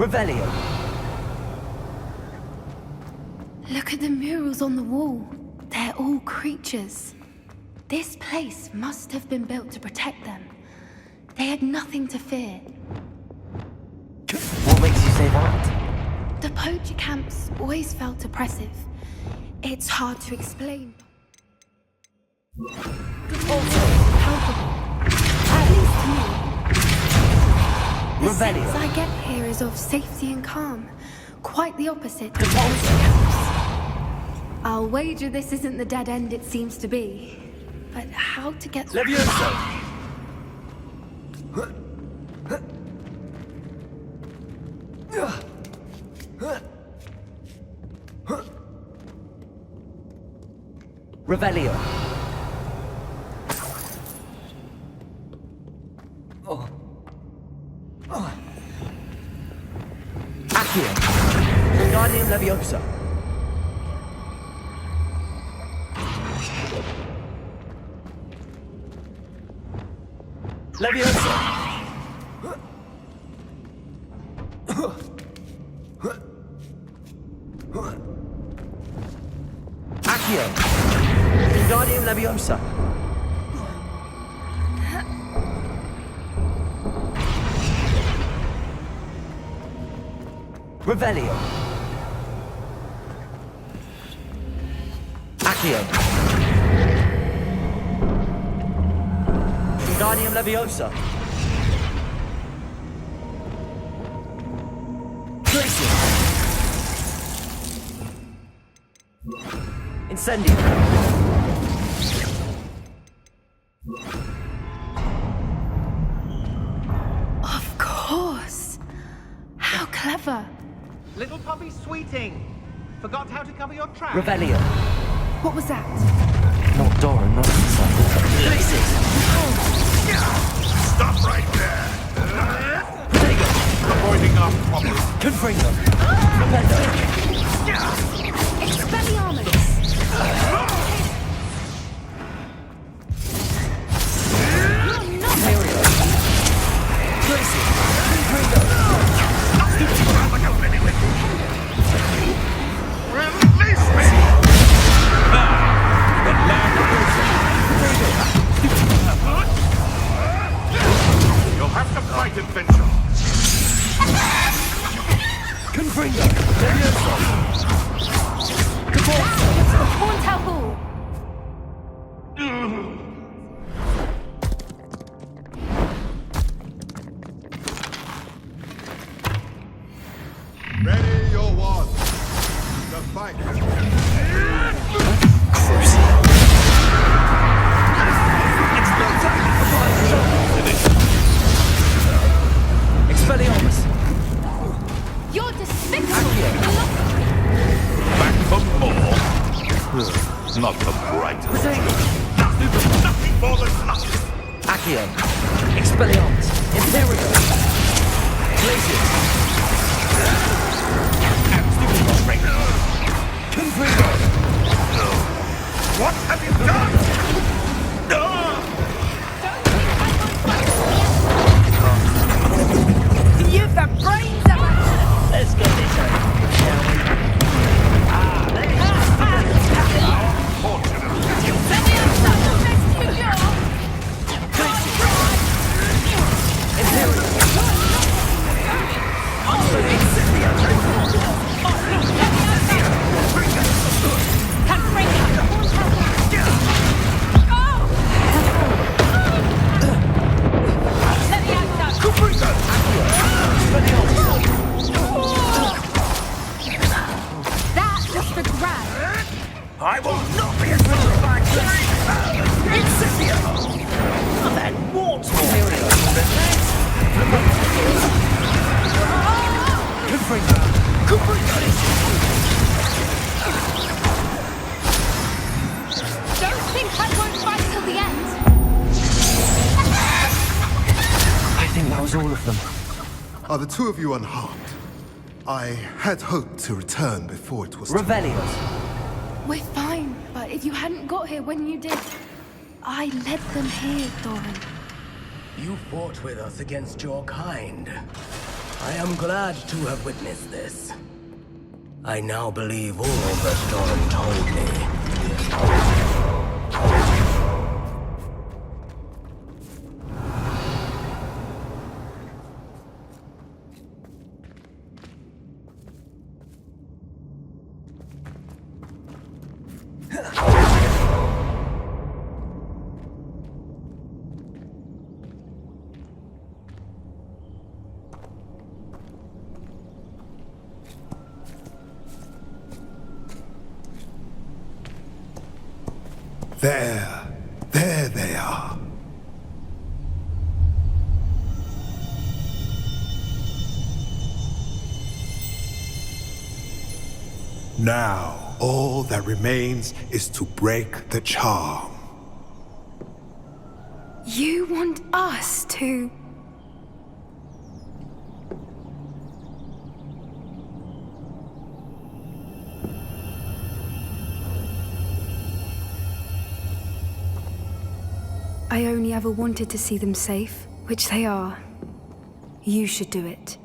Revelio. Look at the murals on the wall. They're all creatures. This place must have been built to protect them. They had nothing to fear. What makes you say that? The poacher camps always felt oppressive. It's hard to explain. Palpable. At least to me. The sense I get here is of safety and calm. Quite the opposite of the poacher camps. I'll wager this isn't the dead end it seems to be. But how to get through? Levioso! Revelio. Accio. Guardian Leviosa. Leviosa. Accio. Guardian Leviosa. Revelio. Accio. Guardian Leviosa. Glacier. Incendio. Of course. How clever. Little puppy Sweeting. Forgot how to cover your tracks. Revelio. What was that? Not Dora, not inside. Places. Stop right there! Take it. Avoiding our problems. Confring them. Rependo. Expelliarmus! Imperial. Places. Confringo. Like a minute with Release me! You'll have to fight adventure. Confringo. Leviosa. Caborza. Hauntel Hall! Ready your one. The fight. Expelliarmus. You're despicable! Back for more. Not the brightest. Nothing more than nothing. Accio. Expelliarmus. Imperial. Glacier. Confringo. What have you done? You've got brains of Let's get this over, shall we? There you go. That was the grab. I will not be crucified today! Incendio! I've had warts for Confringo! Don't think I won't fight till the end. I think that was all of them. Are the two of you unharmed? I had hoped to return before it was too late. Revelios. We're fine, but if you hadn't got here when you did, I led them here, Doran. You fought with us against your kind. I am glad to have witnessed this. I now believe all that Doran told me. There they are. Now, all that remains is to break the charm. You want us to... I only ever wanted to see them safe, which they are. You should do it.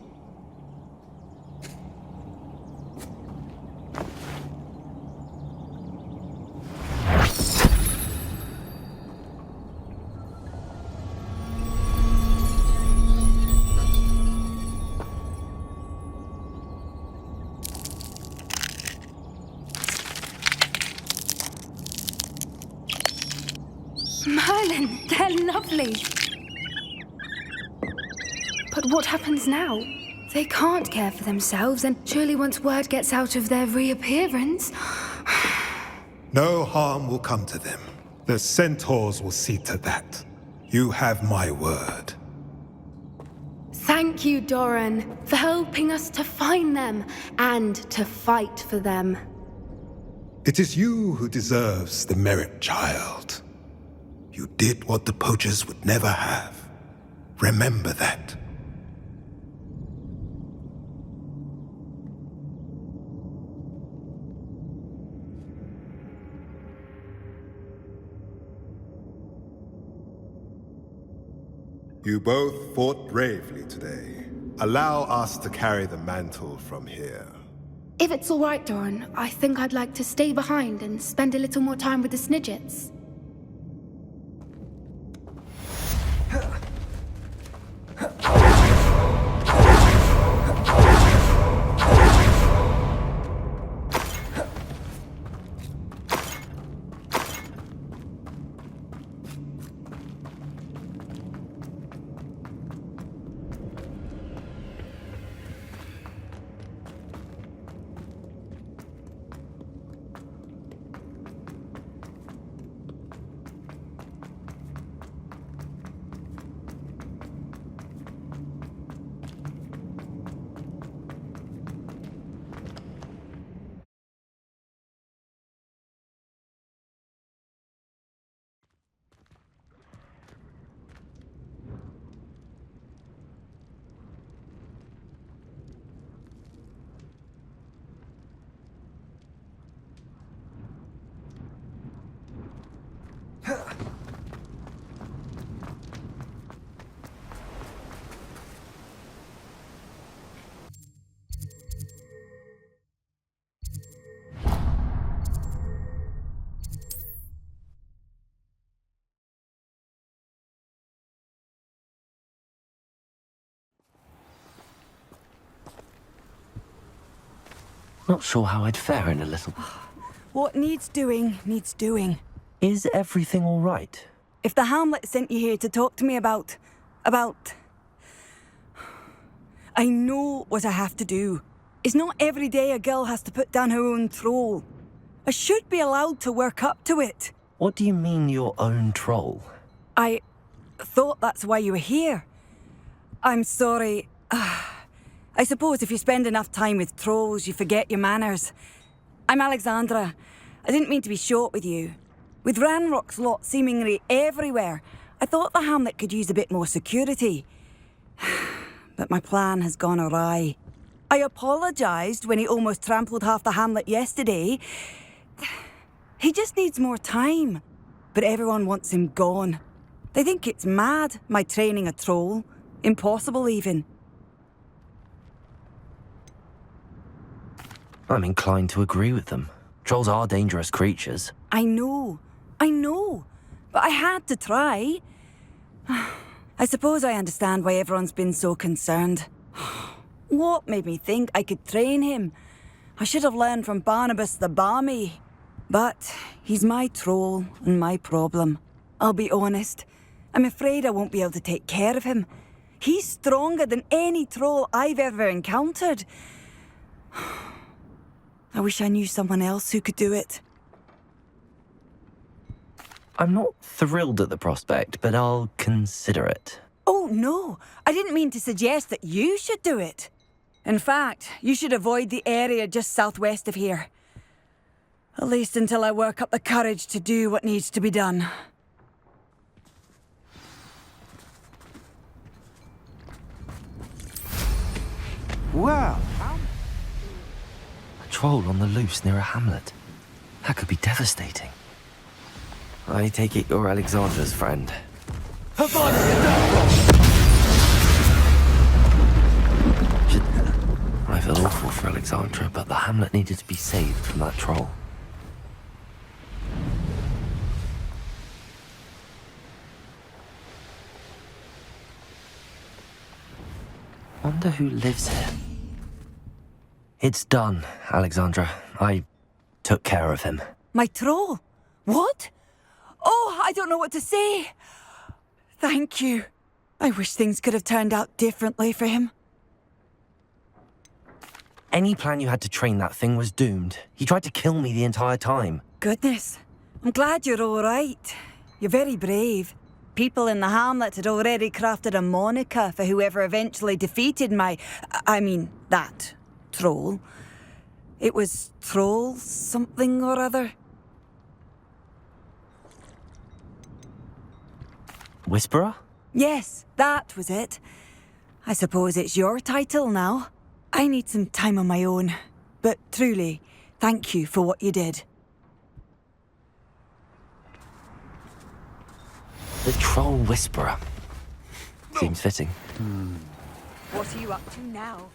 Merlin, they're lovely. But what happens now? They can't care for themselves, and surely once word gets out of their reappearance... No harm will come to them. The centaurs will see to that. You have my word. Thank you, Doran, for helping us to find them and to fight for them. It is you who deserves the merit, child. You did what the poachers would never have. Remember that. You both fought bravely today. Allow us to carry the mantle from here. If it's all right, Doran, I think I'd like to stay behind and spend a little more time with the Snidgets. Not sure how I'd fare in a little... What needs doing, needs doing. Is everything all right? If the Hamlet sent you here to talk to me about... I know what I have to do. It's not every day a girl has to put down her own troll. I should be allowed to work up to it. What do you mean, your own troll? I thought that's why you were here. I'm sorry. I suppose if you spend enough time with trolls, you forget your manners. I'm Alexandra. I didn't mean to be short with you. With Ranrock's lot seemingly everywhere, I thought the Hamlet could use a bit more security. But my plan has gone awry. I apologised when he almost trampled half the Hamlet yesterday. He just needs more time. But everyone wants him gone. They think it's mad, my training a troll. Impossible, even. I'm inclined to agree with them. Trolls are dangerous creatures. I know. But I had to try. I suppose I understand why everyone's been so concerned. What made me think I could train him? I should have learned from Barnabas the Barmy. But he's my troll and my problem. I'll be honest. I'm afraid I won't be able to take care of him. He's stronger than any troll I've ever encountered. I wish I knew someone else who could do it. I'm not thrilled at the prospect, but I'll consider it. Oh, no. I didn't mean to suggest that you should do it. In fact, you should avoid the area just southwest of here. At least until I work up the courage to do what needs to be done. Well, A troll on the loose near a hamlet. That could be devastating. I take it you're Alexandra's friend. I feel awful for Alexandra, but the hamlet needed to be saved from that troll. Wonder who lives here. It's done, Alexandra. I took care of him. My troll? What? Oh, I don't know what to say. Thank you. I wish things could have turned out differently for him. Any plan you had to train that thing was doomed. He tried to kill me the entire time. Goodness. I'm glad you're all right. You're very brave. People in the hamlet had already crafted a moniker for whoever eventually defeated that troll. It was Troll something or other. Whisperer? Yes, that was it. I suppose it's your title now. I need some time on my own. But truly, thank you for what you did. The Troll Whisperer. Seems fitting. What are you up to now?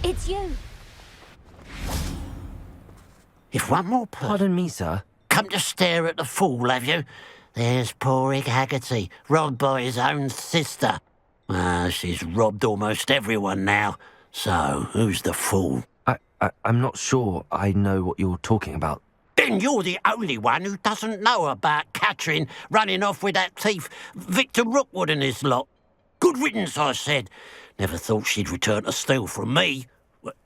It's you. if one more person... Pardon me, sir. Come to stare at the fool, have you? There's poor Ig Haggerty, robbed by his own sister. She's robbed almost everyone now. So, who's the fool? I'm not sure I know what you're talking about. Then you're the only one who doesn't know about Catherine running off with that thief, Victor Rookwood and his lot. Good riddance, I said. Never thought she'd return to steal from me.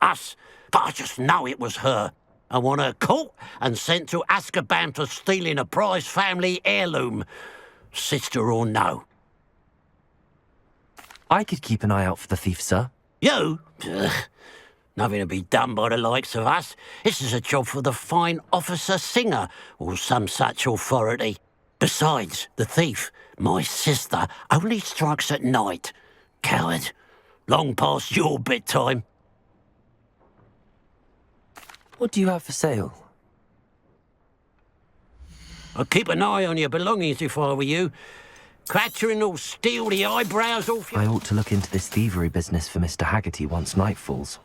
Us. But I just know it was her. I want her caught and sent to Azkaban for stealing a prize family heirloom. Sister or no. I could keep an eye out for the thief, sir. You? Ugh. Nothing to be done by the likes of us. This is a job for the fine officer Singer, or some such authority. Besides, the thief, my sister, only strikes at night. Coward. Long past your bedtime. What do you have for sale? I'd keep an eye on your belongings if I were you. Catherine will steal the eyebrows off you. I ought to look into this thievery business for Mr. Haggerty once night falls.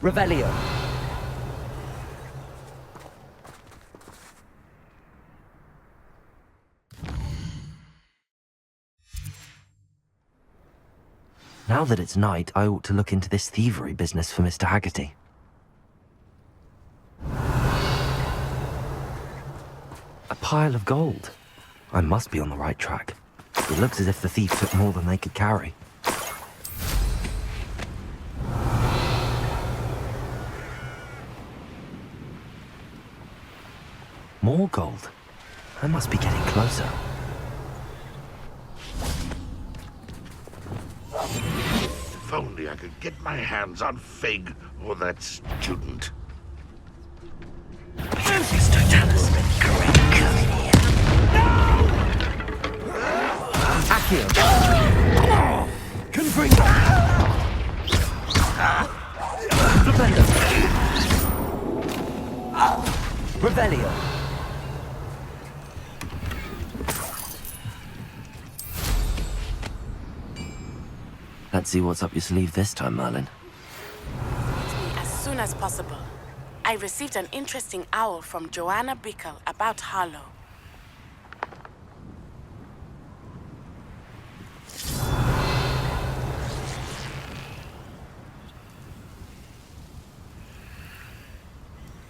Revelio. Now that it's night, I ought to look into this thievery business for Mr. Haggerty. A pile of gold. I must be on the right track. It looks as if the thief took more than they could carry. More gold. I must be getting closer. I could get my hands on Fig or that student. Used to talisman, great Cunningham. Accio. Confringo. Flipendo. Revelio. Let's see what's up your sleeve this time, Merlin. As soon as possible. I received an interesting owl from Joanna Pickle about Harlow.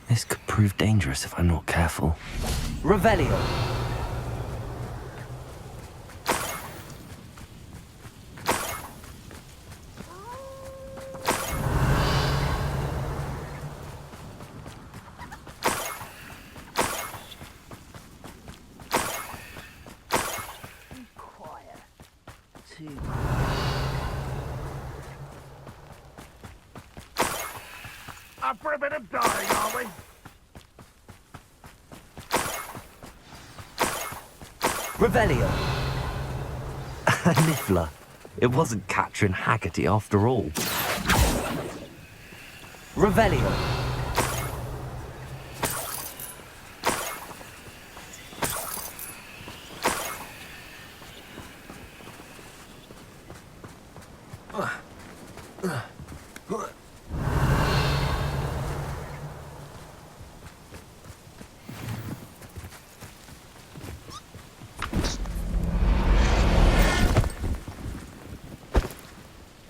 This could prove dangerous if I'm not careful. Revelio. Up for a bit of dying, are we? Revelio. A niffler. It wasn't Catherine Haggerty after all. Revelio.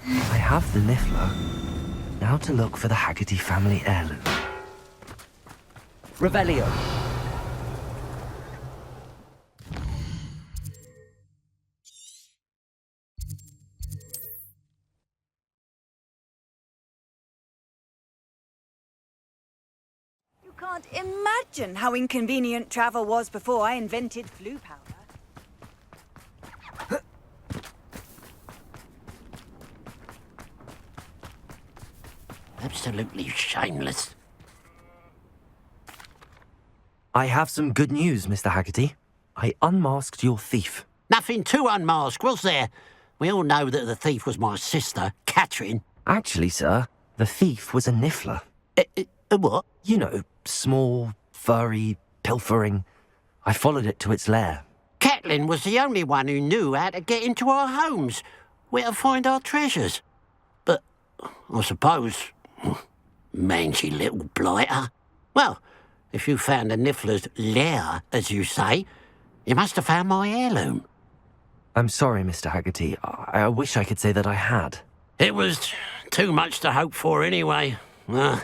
I have the niffler. Now to look for the Haggerty family heirloom. Revelio. You can't imagine how inconvenient travel was before I invented flu powder. Absolutely shameless. I have some good news, Mr. Haggerty. I unmasked your thief. Nothing to unmask, was there? We all know that the thief was my sister, Catherine. Actually, sir, the thief was a niffler. A what? You know, small, furry, pilfering. I followed it to its lair. Catelyn was the only one who knew how to get into our homes, where to find our treasures. But I suppose, mangy little blighter. Well, if you found the niffler's lair, as you say, you must have found my heirloom. I'm sorry, Mr. Haggerty. I wish I could say that I had. It was too much to hope for anyway. I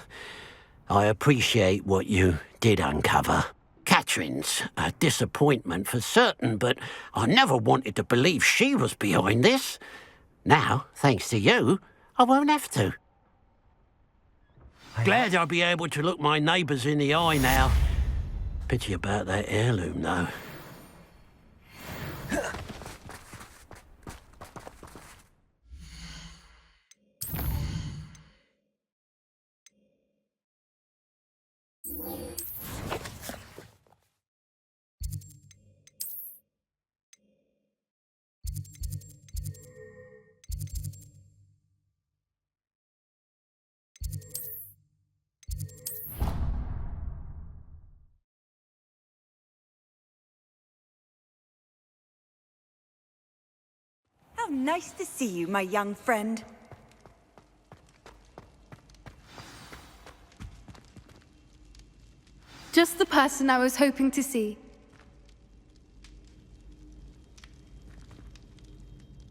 appreciate what you did uncover. Catherine's a disappointment for certain, but I never wanted to believe she was behind this. Now, thanks to you, I won't have to. Glad I'll be able to look my neighbours in the eye now. Pity about that heirloom, though. How nice to see you, my young friend. Just the person I was hoping to see.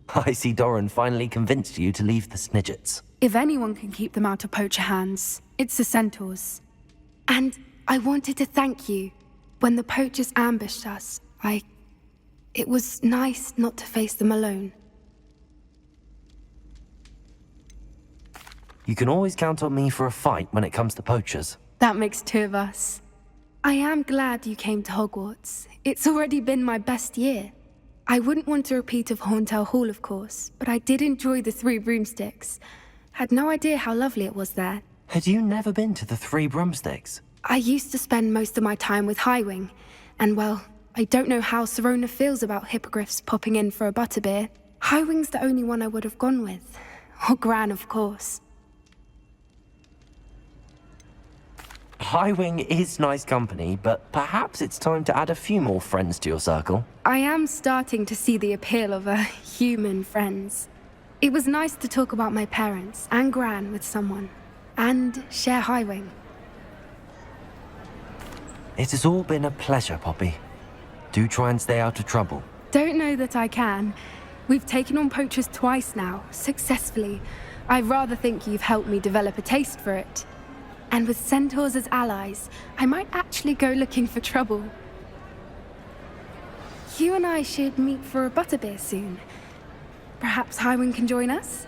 I see Doran finally convinced you to leave the Snidgets. If anyone can keep them out of poacher hands, it's the centaurs. And I wanted to thank you. When the poachers ambushed us, it was nice not to face them alone. You can always count on me for a fight when it comes to poachers. That makes two of us. I am glad you came to Hogwarts. It's already been my best year. I wouldn't want a repeat of Hauntel Hall, of course, but I did enjoy the 3 broomsticks. Had no idea how lovely it was there. Had you never been to the Three Broomsticks? I used to spend most of my time with Highwing, and well, I don't know how Serona feels about hippogriffs popping in for a butterbeer. Highwing's the only one I would have gone with. Or Gran, of course. Highwing is nice company, but perhaps it's time to add a few more friends to your circle. I am starting to see the appeal of human friends. It was nice to talk about my parents and Gran with someone, and share Highwing. It has all been a pleasure, Poppy. Do try and stay out of trouble. Don't know that I can. We've taken on poachers twice now, successfully. I rather think you've helped me develop a taste for it. And with centaurs as allies, I might actually go looking for trouble. You and I should meet for a butterbeer soon. Perhaps Highwing can join us?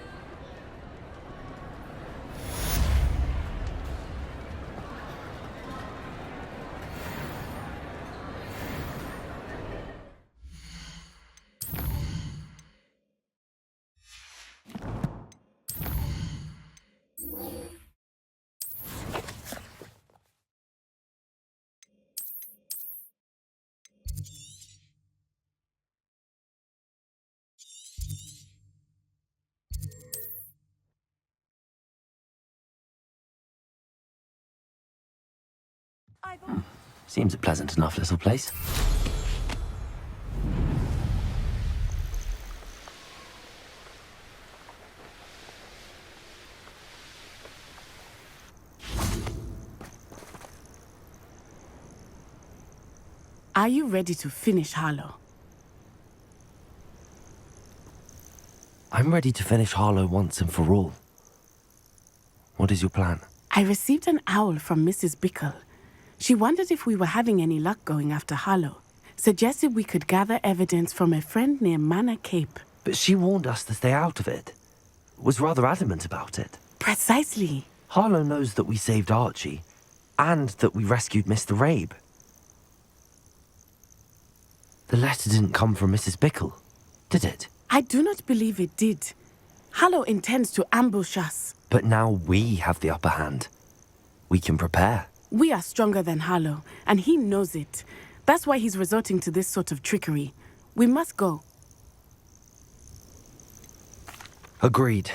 Seems a pleasant enough little place. Are you ready to finish Harlow? I'm ready to finish Harlow once and for all. What is your plan? I received an owl from Mrs. Pickle. She wondered if we were having any luck going after Harlow. Suggested we could gather evidence from a friend near Manor Cape. But she warned us to stay out of it. Was rather adamant about it. Precisely. Harlow knows that we saved Archie, and that we rescued Mr. Rabe. The letter didn't come from Mrs. Pickle, did it? I do not believe it did. Harlow intends to ambush us. But now we have the upper hand. We can prepare. We are stronger than Harlow, and he knows it. That's why he's resorting to this sort of trickery. We must go. Agreed.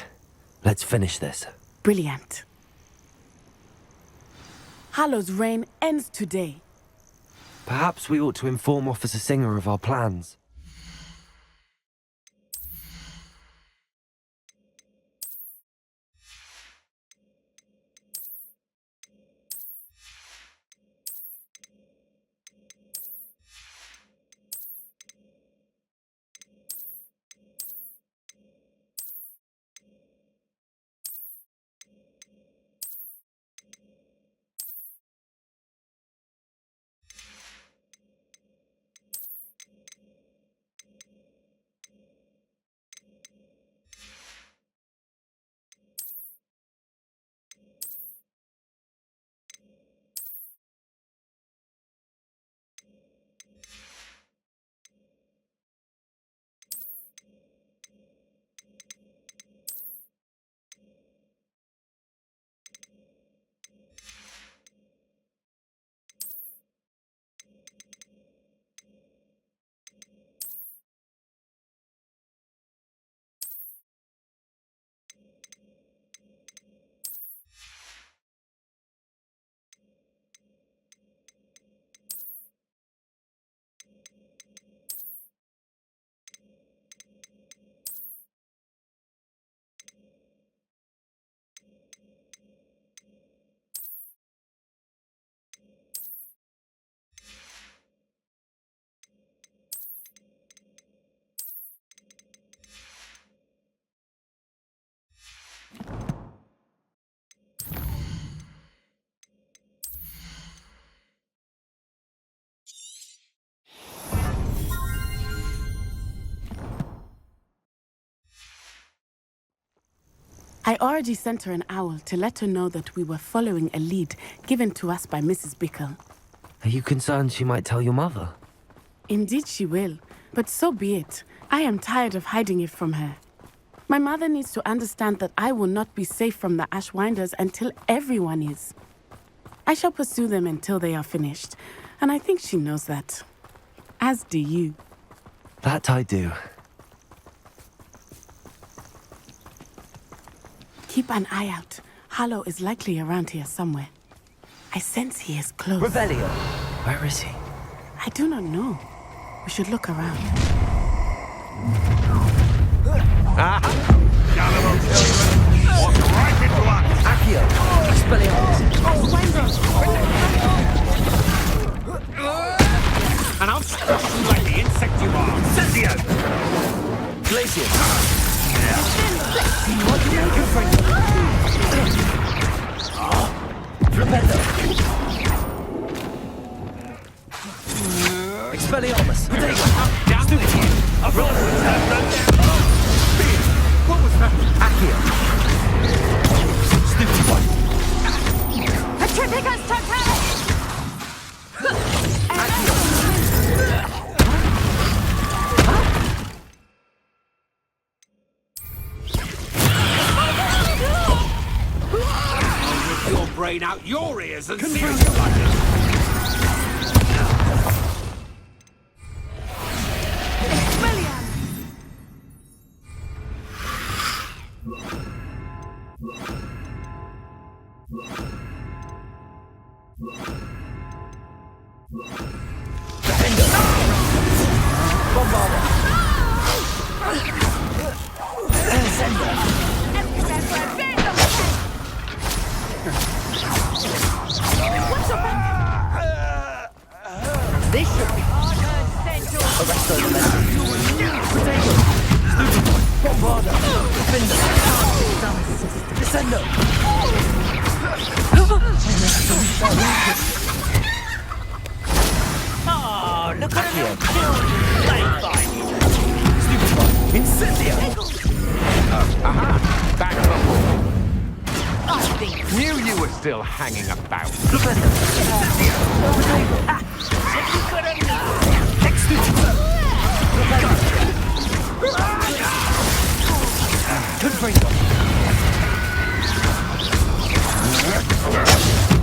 Let's finish this. Brilliant. Harlow's reign ends today. Perhaps we ought to inform Officer Singer of our plans. I already sent her an owl to let her know that we were following a lead given to us by Mrs. Pickle. Are you concerned she might tell your mother? Indeed she will, but so be it. I am tired of hiding it from her. My mother needs to understand that I will not be safe from the Ashwinders until everyone is. I shall pursue them until they are finished, and I think she knows that. As do you. That I do. Keep an eye out. Harlow is likely around here somewhere. I sense he is close. Revelio! Where is he? I do not know. We should look around. Walk right into us! Accio! Expelliarmus! And I'll squash you like the insect you are. Incendio! Glacius! What do you make of friend? Flipendo! Expelliarmus! Potato! Down with you! I've run with that. What was that? Accio! Stupid one. Petrificus totalis! I'll rip your brain out your ears and see if you like it. This should be... Arresto Momentum. Potato! Stupid one! Bombarda! Defender! Descendo! Oh, look at him! Stupid one! Incendio! Aha! Back to the hall. I knew you were still hanging about. Defender! Incendio! Potato! Confringo!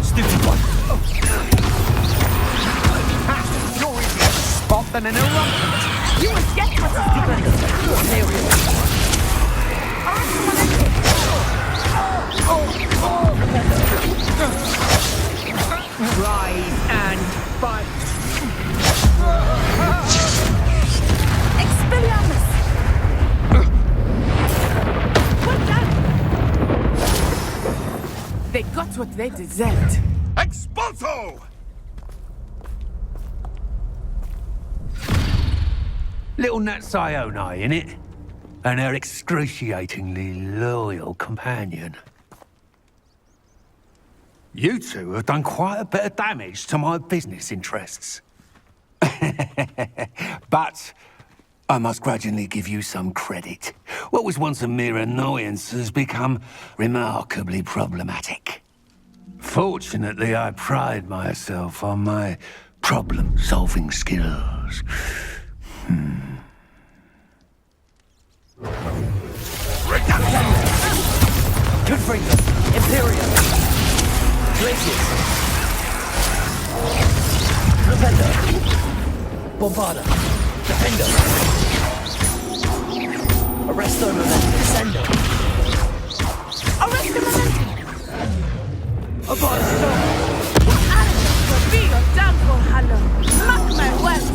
Stupid one! You're easier to spot than an eruption. You will get what is Rise and fight. Expelliarmus! Well done! They got what they deserved. Expulso! Little Nat Sioni, innit? And her excruciatingly loyal companion. You two have done quite a bit of damage to my business interests. But I must grudgingly give you some credit. What was once a mere annoyance has become remarkably problematic. Fortunately, I pride myself on my problem-solving skills. Confringo! Imperium! Glacius! Flipendo! Bombarda! Defendo! Arresto Momentum! Descendo! Arresto Momentum! Abada Stone! Animals will be your downfall, Harlow. Mark my words!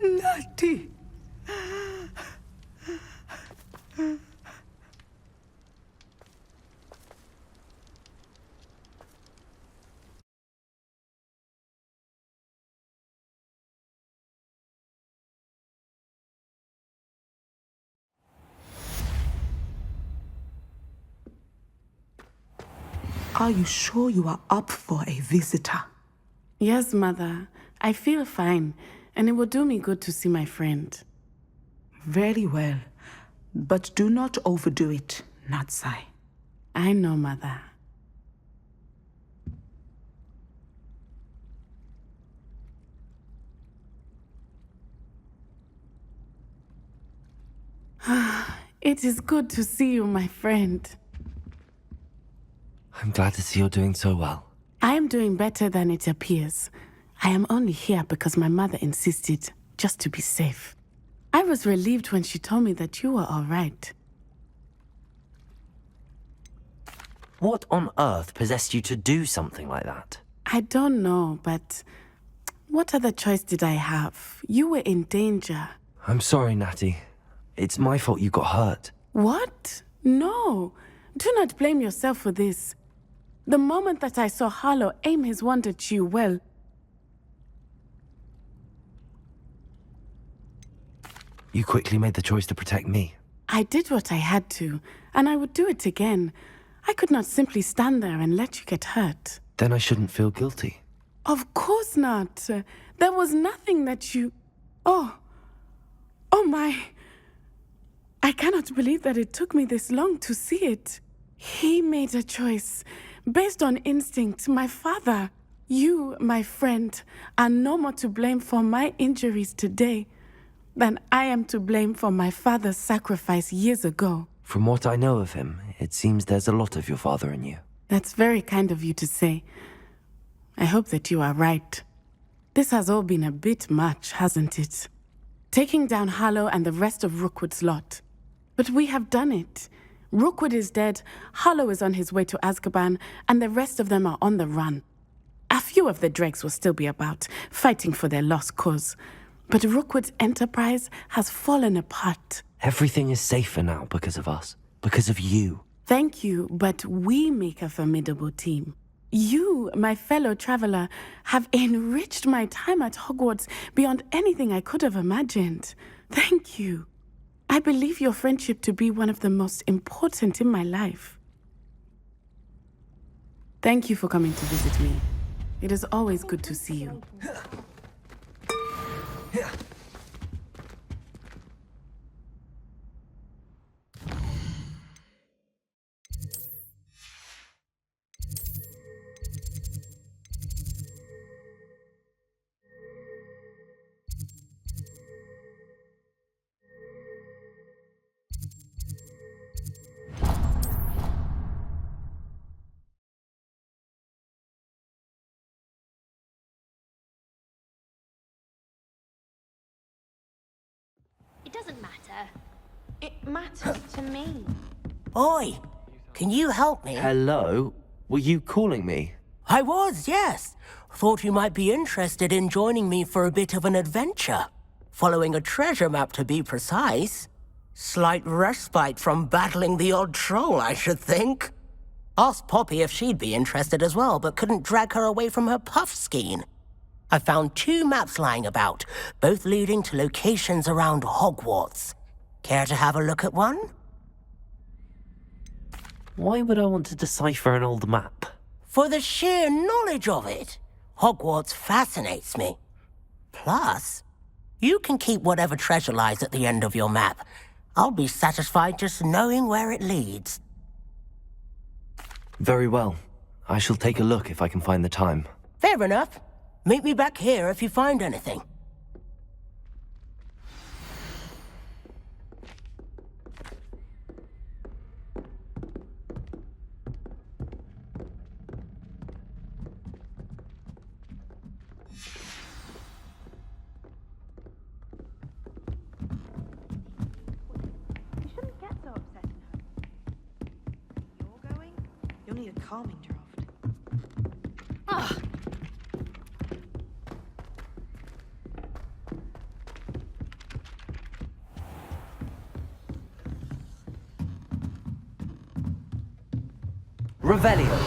Natty. Are you sure you are up for a visitor? Yes, Mother. I feel fine, and it will do me good to see my friend. Very well. But do not overdo it, Natsai. I know, Mother. It is good to see you, my friend. I'm glad to see you're doing so well. I am doing better than it appears. I am only here because my mother insisted, just to be safe. I was relieved when she told me that you were all right. What on earth possessed you to do something like that? I don't know, but what other choice did I have? You were in danger. I'm sorry, Natty. It's my fault you got hurt. What? No. Do not blame yourself for this. The moment that I saw Harlow aim his wand at you, well... You quickly made the choice to protect me. I did what I had to, and I would do it again. I could not simply stand there and let you get hurt. Then I shouldn't feel guilty. Of course not. There was nothing that you... Oh my... I cannot believe that it took me this long to see it. He made a choice, based on instinct, my father. You, my friend, are no more to blame for my injuries today than I am to blame for my father's sacrifice years ago. From what I know of him, it seems there's a lot of your father in you. That's very kind of you to say. I hope that you are right. This has all been a bit much, hasn't it? Taking down Harlow and the rest of Rookwood's lot. But we have done it. Rookwood is dead, Harlow is on his way to Azkaban, and the rest of them are on the run. A few of the dregs will still be about, fighting for their lost cause. But Rookwood's enterprise has fallen apart. Everything is safer now because of us. Because of you. Thank you, but we make a formidable team. You, my fellow traveler, have enriched my time at Hogwarts beyond anything I could have imagined. Thank you. I believe your friendship to be one of the most important in my life. Thank you for coming to visit me. It is always good to see you. It doesn't matter. It matters to me. Oi! Can you help me? Hello? Were you calling me? I was, yes. Thought you might be interested in joining me for a bit of an adventure. Following a treasure map, to be precise. Slight respite from battling the odd troll, I should think. Asked Poppy if she'd be interested as well, but couldn't drag her away from her puff skein. I found 2 maps lying about, both leading to locations around Hogwarts. Care to have a look at one? Why would I want to decipher an old map? For the sheer knowledge of it. Hogwarts fascinates me. Plus, you can keep whatever treasure lies at the end of your map. I'll be satisfied just knowing where it leads. Very well. I shall take a look if I can find the time. Fair enough. Meet me back here if you find anything. You shouldn't get so upset in her. You're going? You'll need a calming draft. Ah! Revelio.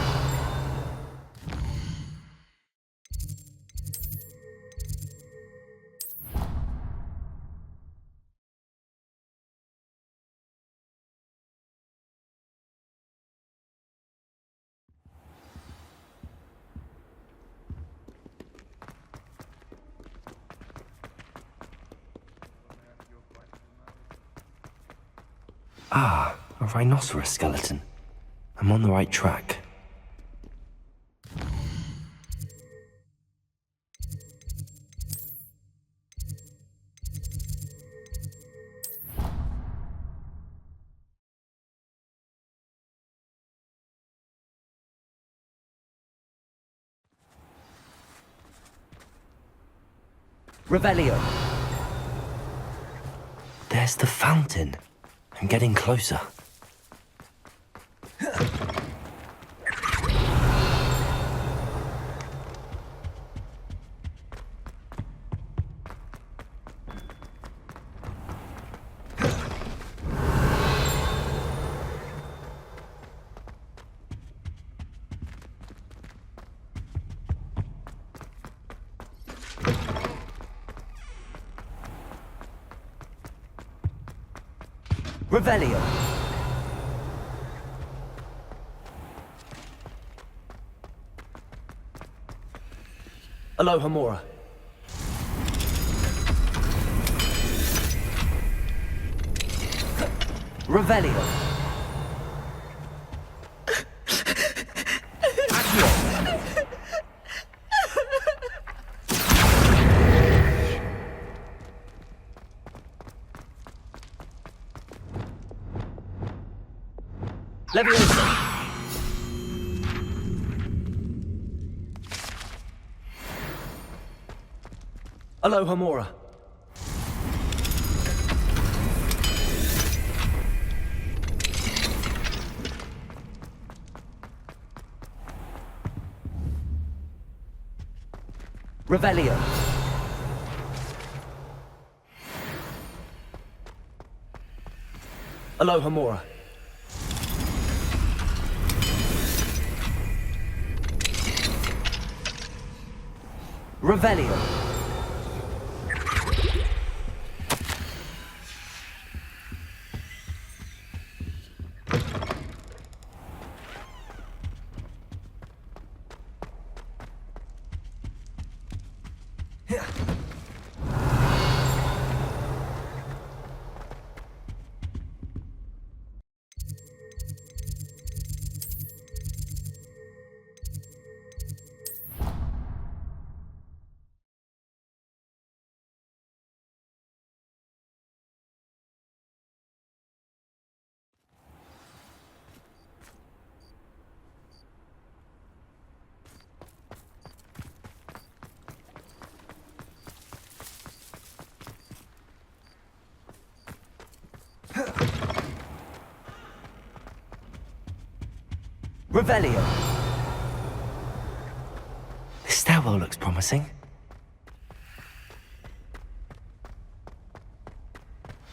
Ah, a rhinoceros skeleton. I'm on the right track. Revelio. There's the fountain. I'm getting closer. Revelio. Aloha Mora. Revelio. Leviosa. Aloha Mora. Revelio. Aloha Mora. Revelio. Revelio. This stairwell looks promising.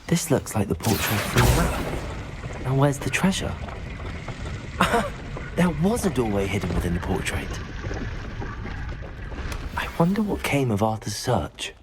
This looks like the portrait from the map. Now where's the treasure? There was a doorway hidden within the portrait. I wonder what came of Arthur's search.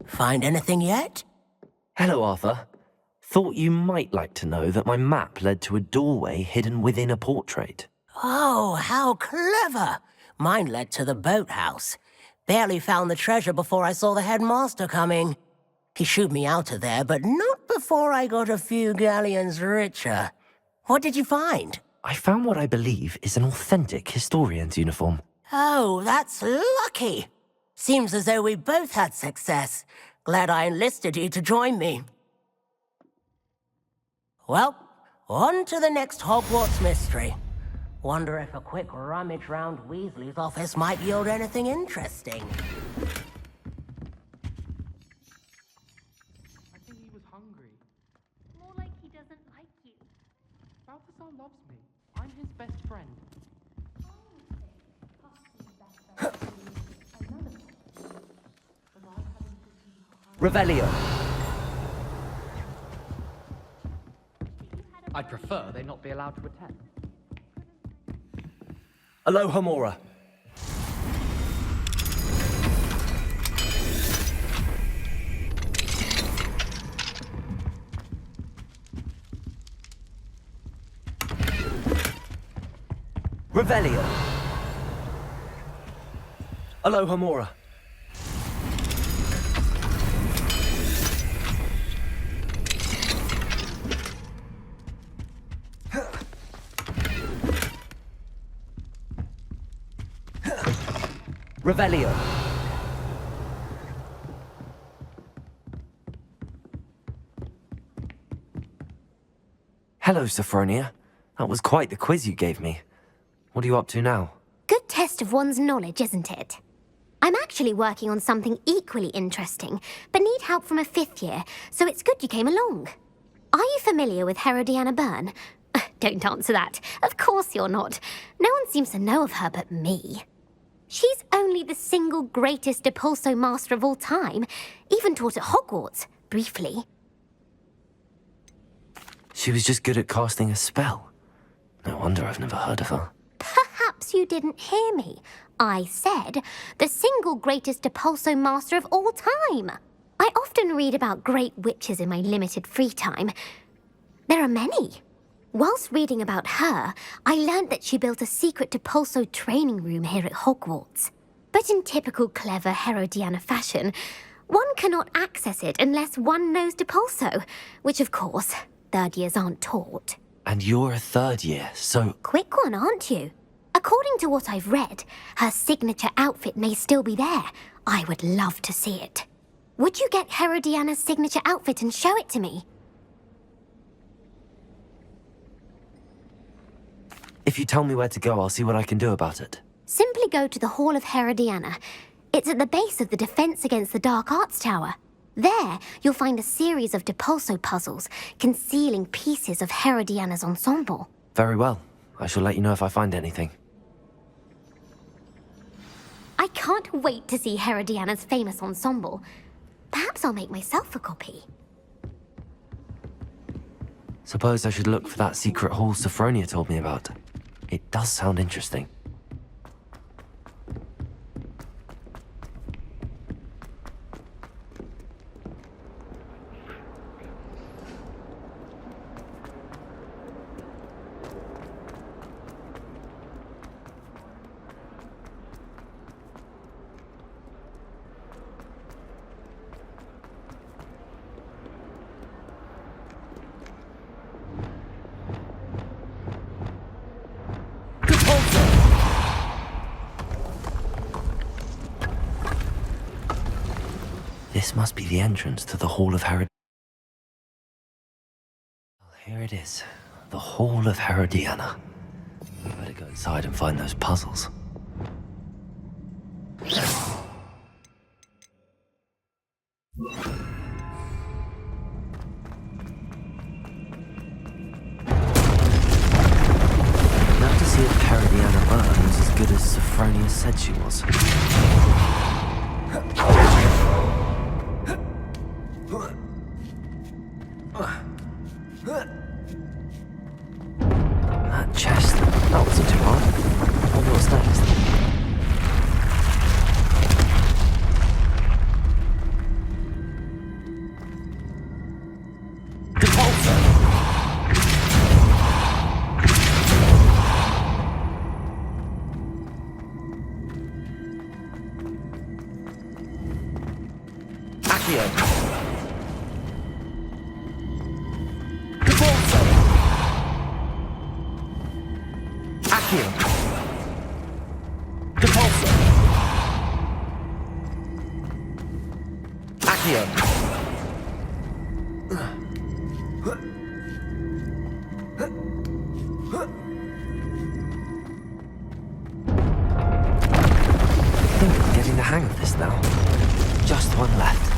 Find anything yet? Hello, Arthur. Thought you might like to know that my map led to a doorway hidden within a portrait. Oh, how clever! Mine led to the boathouse. Barely found the treasure before I saw the headmaster coming. He shooed me out of there, but not before I got a few galleons richer. What did you find? I found what I believe is an authentic historian's uniform. Oh, that's lucky. Seems as though we both had success. Glad I enlisted you to join me. Well, on to the next Hogwarts mystery. Wonder if a quick rummage round Weasley's office might yield anything interesting. Revelio. I'd prefer they not be allowed to attend. Alohomora. Revelio. Alohomora. Revelio. Hello, Sophronia. That was quite the quiz you gave me. What are you up to now? Good test of one's knowledge, isn't it? I'm actually working on something equally interesting, but need help from a 5th year, so it's good you came along. Are you familiar with Herodiana Byrne? Don't answer that. Of course you're not. No one seems to know of her but me. She's only the single greatest Depulso master of all time, even taught at Hogwarts, briefly. She was just good at casting a spell. No wonder I've never heard of her. Perhaps you didn't hear me. I said the single greatest Depulso master of all time. I often read about great witches in my limited free time. There are many. Whilst reading about her, I learned that she built a secret Depulso training room here at Hogwarts. But in typical clever Herodiana fashion, one cannot access it unless one knows Depulso, which of course, 3rd years aren't taught. And you're a 3rd year, so... Quick one, aren't you? According to what I've read, her signature outfit may still be there. I would love to see it. Would you get Herodiana's signature outfit and show it to me? If you tell me where to go, I'll see what I can do about it. Simply go to the Hall of Herodiana. It's at the base of the Defense Against the Dark Arts Tower. There, you'll find a series of Depulso puzzles concealing pieces of Herodiana's ensemble. Very well. I shall let you know if I find anything. I can't wait to see Herodiana's famous ensemble. Perhaps I'll make myself a copy. Suppose I should look for that secret hall Sophronia told me about. It does sound interesting. This must be the entrance to the Hall of Herodiana. Well, here it is. The Hall of Herodiana. We better go inside and find those puzzles. Now to see if Herodiana Byrne was as good as Sophronia said she was. That chest, that wasn't too hard. I wonder what's next. Hang of this now. Just one left.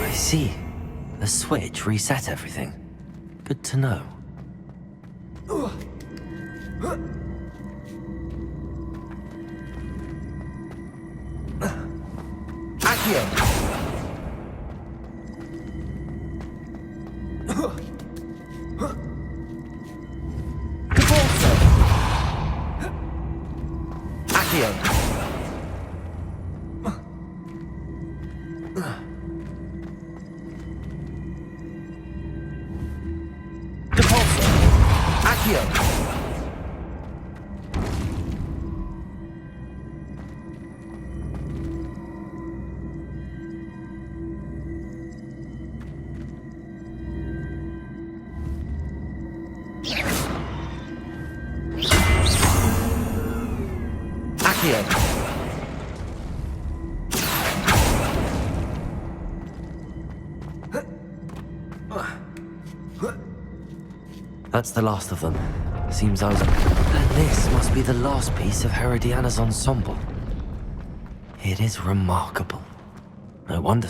I see. The switch reset everything. Good to know. That's the last of them. Seems I was... And this must be the last piece of Herodiana's ensemble. It is remarkable. No wonder...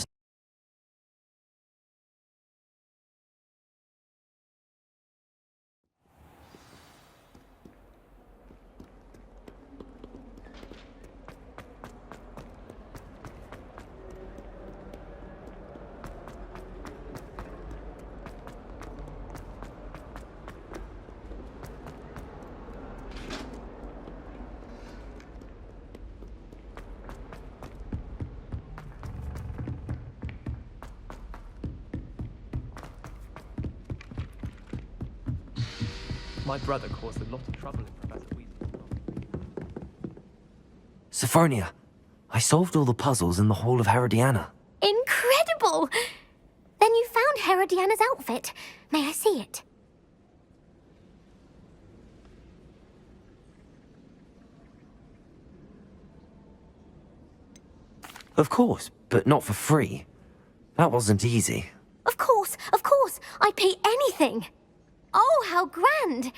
My brother caused a lot of trouble in Professor Weasley's book. Sophronia, I solved all the puzzles in the Hall of Herodiana. Incredible! Then you found Herodiana's outfit. May I see it? Of course, but not for free. That wasn't easy. Of course, I'd pay anything. Oh, how grand!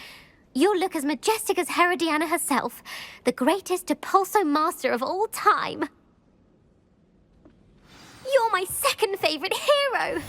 You'll look as majestic as Herodiana herself, the greatest Depulso master of all time. You're my second favorite hero!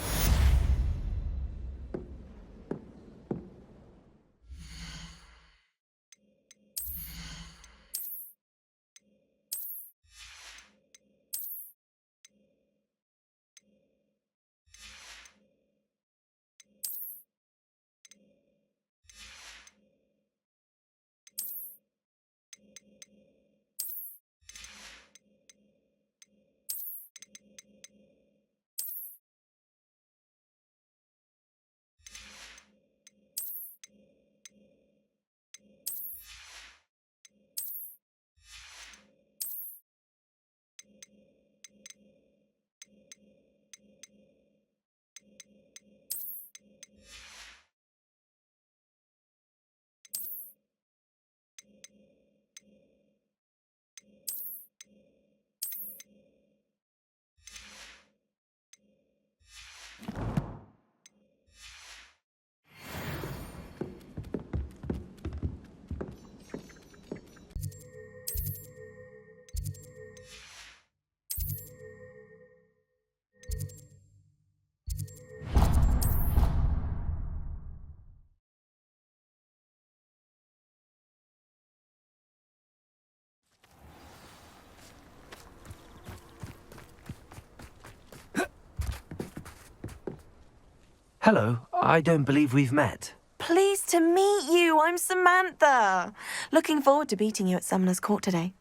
Hello, I don't believe we've met. Pleased to meet you. I'm Samantha. Looking forward to beating you at Summoner's Court today.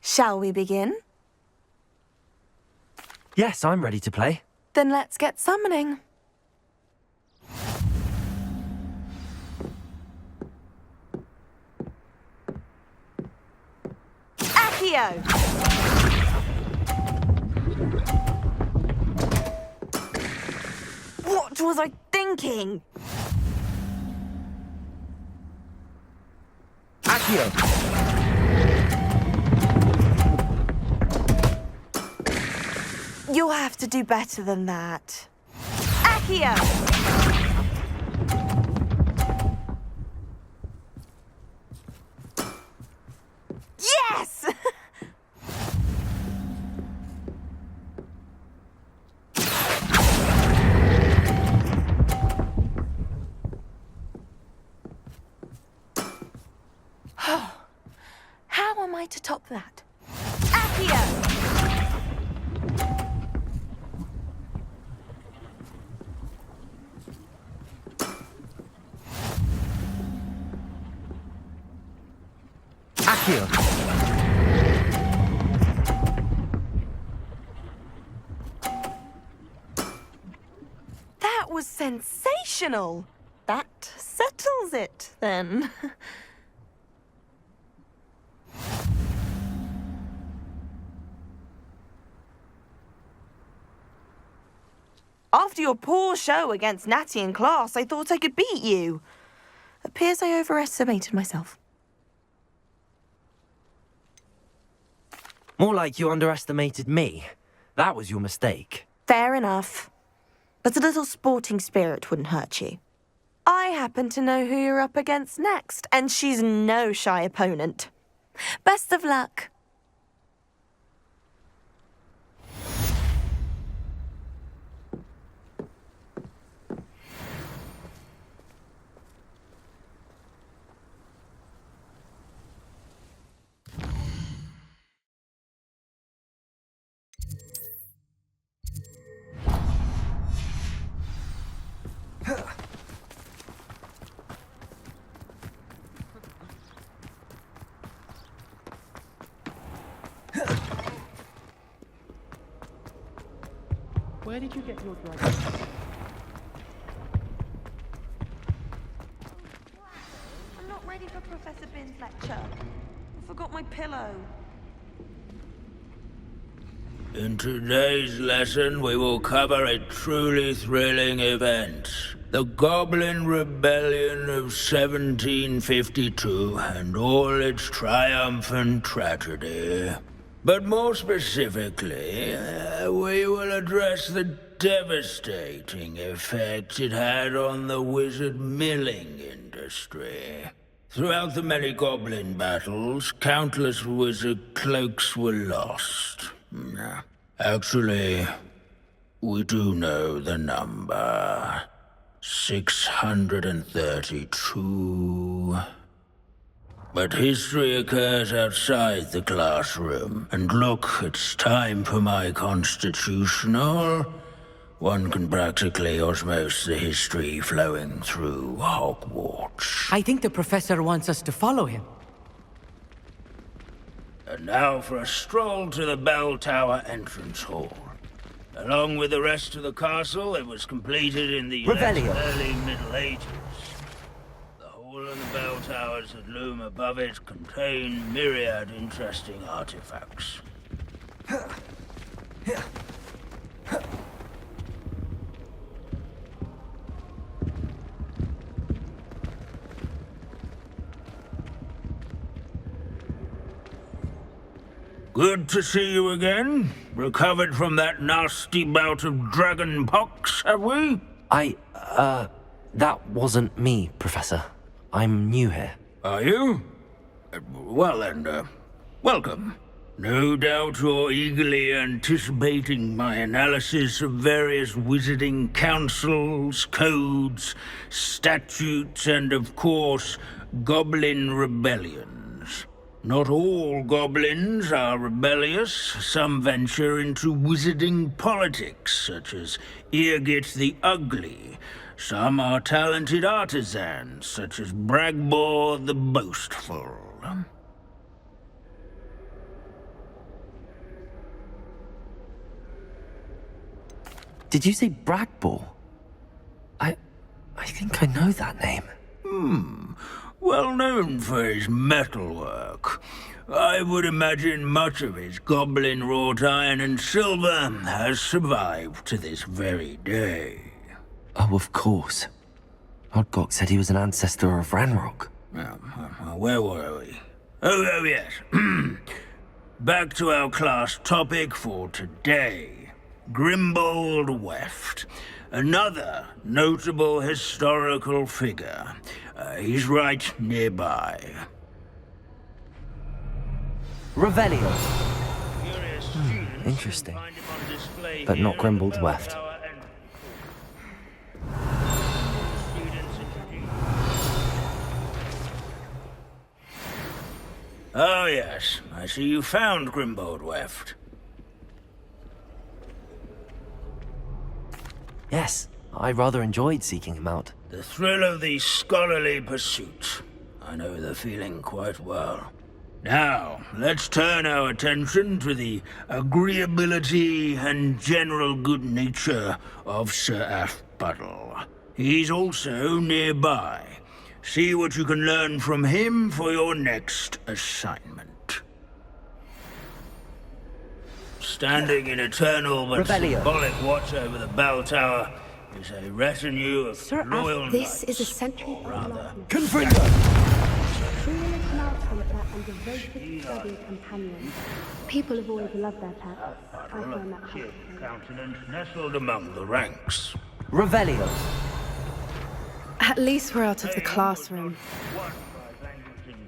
Shall we begin? Yes, I'm ready to play. Then let's get summoning. Accio! What was I thinking? Accio! You'll have to do better than that. Accio! Yes! How am I to top that? Accio! Accio! That was sensational. That settles it, then. After your poor show against Natty in class, I thought I could beat you. Appears I overestimated myself. More like you underestimated me. That was your mistake. Fair enough. But a little sporting spirit wouldn't hurt you. I happen to know who you're up against next, and she's no shy opponent. Best of luck. Where did you get your dragon? I'm not ready for Professor Bin's lecture. I forgot my pillow. In today's lesson, we will cover a truly thrilling event. The Goblin Rebellion of 1752 and all its triumphant tragedy. But more specifically, we will address the devastating effect it had on the wizard milling industry. Throughout the many goblin battles, countless wizard cloaks were lost. Actually, we do know the number. 632. But history occurs outside the classroom. And look, it's time for my constitutional. One can practically osmose the history flowing through Hogwarts. I think the professor wants us to follow him. And now for a stroll to the Bell Tower entrance hall. Along with the rest of the castle, it was completed in the early Middle Ages. The hall and the bell towers that loom above it contain myriad interesting artifacts. Good to see you again. Recovered from that nasty bout of dragon pox, have we? That wasn't me, Professor. I'm new here. Are you? Well then, welcome. No doubt you're eagerly anticipating my analysis of various wizarding councils, codes, statutes, and of course, goblin rebellions. Not all goblins are rebellious. Some venture into wizarding politics, such as Eargit the Ugly. Some are talented artisans, such as Bragbor the Boastful. Did you say Bragbor? I think I know that name. Well known for his metalwork. I would imagine much of his goblin-wrought iron and silver has survived to this very day. Oh, of course. Odgok said he was an ancestor of Ranrock. Where were we? Oh, yes. Back to our class topic for today. Grimbold Weft. Another notable historical figure. He's right nearby. Revelio. Interesting. But not Grimbold Weft. Oh, yes. I see you found Grimbold Weft. Yes, I rather enjoyed seeking him out. The thrill of the scholarly pursuit. I know the feeling quite well. Now, let's turn our attention to the agreeability and general good nature of Sir Afpuddle. He's also nearby. See what you can learn from him for your next assignment. Standing in eternal but symbolic watch over the bell tower is a retinue of loyal This knights, is a century or rather, truly and devoted study companion. People have always loved their pets. I find that hard. countenance nestled among the ranks. Revelio. At least we're out of the classroom.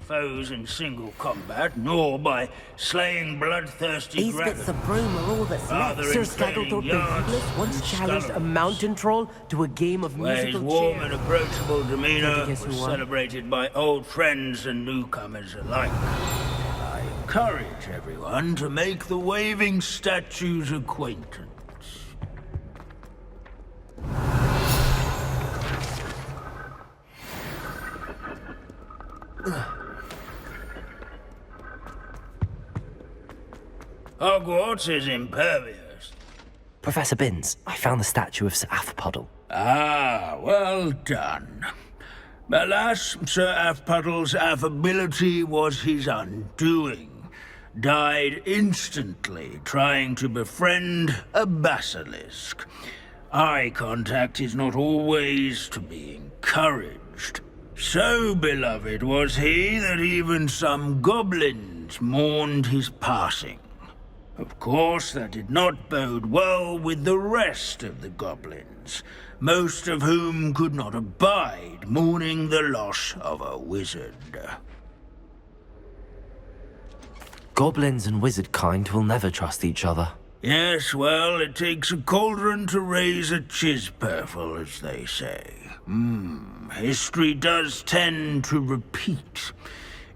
Foes in single combat, nor by slaying bloodthirsty These bits of broom are all that's left. Sir Skagglethorpe the Heedless once challenged a mountain troll to a game of where his musical warm chairs. and approachable demeanor Guess who was won? celebrated by old friends and newcomers alike. I encourage everyone to make the waving statue's acquaintance. Hogwarts is impervious. Professor Binns, I found the statue of Sir Afpuddle. Ah, well done. Alas, Sir Afpuddle's affability was his undoing. Died instantly trying to befriend a basilisk. Eye contact is not always to be encouraged. So beloved was he that even some goblins mourned his passing. Of course, that did not bode well with the rest of the goblins, most of whom could not abide mourning the loss of a wizard. Goblins and wizard kind will never trust each other. Yes, well, it takes a cauldron to raise a chisperful, as they say. History does tend to repeat.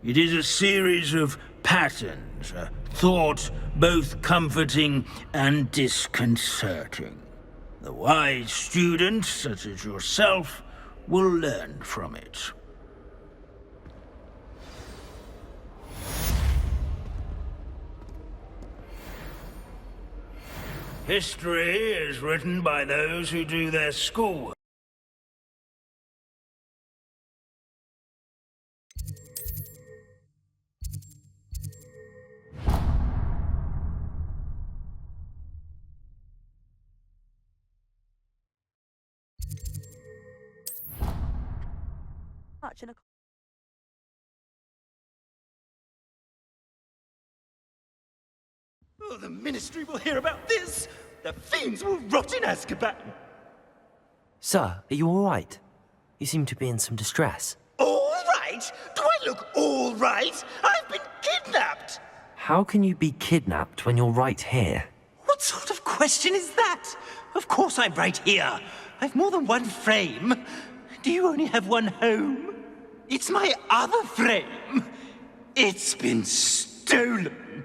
It is a series of patterns, a thought both comforting and disconcerting. The wise students, such as yourself, will learn from it. History is written by those who do their schoolwork. Oh, the Ministry will hear about this! The fiends will rot in Azkaban! Sir, are you all right? You seem to be in some distress. All right? Do I look all right? I've been kidnapped! How can you be kidnapped when you're right here? What sort of question is that? Of course I'm right here. I've more than one frame. Do you only have one home? It's my other frame. It's been stolen.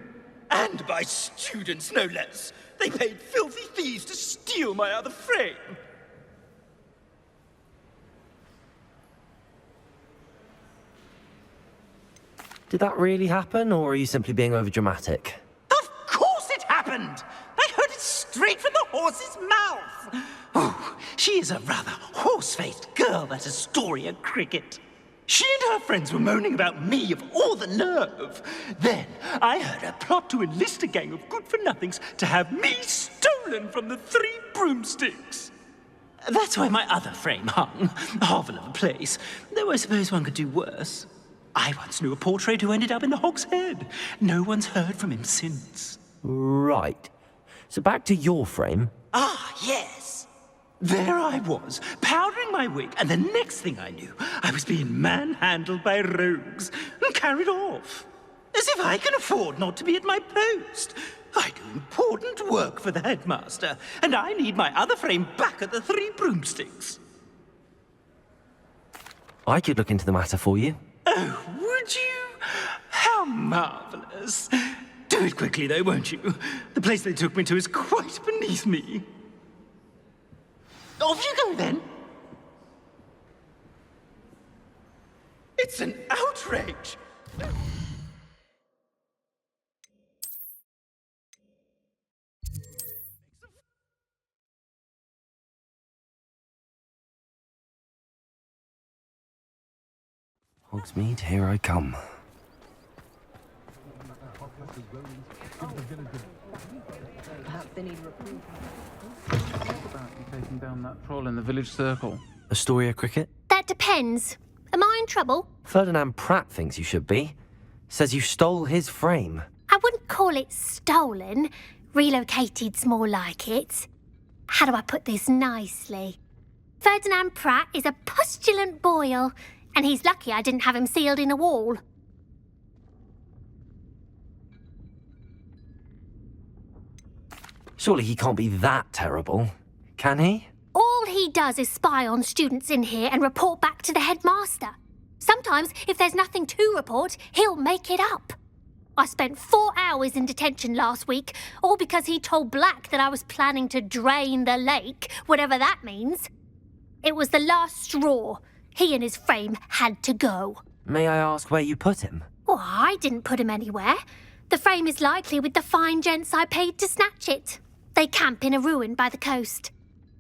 And by students, no less. They paid filthy thieves to steal my other frame. Did that really happen, or are you simply being overdramatic? Of course it happened! I heard it straight from the horse's mouth! Oh, she is a rather horse-faced girl, that Astoria Cricket. She and her friends were moaning about me of all the nerve. Then I heard her plot to enlist a gang of good-for-nothings to have me stolen from the 3 broomsticks. That's why my other frame hung. A hovel of a place, though I suppose one could do worse. I once knew a portrait who ended up in the Hog's Head. No one's heard from him since. Right. So back to your frame. Ah, yes. There I was, powdering my wig, and the next thing I knew, I was being manhandled by rogues and carried off. As if I can afford not to be at my post. I do important work for the headmaster, and I need my other frame back at the 3 broomsticks. I could look into the matter for you. Oh, would you? How marvelous. Do it quickly, though, won't you? The place they took me to is quite beneath me. Off you go, then. It's an outrage. Hogsmeade, here I come. Perhaps they need recruiting. About you taking down that troll in the village circle. Astoria Cricket? That depends. Am I in trouble? Ferdinand Pratt thinks you should be. Says you stole his frame. I wouldn't call it stolen. Relocated's more like it. How do I put this nicely? Ferdinand Pratt is a postulant boil, and he's lucky I didn't have him sealed in a wall. Surely he can't be that terrible, can he? All he does is spy on students in here and report back to the headmaster. Sometimes, if there's nothing to report, he'll make it up. I spent 4 hours in detention last week, all because he told Black that I was planning to drain the lake, whatever that means. It was the last straw. He and his frame had to go. May I ask where you put him? Well, I didn't put him anywhere. The frame is likely with the fine gents I paid to snatch it. They camp in a ruin by the coast.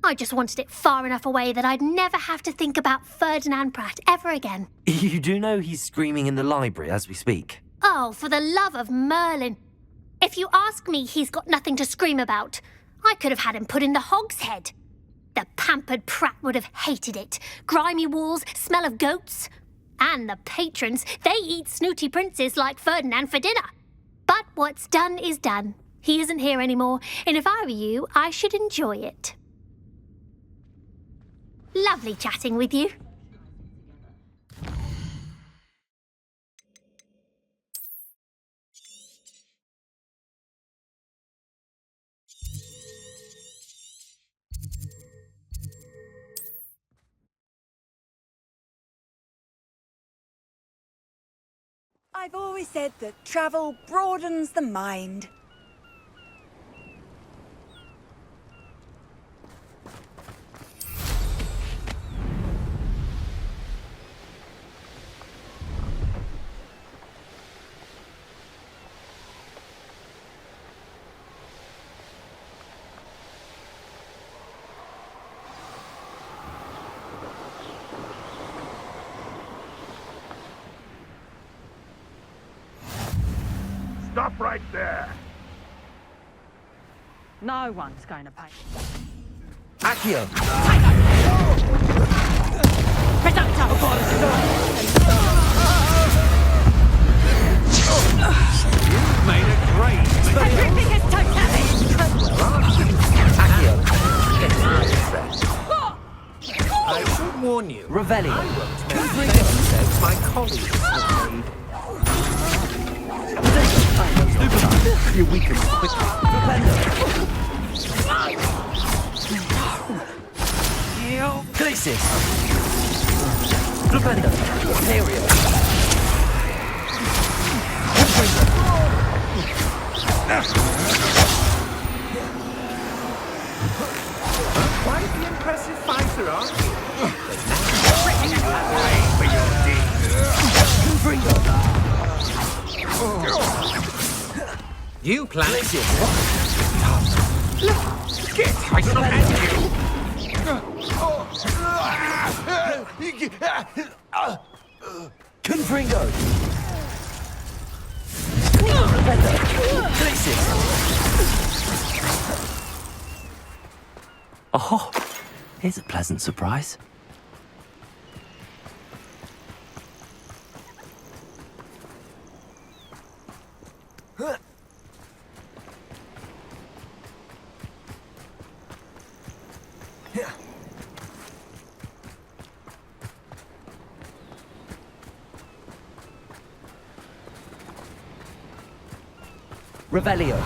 I just wanted it far enough away that I'd never have to think about Ferdinand Pratt ever again. You do know he's screaming in the library as we speak? Oh, for the love of Merlin. If you ask me, he's got nothing to scream about. I could have had him put in the Hog's Head. The pampered Pratt would have hated it. Grimy walls, smell of goats. And the patrons, they eat snooty princes like Ferdinand for dinner. But what's done is done. He isn't here anymore, and if I were you, I should enjoy it. Lovely chatting with you. I've always said that travel broadens the mind. Stop right there. No one's going to pay. Accio! You've made a great mistake. Everything is totally I should warn you. Revelio. I won't make the same mistakes my colleagues have made. You weaken quickly. Glacis! Flipendo! Aperio! Quite the impressive fighter, aren't you? You plan it. Get! I shall end you! Confringo! Oh, here's a pleasant surprise. Revelio.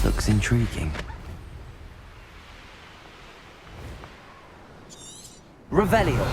Looks intriguing. Revelio.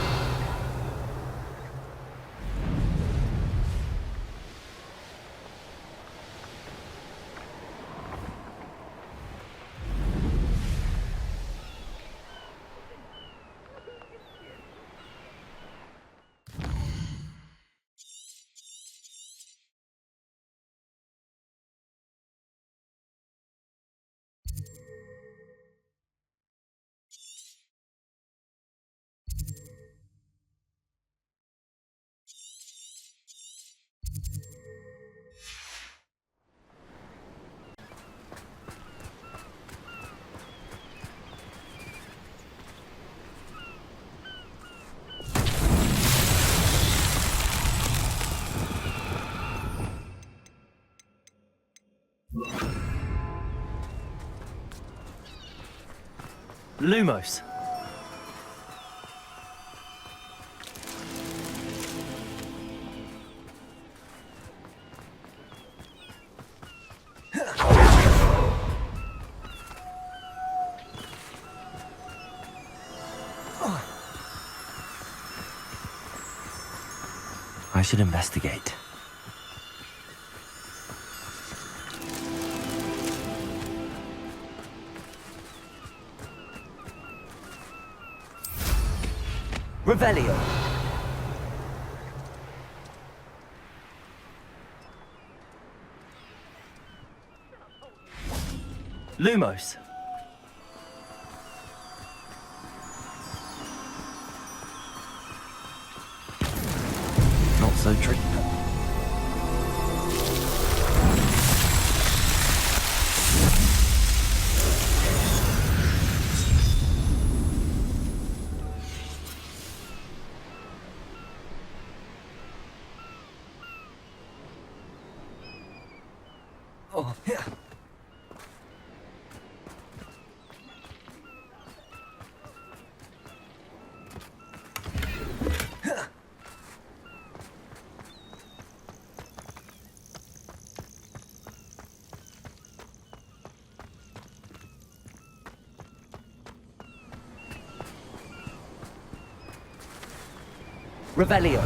Lumos. I should investigate. Revelio. Lumos. Not so tricky. Revelio.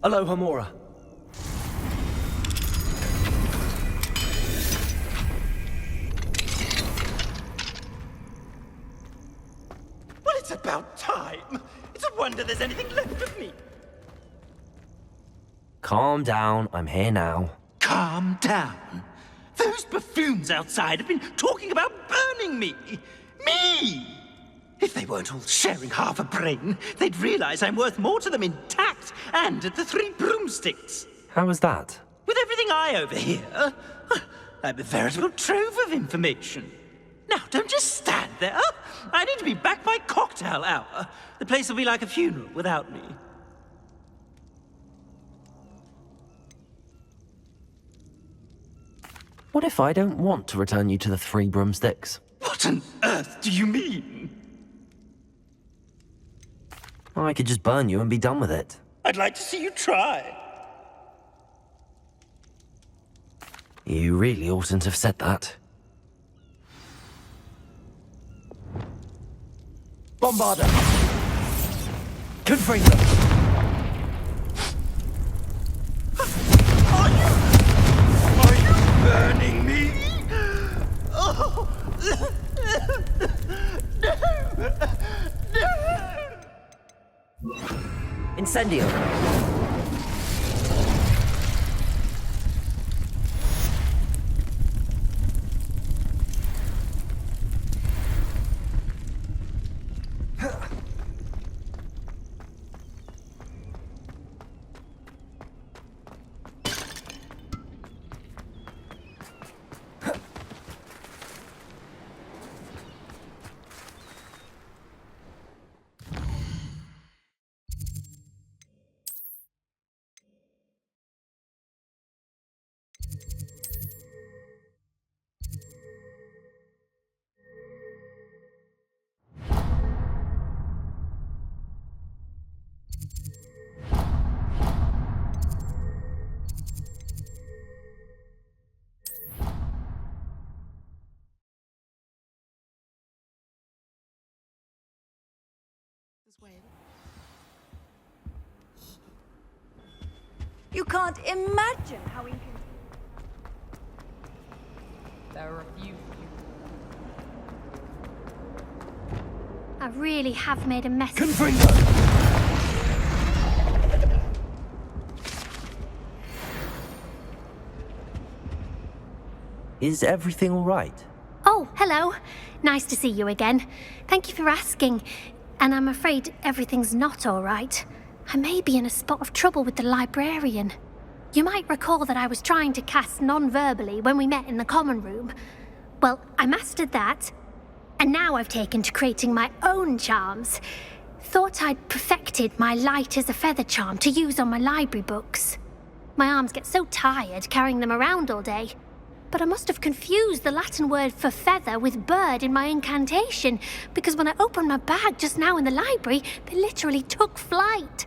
Aloha Mora. Well, it's about time. It's a wonder there's anything left of me. Calm down, I'm here now. Calm down. Those buffoons outside have been talking about burning me. Me! If they weren't all sharing half a brain, they'd realize I'm worth more to them intact and at the Three Broomsticks. How was that? With everything I overhear, I'm a veritable trove of information. Now, don't just stand there. I need to be back by cocktail hour. The place will be like a funeral without me. What if I don't want to return you to the Three Broomsticks? What on earth do you mean? I could just burn you and be done with it. I'd like to see you try. You really oughtn't have said that. Bombarder. Confringo. Are you burning me? Oh. No! No! Incendio. You can't imagine how inconvenient. There are a few. I really have made a mess. Is everything all right? Oh, hello. Nice to see you again. Thank you for asking. And I'm afraid everything's not all right. I may be in a spot of trouble with the librarian. You might recall that I was trying to cast non-verbally when we met in the common room. Well, I mastered that. And now I've taken to creating my own charms. Thought I'd perfected my light as a feather charm to use on my library books. My arms get so tired carrying them around all day. But I must have confused the Latin word for feather with bird in my incantation, because when I opened my bag just now in the library, they literally took flight.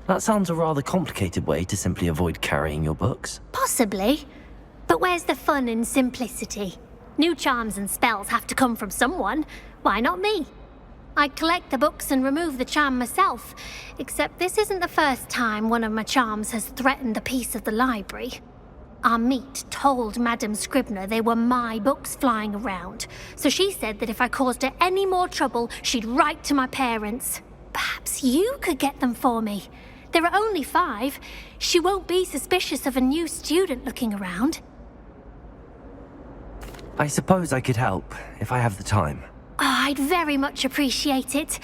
That sounds a rather complicated way to simply avoid carrying your books. Possibly. But where's the fun in simplicity? New charms and spells have to come from someone. Why not me? I collect the books and remove the charm myself, except this isn't the first time one of my charms has threatened the peace of the library. Our meet told Madame Scribner they were my books flying around, so she said that if I caused her any more trouble, she'd write to my parents. Perhaps you could get them for me. There are only 5. She won't be suspicious of a new student looking around. I suppose I could help, if I have the time. Oh, I'd very much appreciate it.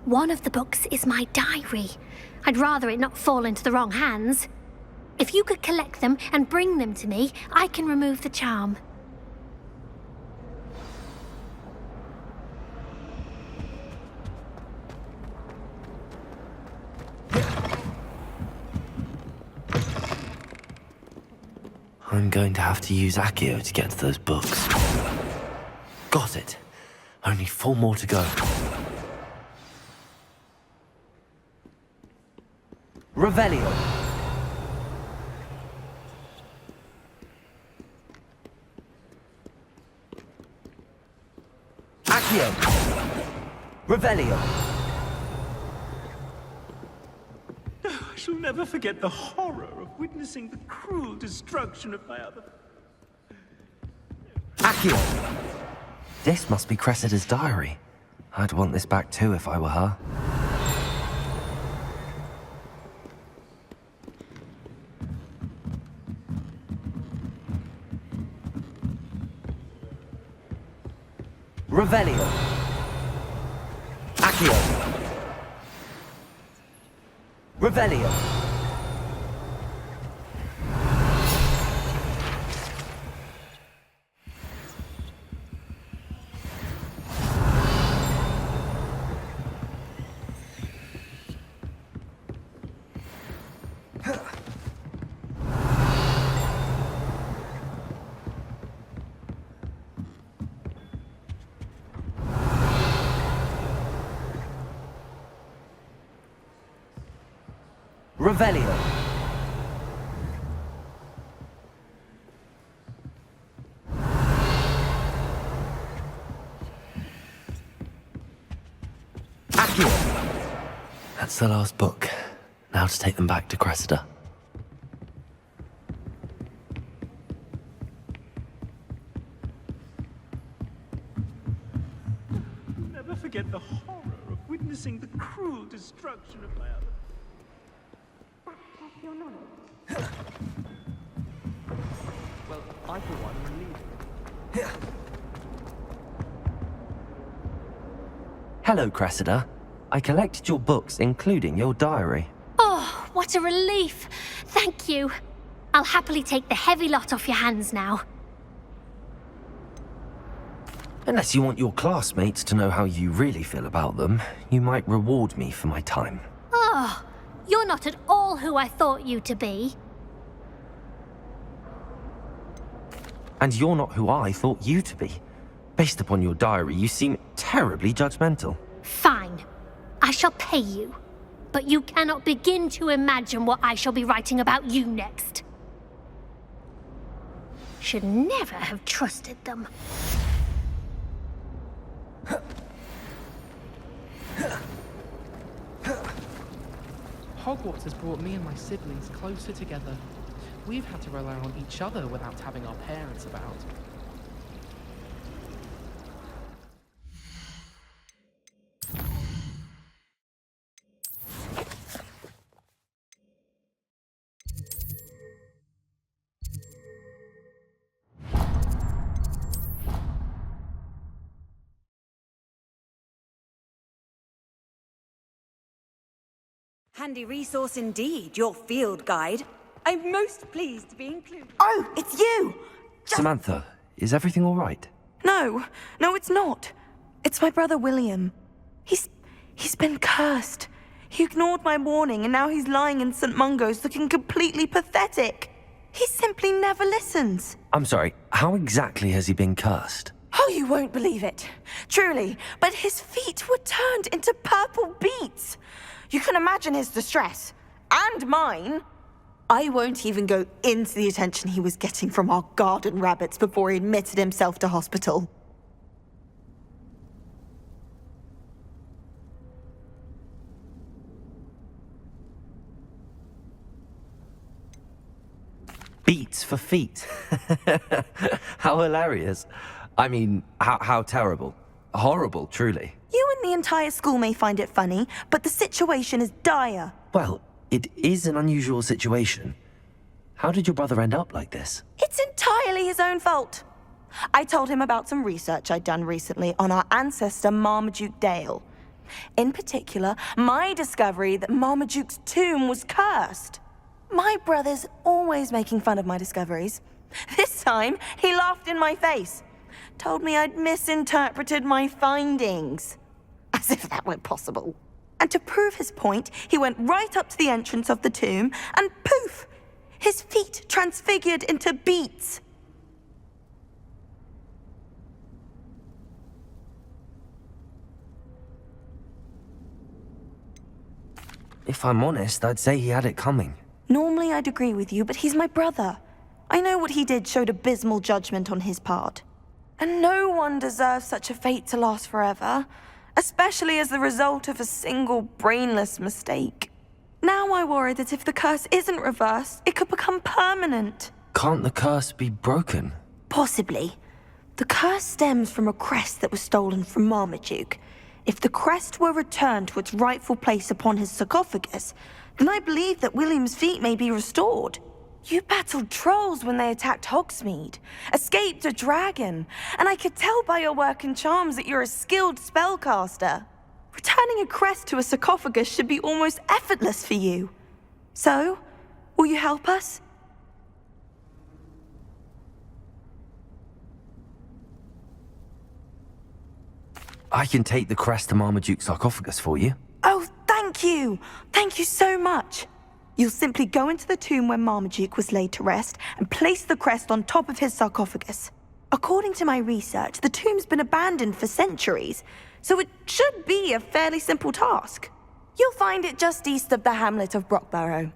One of the books is my diary. I'd rather it not fall into the wrong hands. If you could collect them and bring them to me, I can remove the charm. I'm going to have to use Accio to get to those books. Got it. Only 4 more to go. Revelio. Accio. Revelio. I shall never forget the horror of witnessing the cruel destruction of my other... Accio. This must be Cressida's diary. I'd want this back too if I were her. Revelio. Accio. Revelio. Revelio. Accio. That's the last book. Now to take them back to Cressida. Never forget the horror of witnessing the cruel destruction of my other... Well, I for one relieved. Hello, Cressida. I collected your books, including your diary. Oh, what a relief. Thank you. I'll happily take the heavy lot off your hands now. Unless you want your classmates to know how you really feel about them, you might reward me for my time. Oh, you're not at all who I thought you to be. And you're not who I thought you to be. Based upon your diary, you seem terribly judgmental. Fine. I shall pay you. But you cannot begin to imagine what I shall be writing about you next. Should never have trusted them. Hogwarts has brought me and my siblings closer together. We've had to rely on each other without having our parents about. Handy resource indeed, your field guide. I'm most pleased to be included. Oh, it's you! Samantha, is everything all right? No, it's not. It's my brother William. He's been cursed. He ignored my warning and now he's lying in St. Mungo's looking completely pathetic. He simply never listens. I'm sorry, how exactly has he been cursed? Oh, you won't believe it. Truly, but his feet were turned into purple beets. You can imagine his distress. And mine. I won't even go into the attention he was getting from our garden rabbits before he admitted himself to hospital. Beats for feet. How hilarious. I mean, how terrible. Horrible, truly. You and the entire school may find it funny, but the situation is dire. Well, it is an unusual situation. How did your brother end up like this? It's entirely his own fault. I told him about some research I'd done recently on our ancestor Marmaduke Dale. In particular, my discovery that Marmaduke's tomb was cursed. My brother's always making fun of my discoveries. This time, he laughed in my face. Told me I'd misinterpreted my findings. As if that were possible. And to prove his point, he went right up to the entrance of the tomb, and poof! His feet transfigured into beets. If I'm honest, I'd say he had it coming. Normally I'd agree with you, but he's my brother. I know what he did showed abysmal judgment on his part. And no one deserves such a fate to last forever, especially as the result of a single brainless mistake. Now I worry that if the curse isn't reversed, it could become permanent. Can't the curse be broken? Possibly. The curse stems from a crest that was stolen from Marmaduke. If the crest were returned to its rightful place upon his sarcophagus, then I believe that William's feet may be restored. You battled trolls when they attacked Hogsmeade, escaped a dragon, and I could tell by your work and charms that you're a skilled spellcaster. Returning a crest to a sarcophagus should be almost effortless for you. So, will you help us? I can take the crest to Marmaduke's sarcophagus for you. Oh, thank you! Thank you so much! You'll simply go into the tomb where Marmaduke was laid to rest and place the crest on top of his sarcophagus. According to my research, the tomb's been abandoned for centuries, so it should be a fairly simple task. You'll find it just east of the hamlet of Brockborough.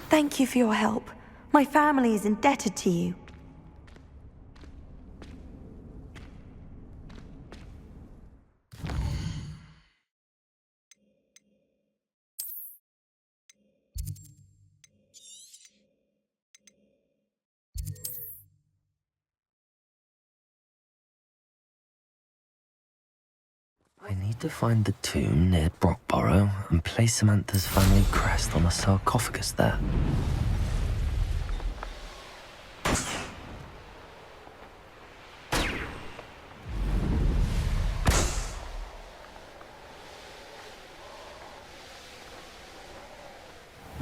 Thank you for your help. My family is indebted to you. I need to find the tomb near Brockborough and place Samantha's family crest on a sarcophagus there.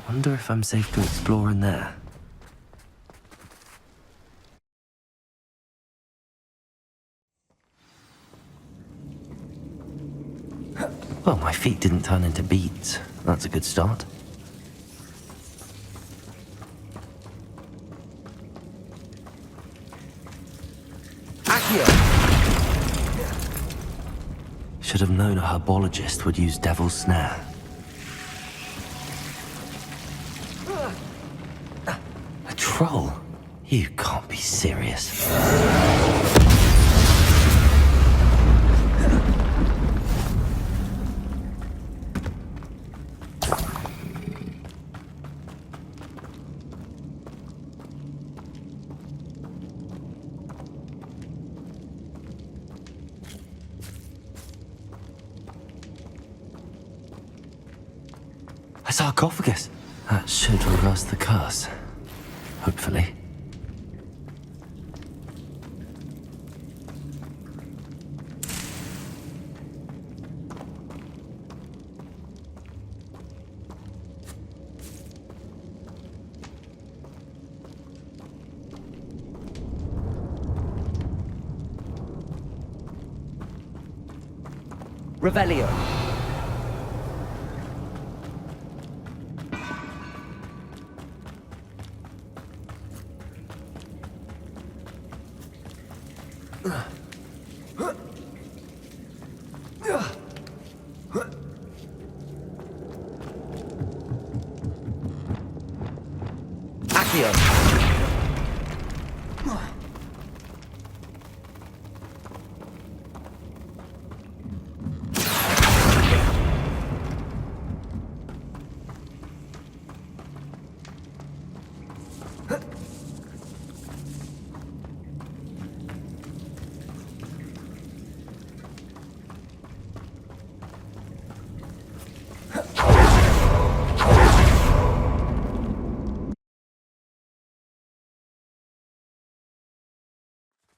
Wonder if I'm safe to explore in there. Well, my feet didn't turn into beads. That's a good start. Should have known a herbologist would use Devil's Snare. A troll? You can't be serious. A sarcophagus. That should reverse the curse. Hopefully. Revelio.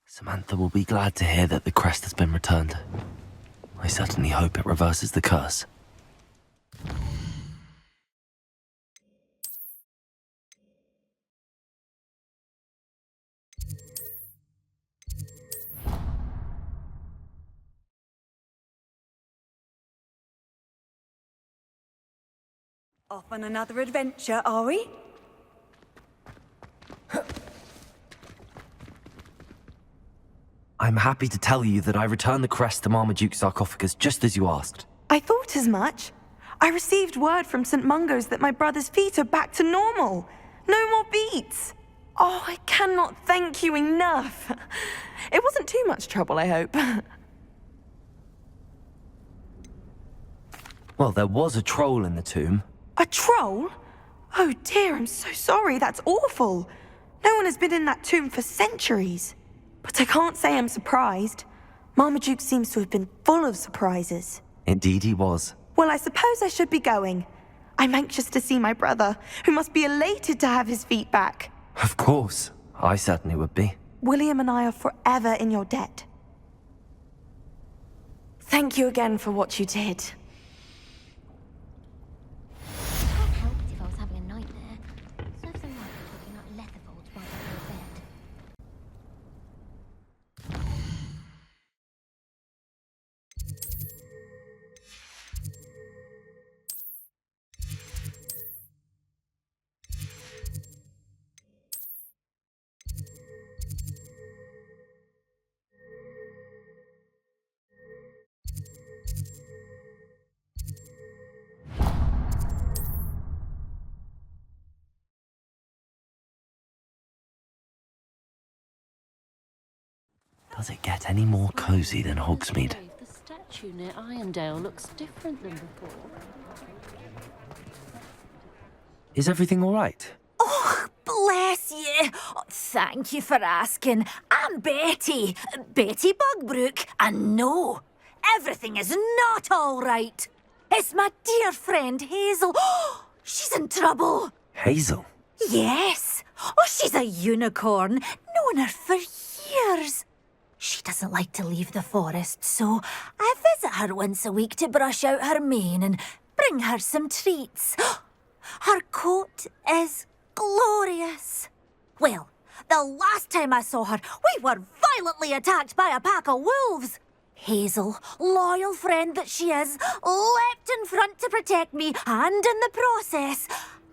Samantha will be glad to hear that the crest has been returned. I certainly hope it reverses the curse. Off on another adventure, are we? I'm happy to tell you that I returned the crest to Marmaduke's sarcophagus just as you asked. I thought as much. I received word from St. Mungo's that my brother's feet are back to normal. No more beats. Oh, I cannot thank you enough. It wasn't too much trouble, I hope. Well, there was a troll in the tomb. A troll? Oh dear, I'm so sorry. That's awful. No one has been in that tomb for centuries. But I can't say I'm surprised. Marmaduke seems to have been full of surprises. Indeed he was. Well, I suppose I should be going. I'm anxious to see my brother, who must be elated to have his feet back. Of course. I certainly would be. William and I are forever in your debt. Thank you again for what you did. Can't help it if I was having a nightmare. Serves a light talking about Letherfold right before bed. Does it get any more cozy than Hogsmeade? The statue near Irondale looks different than before. Is everything all right? Oh, bless you. Oh, thank you for asking. I'm Betty. Betty Bugbrook. And no, everything is not all right. It's my dear friend Hazel. Oh, she's in trouble. Hazel? Yes. Oh, she's a unicorn. Known her for years. She doesn't like to leave the forest, so I visit her once a week to brush out her mane and bring her some treats. Her coat is glorious. Well, the last time I saw her, we were violently attacked by a pack of wolves. Hazel, loyal friend that she is, leapt in front to protect me, and in the process,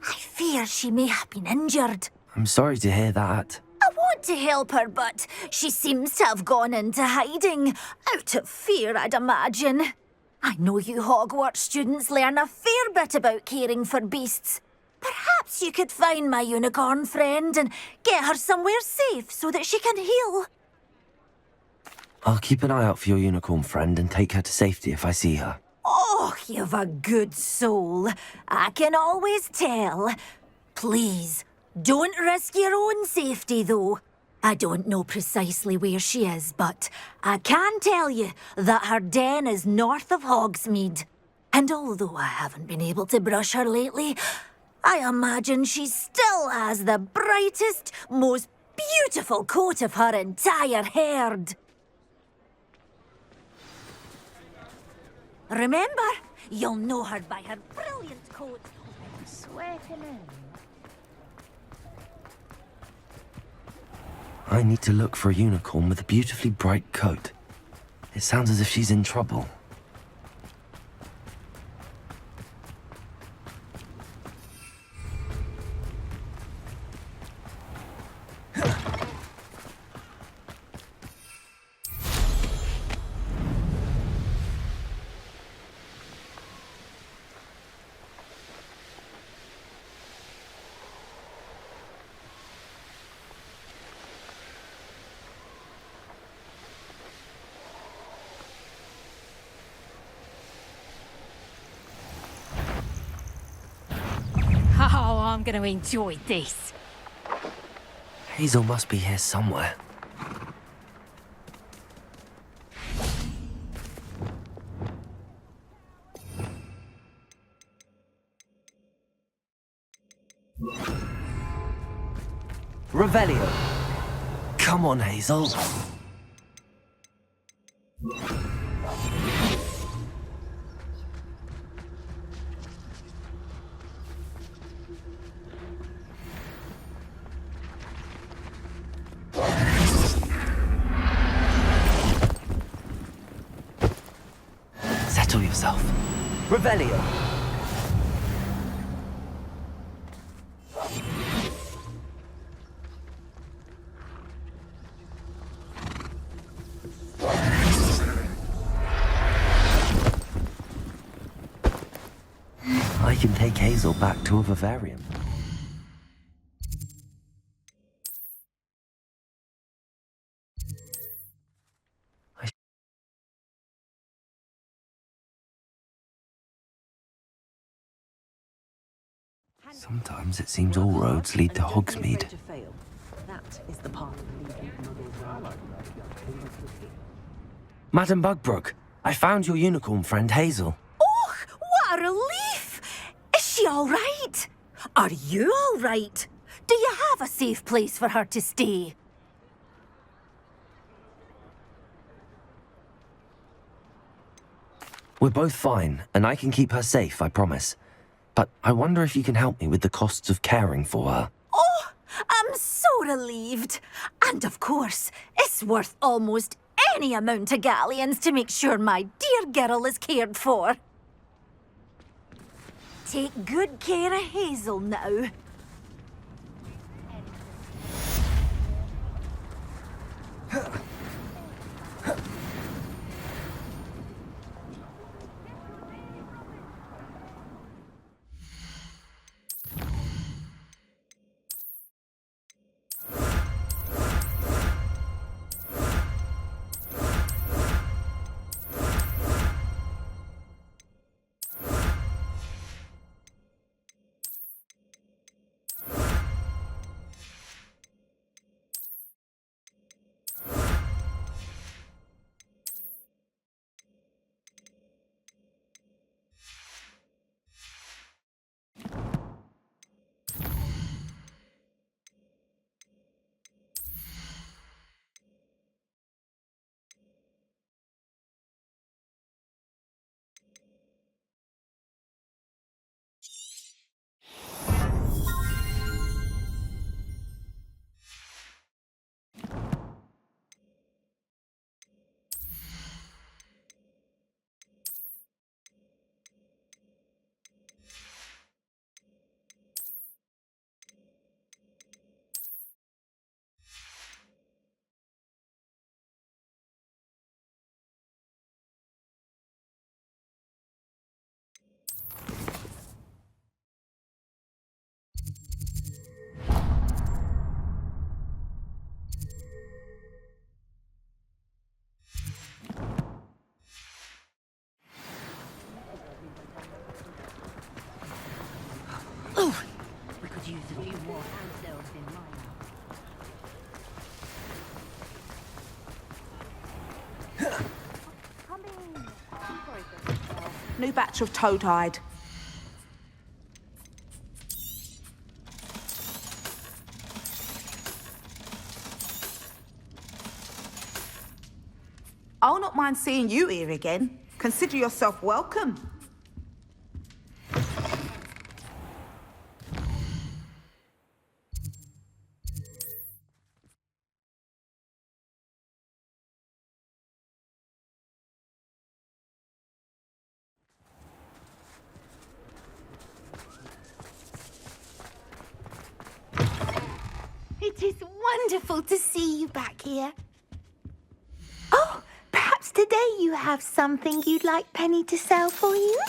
I fear she may have been injured. I'm sorry to hear that. I want to help her, but she seems to have gone into hiding. Out of fear, I'd imagine. I know you Hogwarts students learn a fair bit about caring for beasts. Perhaps you could find my unicorn friend and get her somewhere safe so that she can heal. I'll keep an eye out for your unicorn friend and take her to safety if I see her. Oh, you've a good soul. I can always tell. Please, don't risk your own safety, though. I don't know precisely where she is, but I can tell you that her den is north of Hogsmeade. And although I haven't been able to brush her lately, I imagine she still has the brightest, most beautiful coat of her entire herd. Remember, you'll know her by her brilliant coat. Sweating in. I need to look for a unicorn with a beautifully bright coat. It sounds as if she's in trouble. Oh, I'm going to enjoy this. Hazel must be here somewhere. Revelio. Come on, Hazel. Settle yourself. Revelio. I can take Hazel back to a vivarium. Sometimes it seems all roads lead to Hogsmeade. That is the path. Madam Bugbrook, I found your unicorn friend Hazel. Oh, what a relief! Is she all right? Are you all right? Do you have a safe place for her to stay? We're both fine, and I can keep her safe, I promise. But I wonder if you can help me with the costs of caring for her. Oh, I'm so relieved. And of course, it's worth almost any amount of galleons to make sure my dear girl is cared for. Take good care of Hazel now. Oh, we could use a few more hand cells in my New batch of toad-hide. I'll not mind seeing you here again. Consider yourself welcome. It is wonderful to see you back here. Oh, perhaps today you have something you'd like Penny to sell for you?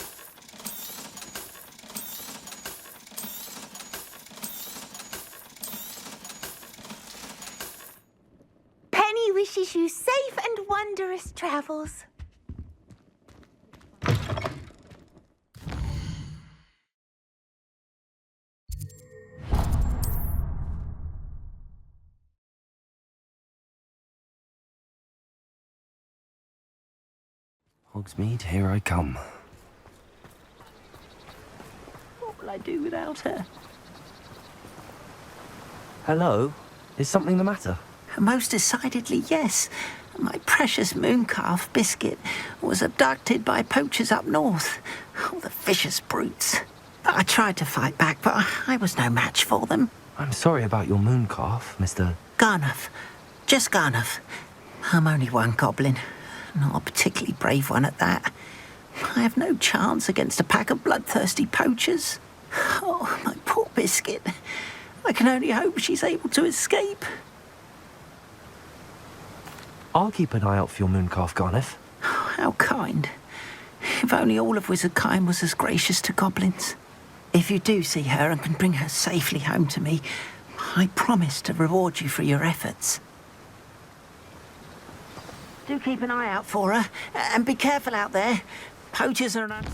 Penny wishes you safe and wondrous travels. Hogsmeade, here I come. What will I do without her? Hello? Is something the matter? Most decidedly, yes. My precious moon calf, Biscuit, was abducted by poachers up north. Oh, the vicious brutes. I tried to fight back, but I was no match for them. I'm sorry about your moon calf, Mr. Garnuff. Just Garnuff. I'm only one goblin. Not a particularly brave one at that. I have no chance against a pack of bloodthirsty poachers. Oh, my poor Biscuit. I can only hope she's able to escape. I'll keep an eye out for your moon calf, Garniff. How kind. If only all of Wizardkind was as gracious to goblins. If you do see her and can bring her safely home to me, I promise to reward you for your efforts. Do keep an eye out for her, and be careful out there. Poachers are an...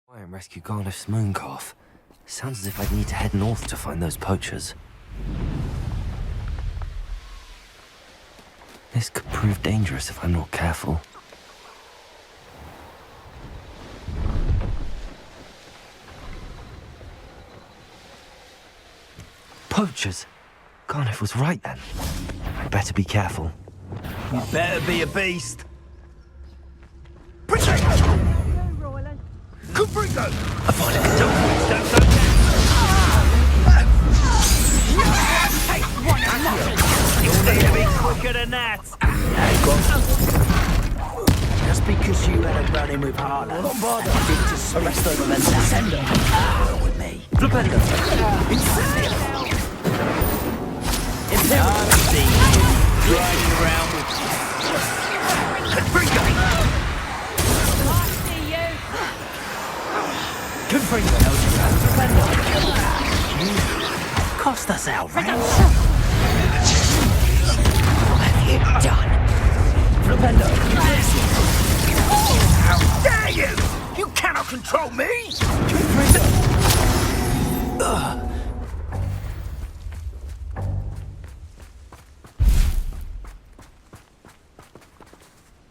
Try and rescue Garniff's moon calf. Sounds as if I'd need to head north to find those poachers. This could prove dangerous if I'm not careful. Poachers! Garniff was right then. I better be careful. You better be a beast. Confringo! I find it don't You'll need to be quicker than that. Just because you had a run-in with Harlow, don't bother. Just the rest of them and send them with me. Flipendo! Riding around with... Cost us our rent. What have you done? Flipendo! How dare you! You cannot control me!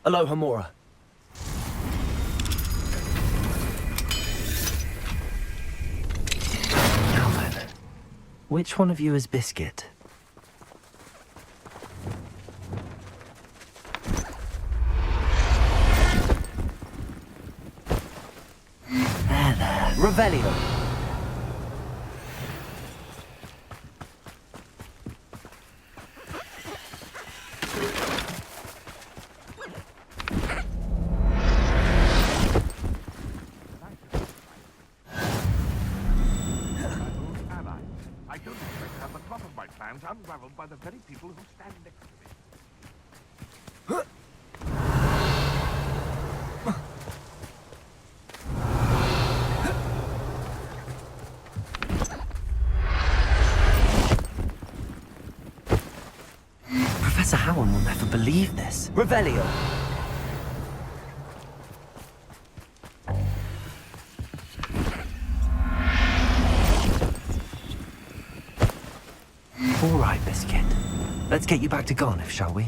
Aloha, Mora. Now then, which one of you is Biscuit? There. Revelio. Unraveled by the very people who stand next to me. Professor Howard will never believe this. Revelio. All right, Biscuit. Let's get you back to Garniff, shall we?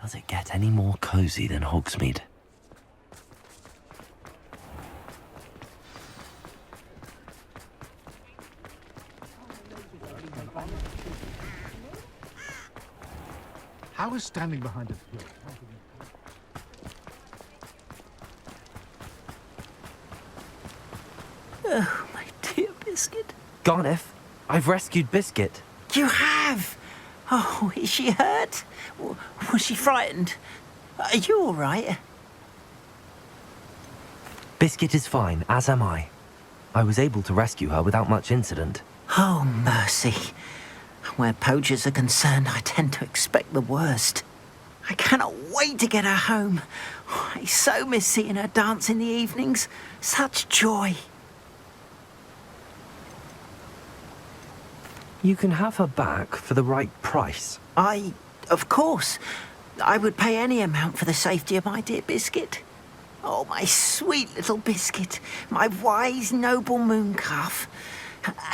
Does it get any more cozy than Hogsmeade? How is standing behind us here? Oh, my dear Biscuit. Garniff, I've rescued Biscuit. You have? Oh, is she hurt? Was she frightened? Are you all right? Biscuit is fine, as am I. I was able to rescue her without much incident. Oh, mercy. Where poachers are concerned, I tend to expect the worst. I cannot wait to get her home. I so miss seeing her dance in the evenings. Such joy. You can have her back for the right price. Of course. I would pay any amount for the safety of my dear Biscuit. Oh, my sweet little Biscuit. My wise, noble moon calf.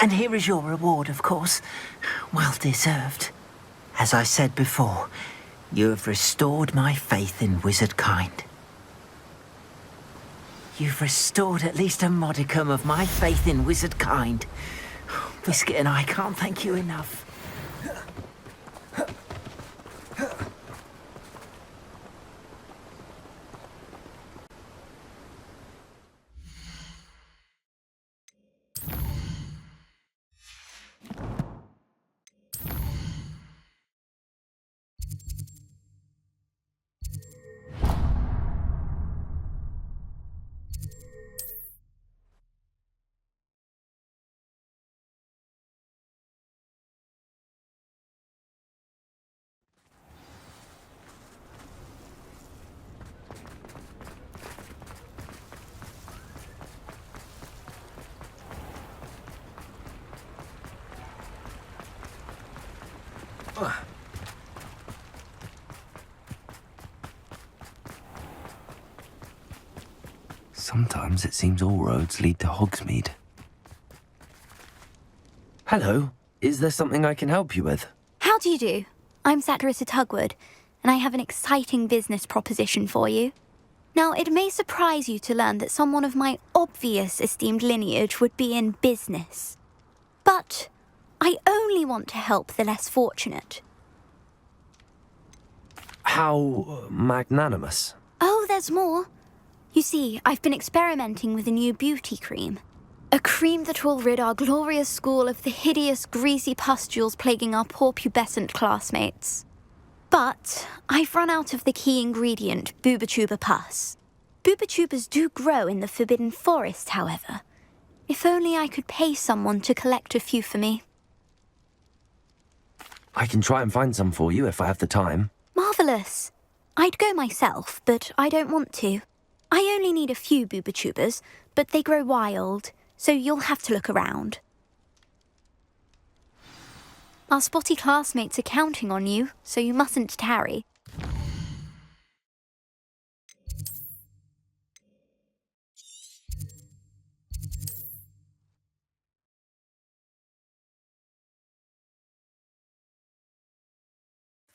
And here is your reward, of course. Well deserved. As I said before, you have restored my faith in wizard kind. You've restored at least a modicum of my faith in wizard kind. Biscuit and I can't thank you enough. Sometimes it seems all roads lead to Hogsmeade. Hello. Is there something I can help you with? How do you do? I'm Saccharissa Tugwood, and I have an exciting business proposition for you. Now, it may surprise you to learn that someone of my obvious esteemed lineage would be in business. But I only want to help the less fortunate. How magnanimous. Oh, there's more. You see, I've been experimenting with a new beauty cream. A cream that will rid our glorious school of the hideous, greasy pustules plaguing our poor pubescent classmates. But I've run out of the key ingredient, Booba-Tuber pus. Booba-Tubers do grow in the Forbidden Forest, however. If only I could pay someone to collect a few for me. I can try and find some for you if I have the time. Marvellous. I'd go myself, but I don't want to. I only need a few Booba-Tubers, but they grow wild, so you'll have to look around. Our spotty classmates are counting on you, so you mustn't tarry.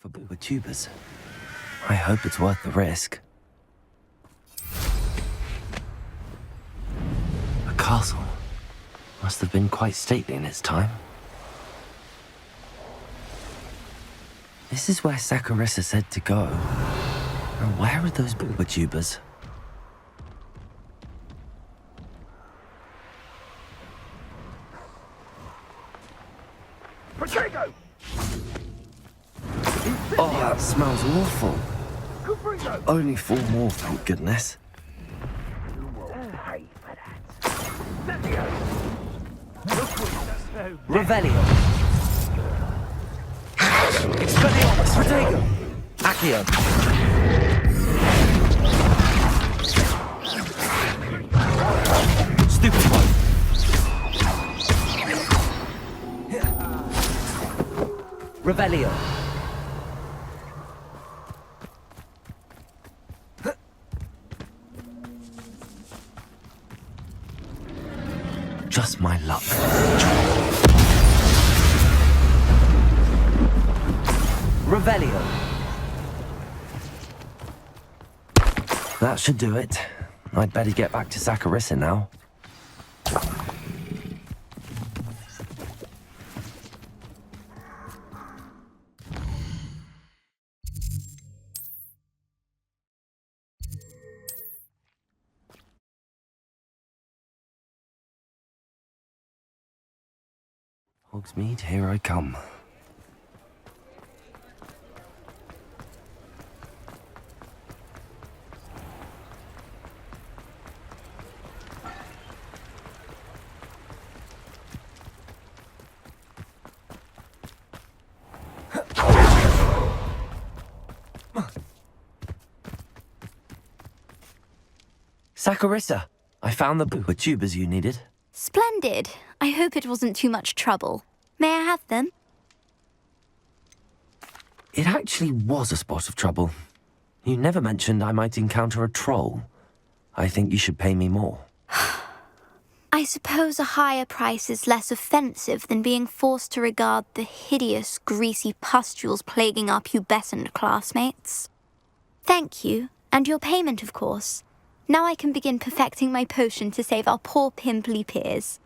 For Booba-Tubers. I hope it's worth the risk. A castle. Must have been quite stately in its time. This is where Saccharissa said to go. Now where are those Booba-Tubers? Potato! Oh, that smells awful. Only 4 more, thank goodness. Revelio. Expelliarmus. Protego. Accio. Stupefy. Revelio. Just my luck. Revelio. That should do it. I'd better get back to Saccharissa now. Hogsmeade, here I come. Saccharissa, I found the Booba-Tubers you needed. Splendid. I hope it wasn't too much trouble. May I have them? It actually was a spot of trouble. You never mentioned I might encounter a troll. I think you should pay me more. I suppose a higher price is less offensive than being forced to regard the hideous, greasy pustules plaguing our pubescent classmates. Thank you, and your payment, of course. Now I can begin perfecting my potion to save our poor pimply peers.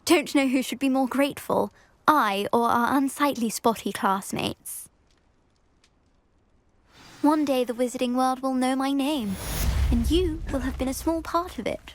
Don't know who should be more grateful, I or our unsightly spotty classmates. One day the wizarding world will know my name, and you will have been a small part of it.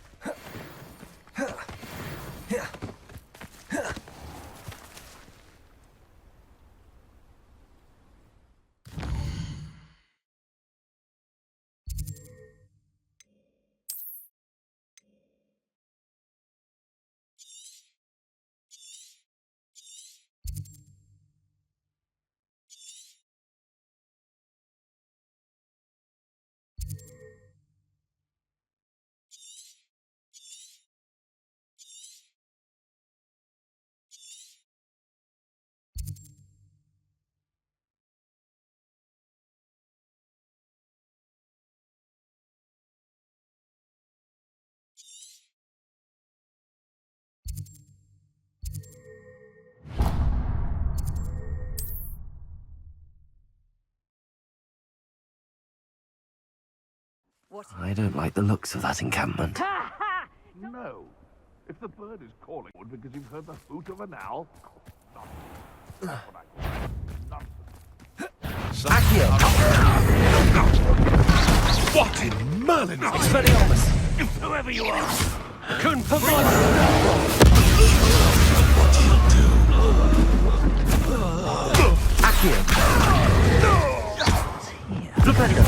I don't like the looks of that encampment. No. If the bird is calling because you've heard the hoot of an owl, that's what I call What in Merlin's Expelliarmus! Whoever you are! Kun provide! Accio! Flipendo!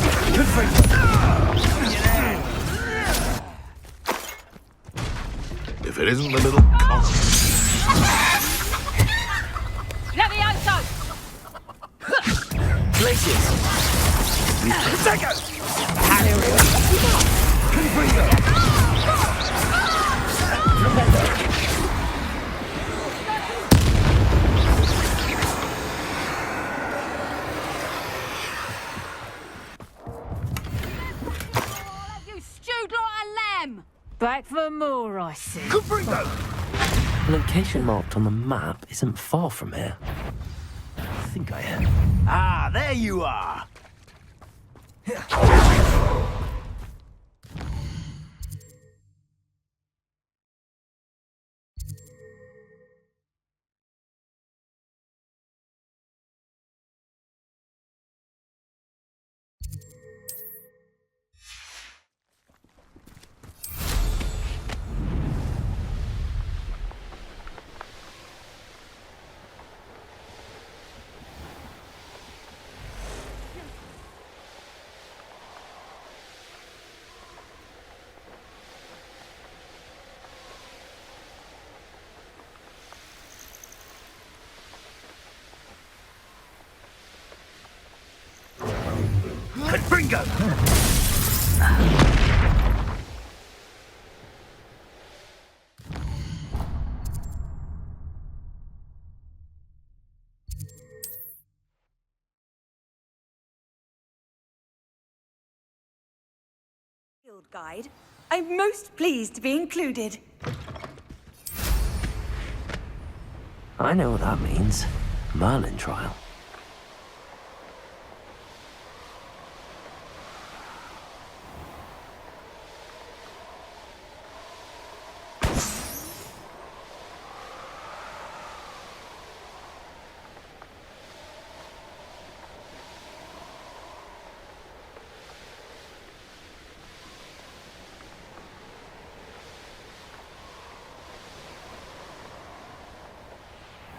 If it isn't the little cock. Levioso! Glaciers! Prosecco! Confringo! You stewed like a lamb! Back for more, I see. Confringo! The location marked on the map isn't far from here. I think I am. Ah, there you are. Confringo! Field guide. I'm most pleased to be included. I know what that means. Merlin trial.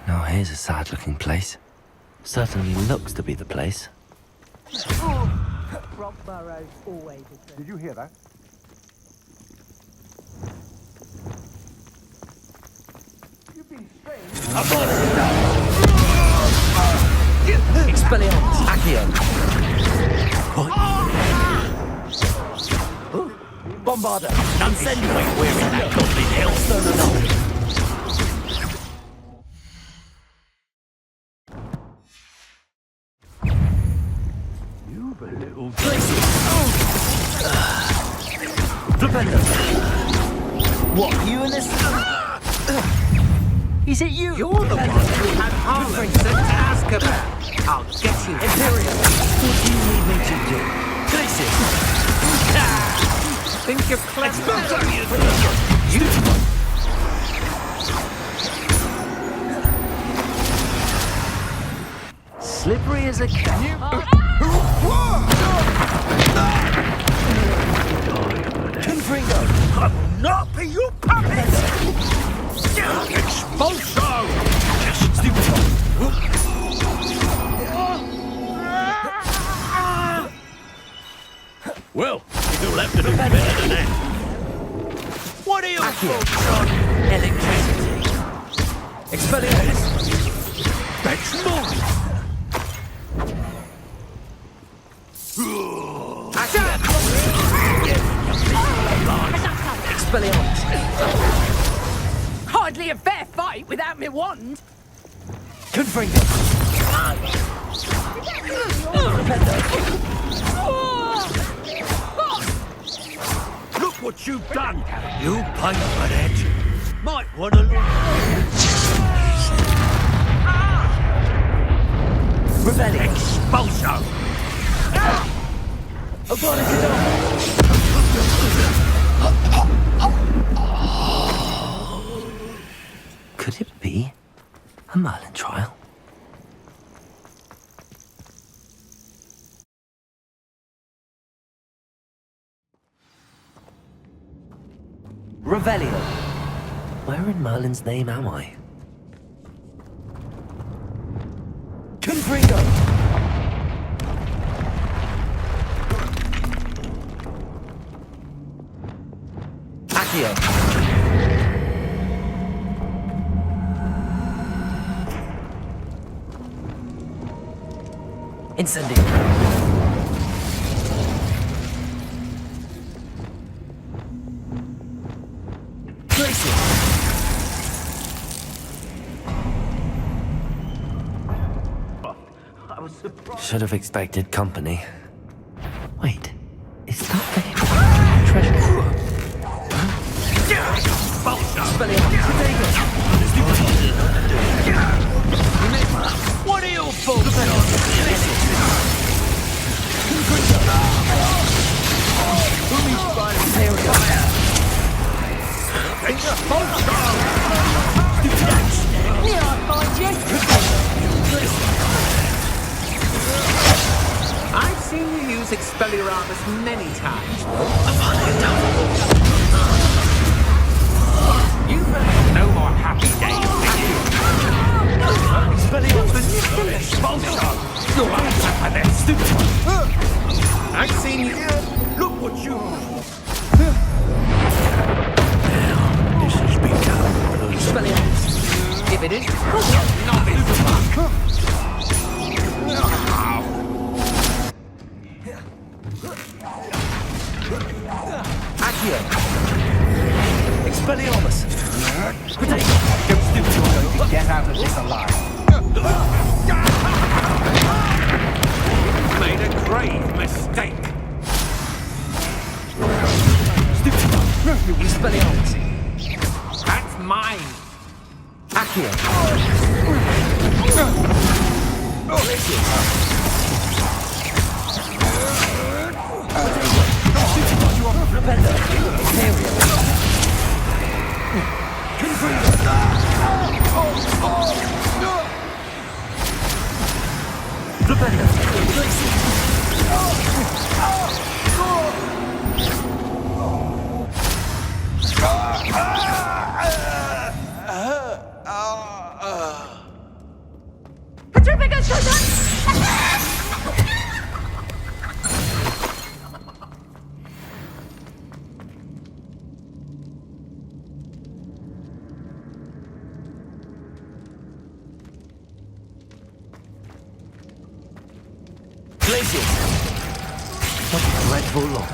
Now here's a sad-looking place. Certainly looks to be the place. Rockburrow's always a Did you hear that? You've been strange. Expelliarmus! Accio! Bombarda! Insinuate we're in that goblin hill. No. a little... Defender! What, you and this... Is it you? You're the one who had Harlow sent to Azkaban. I'll get you. Imperial, what do you need me to do? Places! Think you're clever? You... Slippery as a cat. Confringo! I will not be your puppet! Expulso! Well, you'll have to do better than that. What are you thoughts on electricity? Expelliarmus! That's mine! Expelliarmus! Hardly a fair fight without me wand. Confringo! Look what you've done! You pay for that! Might want to... Rebellion! Expulso! Could it be a Merlin trial? Revelio. Where in Merlin's name am I? Confringo! Accio. Incendio. Should have expected company. Wait, is that the treasure? What are you folks I've seen you use Expelliarmus many times. You've had no more happy days, have you? Expelliarmus! I've seen you... Look what you... This has been done. Expelliarmus. If it is... Not this luck. Accio. Expelliarmus. Potato. Don't stupid, you're going to get out of this alive. Made a grave mistake. Stupid. Expelliarmus. That's mine. Accio. Repender. Imperial. Confringo. Repender. Glaciers! What a dreadful lot.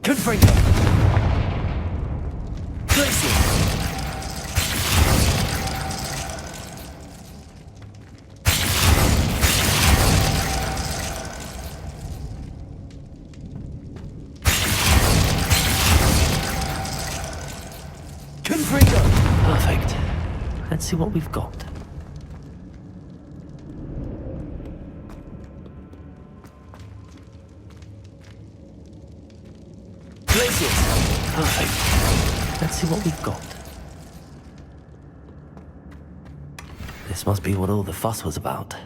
Confringo! Glaciers! Let's see what we've got. Places! Perfect. Let's see what we've got. This must be what all the fuss was about.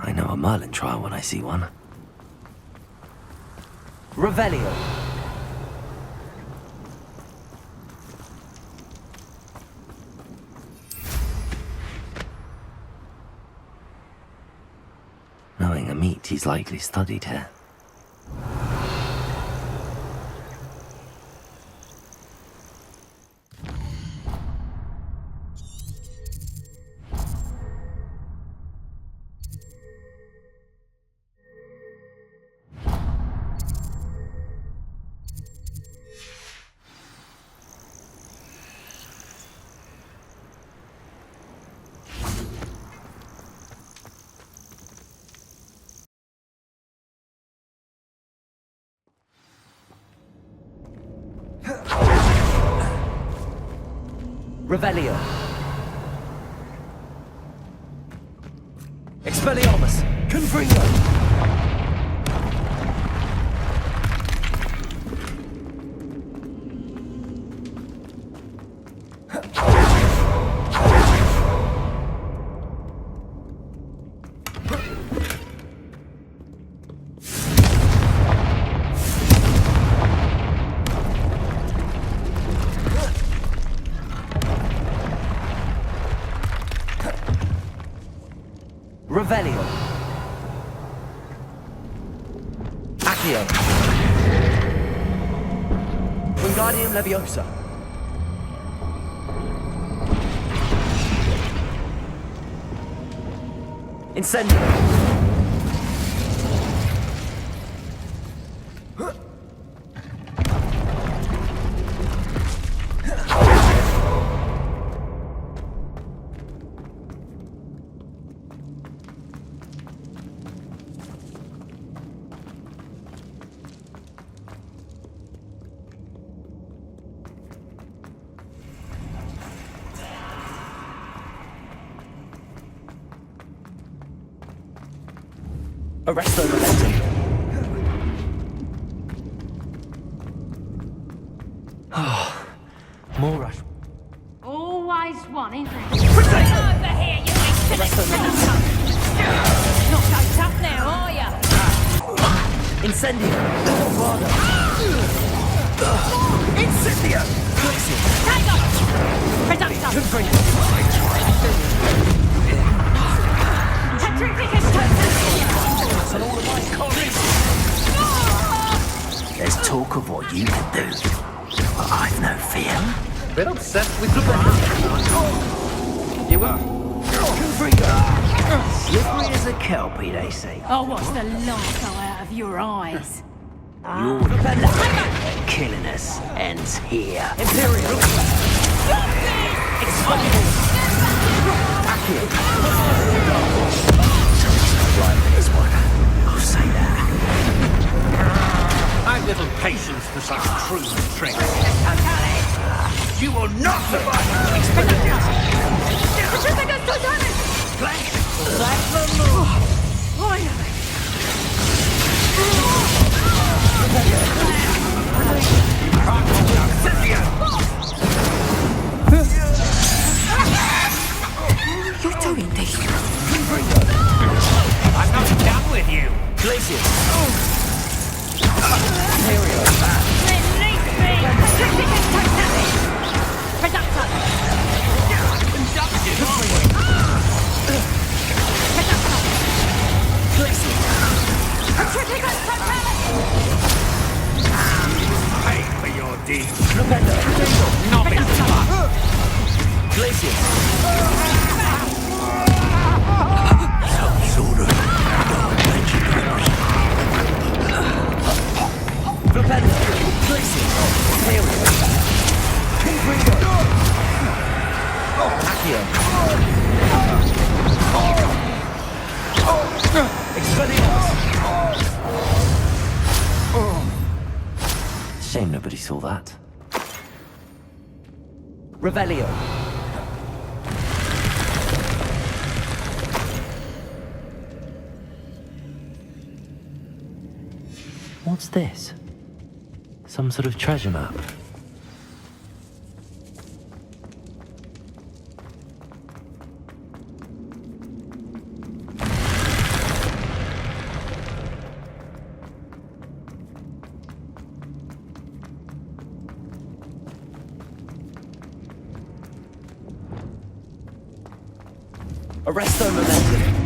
I know a Merlin trial when I see one. Revelio. Knowing a meat, he's likely studied here. Revelio. Expelliarmus. Confringo. Revelio. Accio. Wingardium Leviosa. Incendio. Arresto Momentum. More rush. Always one, isn't it? Get over here, you insolent son! Not so tough now, are ya? Incendio. Guarda. Incendio. Take off! Reducto! Petrificus totalus! And all of my colleagues. There's talk of what you can do, but I've no fear. Bit obsessed with the brand. You will. Slippery as a kelpie, they say. Oh, what's the light go out of your eyes? Your killing us ends here. Imperial. Expungable. Accio. Right for this one. I'll say that. I've little patience for such crude tricks. You will not survive! Expelliarmus! Petrificus totalus! Black the move! Finally! You're doing this. I'm not done with you! Glacius! Release me! Petrificus totalus! Reducto! Conducted! Petrificus totalus! Hey! Nothing fun. Glacier. Some sort of Flipendo. Glacier. Tailwind. Confringo. Accio. Expelliarmus. Shame nobody saw that. Revelio. What's this? Some sort of treasure map. Arresto momentum.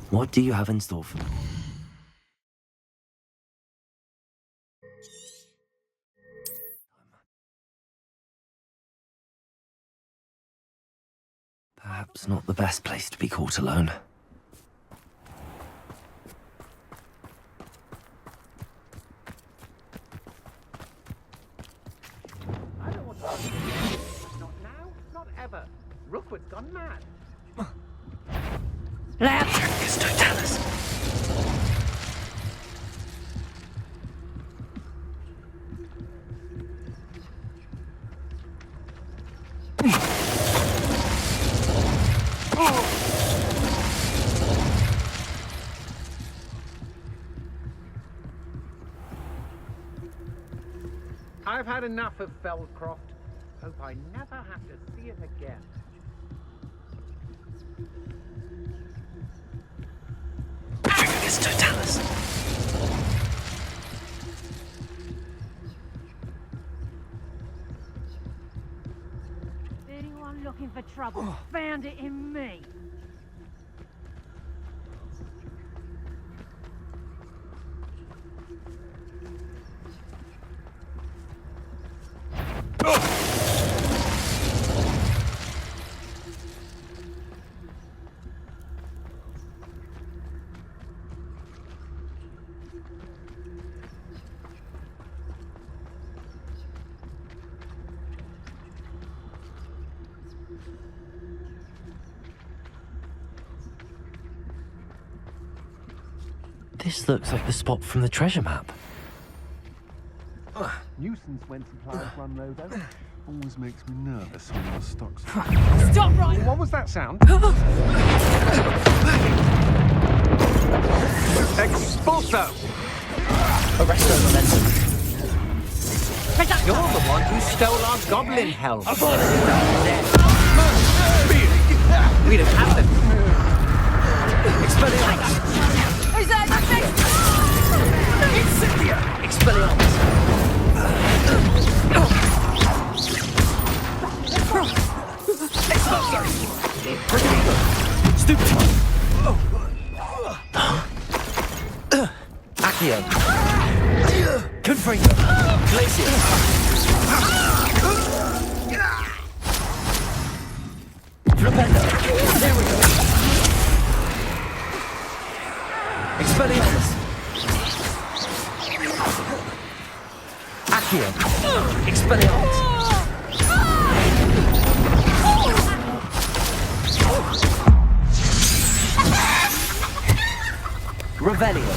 What do you have in store for me? Perhaps not the best place to be caught alone. I don't want to. Not now, not ever. Rookwood's gone mad. Is Totalis. I've had enough of Feldcroft. Hope I never have to see it again. Is Totalis. Anyone looking for trouble found it in me. This looks like the spot from the treasure map. Nuisance when suppliers run low, though. Always makes me nervous when your stocks. Stop right! What was that sound? Expulso! Arresto momentum. You're the one who stole our goblin helm. I thought you were dead. We'd have had them. Expelliarmus. Who's that? Incendia. Expelliarmus. Expulso. Procedo. Stupid one. Accio. Confringo. Glacier. Flipendo. There we go. Expelliarmus. Accio. Expelliarmus. Revelio.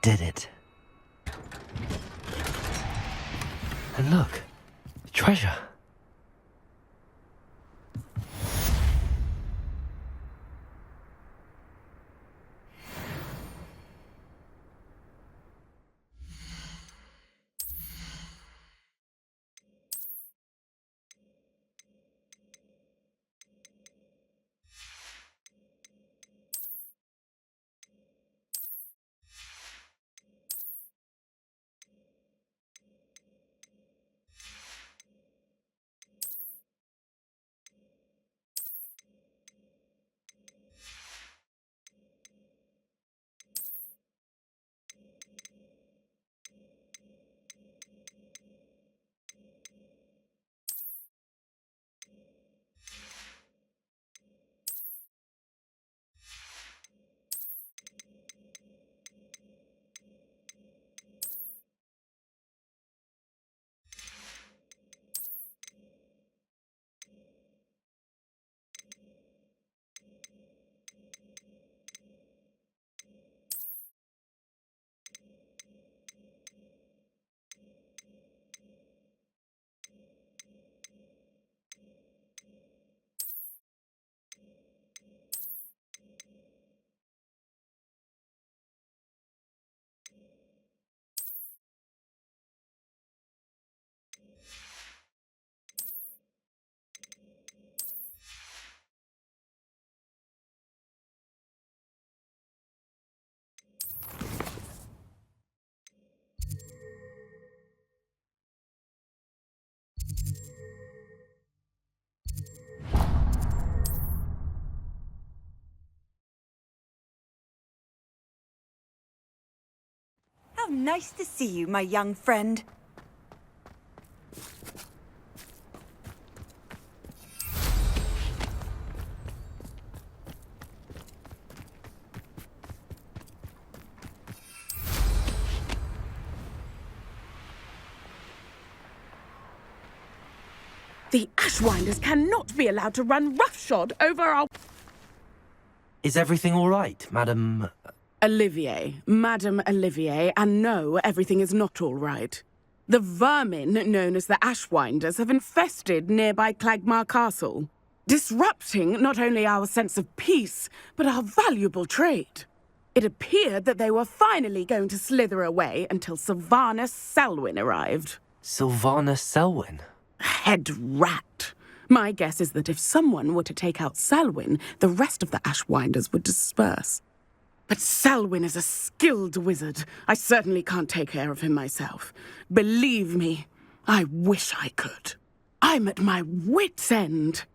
did it. And look, treasure. How nice to see you, my young friend. The Ashwinders cannot be allowed to run roughshod over our... Is everything all right, Madam... Olivier, Madame Olivier, and no, everything is not all right. The vermin known as the Ashwinders have infested nearby Clagmar Castle, disrupting not only our sense of peace, but our valuable trade. It appeared that they were finally going to slither away until Sylvanus Selwyn arrived. Sylvanus Selwyn? Head rat. My guess is that if someone were to take out Selwyn, the rest of the Ashwinders would disperse. But Selwyn is a skilled wizard. I certainly can't take care of him myself. Believe me, I wish I could. I'm at my wit's end.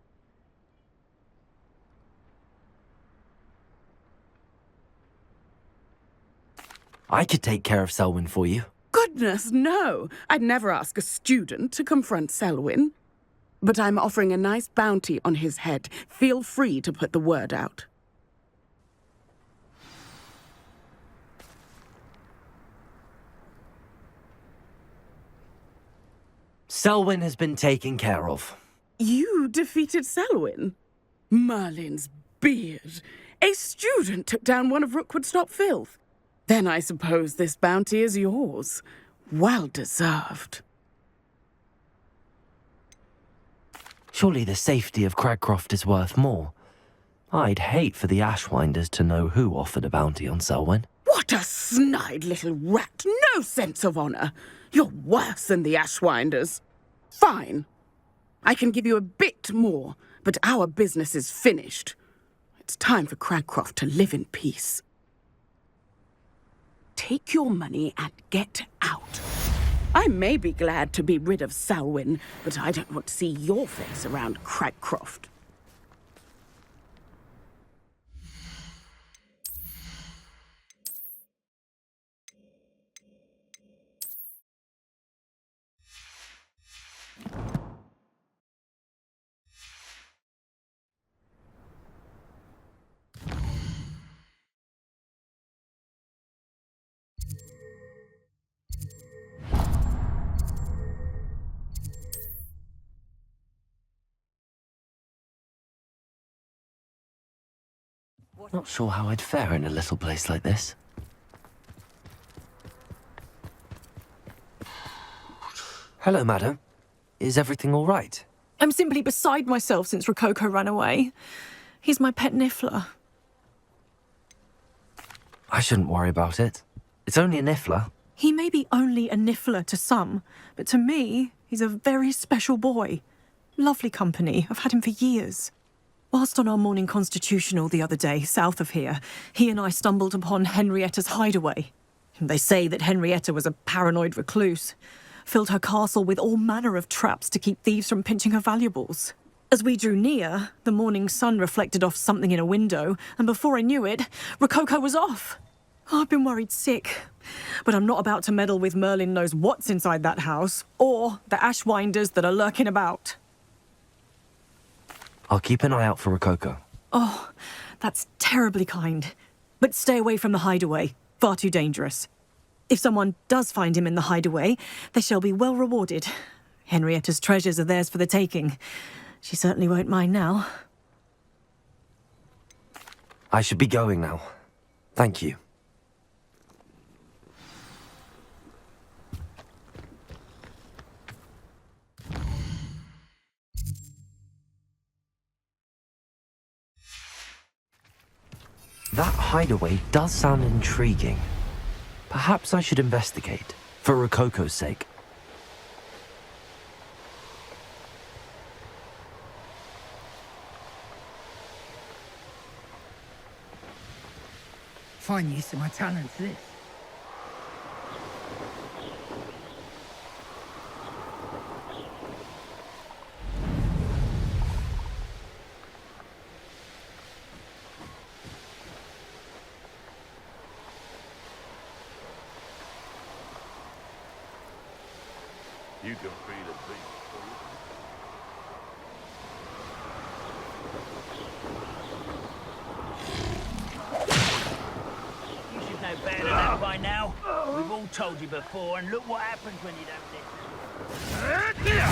I could take care of Selwyn for you. Goodness, no. I'd never ask a student to confront Selwyn. But I'm offering a nice bounty on his head. Feel free to put the word out. Selwyn has been taken care of. You defeated Selwyn? Merlin's beard. A student took down one of Rookwood's top filth. Then I suppose this bounty is yours. Well deserved. Surely the safety of Cragcroft is worth more. I'd hate for the Ashwinders to know who offered a bounty on Selwyn. What a snide little rat! No sense of honor! You're worse than the Ashwinders. Fine. I can give you a bit more, but our business is finished. It's time for Cragcroft to live in peace. Take your money and get out. I may be glad to be rid of Selwyn, but I don't want to see your face around Cragcroft. Not sure how I'd fare in a little place like this. Hello, madam. Is everything all right? I'm simply beside myself since Rococo ran away. He's my pet niffler. I shouldn't worry about it. It's only a niffler. He may be only a niffler to some, but to me, he's a very special boy. Lovely company. I've had him for years. Whilst on our morning constitutional the other day, south of here, he and I stumbled upon Henrietta's hideaway. They say that Henrietta was a paranoid recluse, filled her castle with all manner of traps to keep thieves from pinching her valuables. As we drew near, the morning sun reflected off something in a window, and before I knew it, Rococo was off. I've been worried sick, but I'm not about to meddle with Merlin knows what's inside that house, or the ashwinders that are lurking about. I'll keep an eye out for Rococo. Oh, that's terribly kind. But stay away from the hideaway. Far too dangerous. If someone does find him in the hideaway, they shall be well rewarded. Henrietta's treasures are theirs for the taking. She certainly won't mind now. I should be going now. Thank you. That hideaway does sound intriguing. Perhaps I should investigate, for Rococo's sake. Fine use of my talents, this. You can feed a beast. You should know better than that by now. We've all told you before, and look what happens when you don't listen.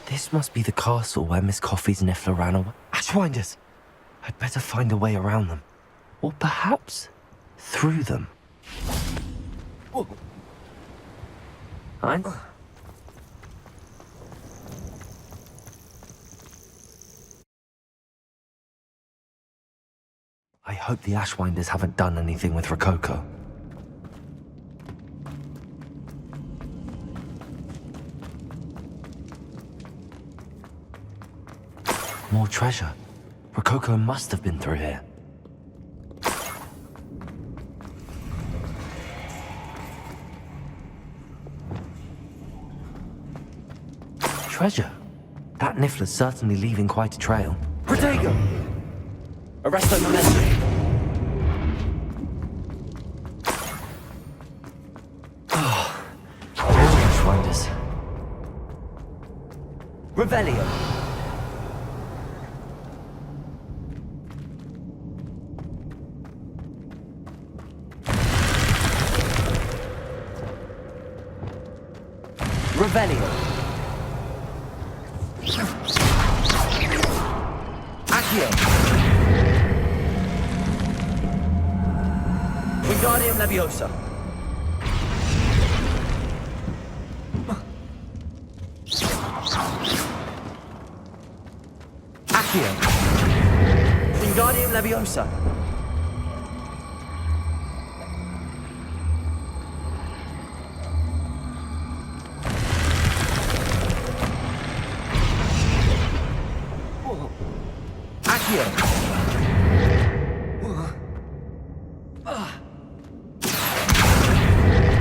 This must be the castle where Miss Coffee's niffler ran away. Ashwinders! I'd better find a way around them. Or perhaps through them. I hope the Ashwinders haven't done anything with Rococo. More treasure. Rococo must have been through here. Treasure? That niffler's certainly leaving quite a trail. Protego! Arresto momentum. Oh, Ashwinders. Revelio. Revelio. Accio. Wingardium Leviosa. Accio. Wingardium Leviosa.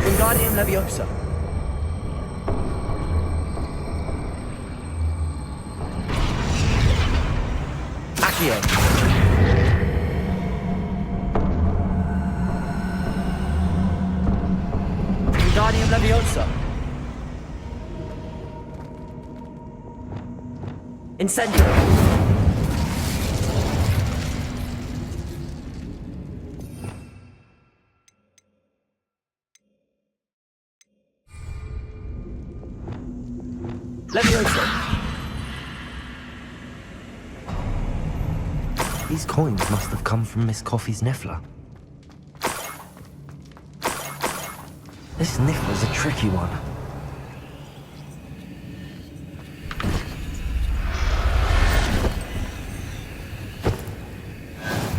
Wingardium Leviosa. Accio. Wingardium Leviosa. Incendio. Leviosa. These coins must have come from Miss Coffee's niffler. This niffler's a tricky one.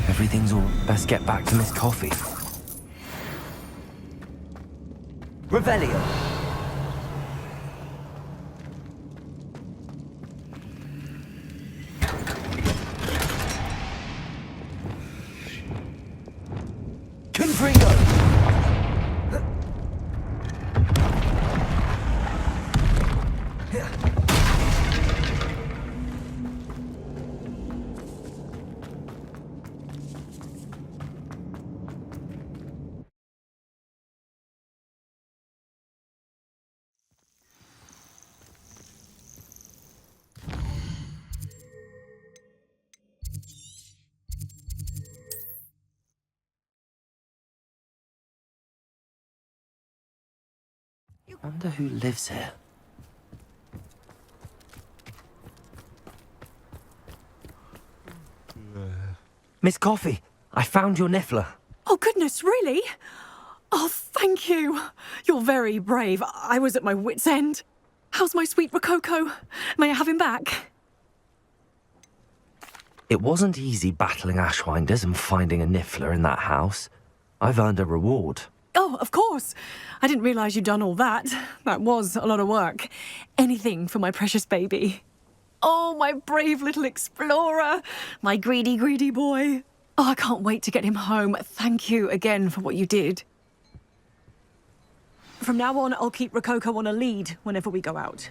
Everything's all... Best get back to Miss Coffee. Revelio. Confringo. I wonder who lives here. Miss Coffee, I found your niffler. Oh, goodness, really? Oh, thank you. You're very brave. I was at my wit's end. How's my sweet Rococo? May I have him back? It wasn't easy battling Ashwinders and finding a niffler in that house. I've earned a reward. Oh, of course. I didn't realise you'd done all that. That was a lot of work. Anything for my precious baby. Oh, my brave little explorer. My greedy, greedy boy. Oh, I can't wait to get him home. Thank you again for what you did. From now on, I'll keep Rococo on a lead whenever we go out.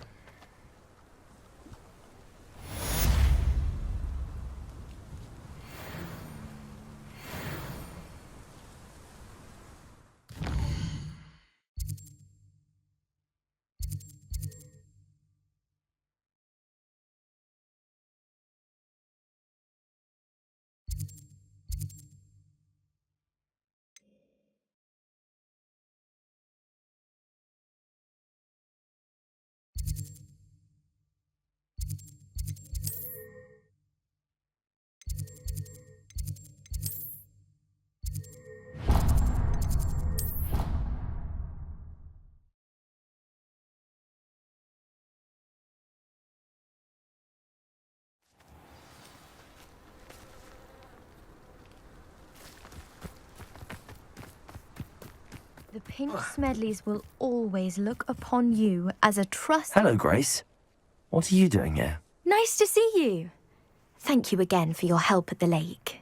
The Pinch Smedleys will always look upon you as a trusted... Hello, Grace. What are you doing here? Nice to see you. Thank you again for your help at the lake.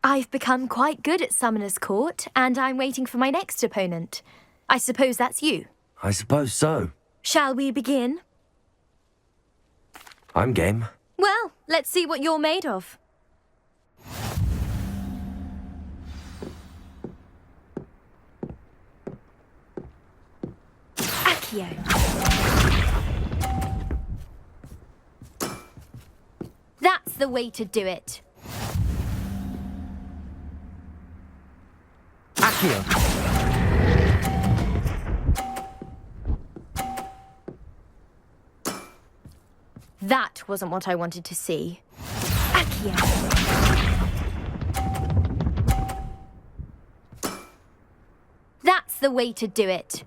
I've become quite good at Summoner's Court, and I'm waiting for my next opponent. I suppose that's you. I suppose so. Shall we begin? I'm game. Well, let's see what you're made of. Accio. That's the way to do it. Accio. That wasn't what I wanted to see. Accio. That's the way to do it.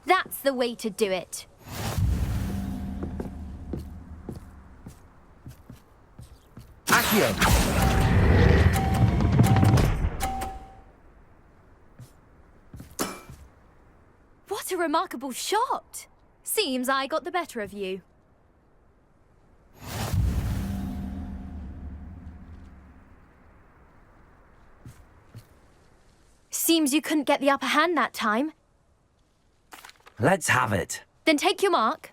That's the way to do it. Accio. What a remarkable shot! Seems I got the better of you. Seems you couldn't get the upper hand that time. Let's have it. Then take your mark.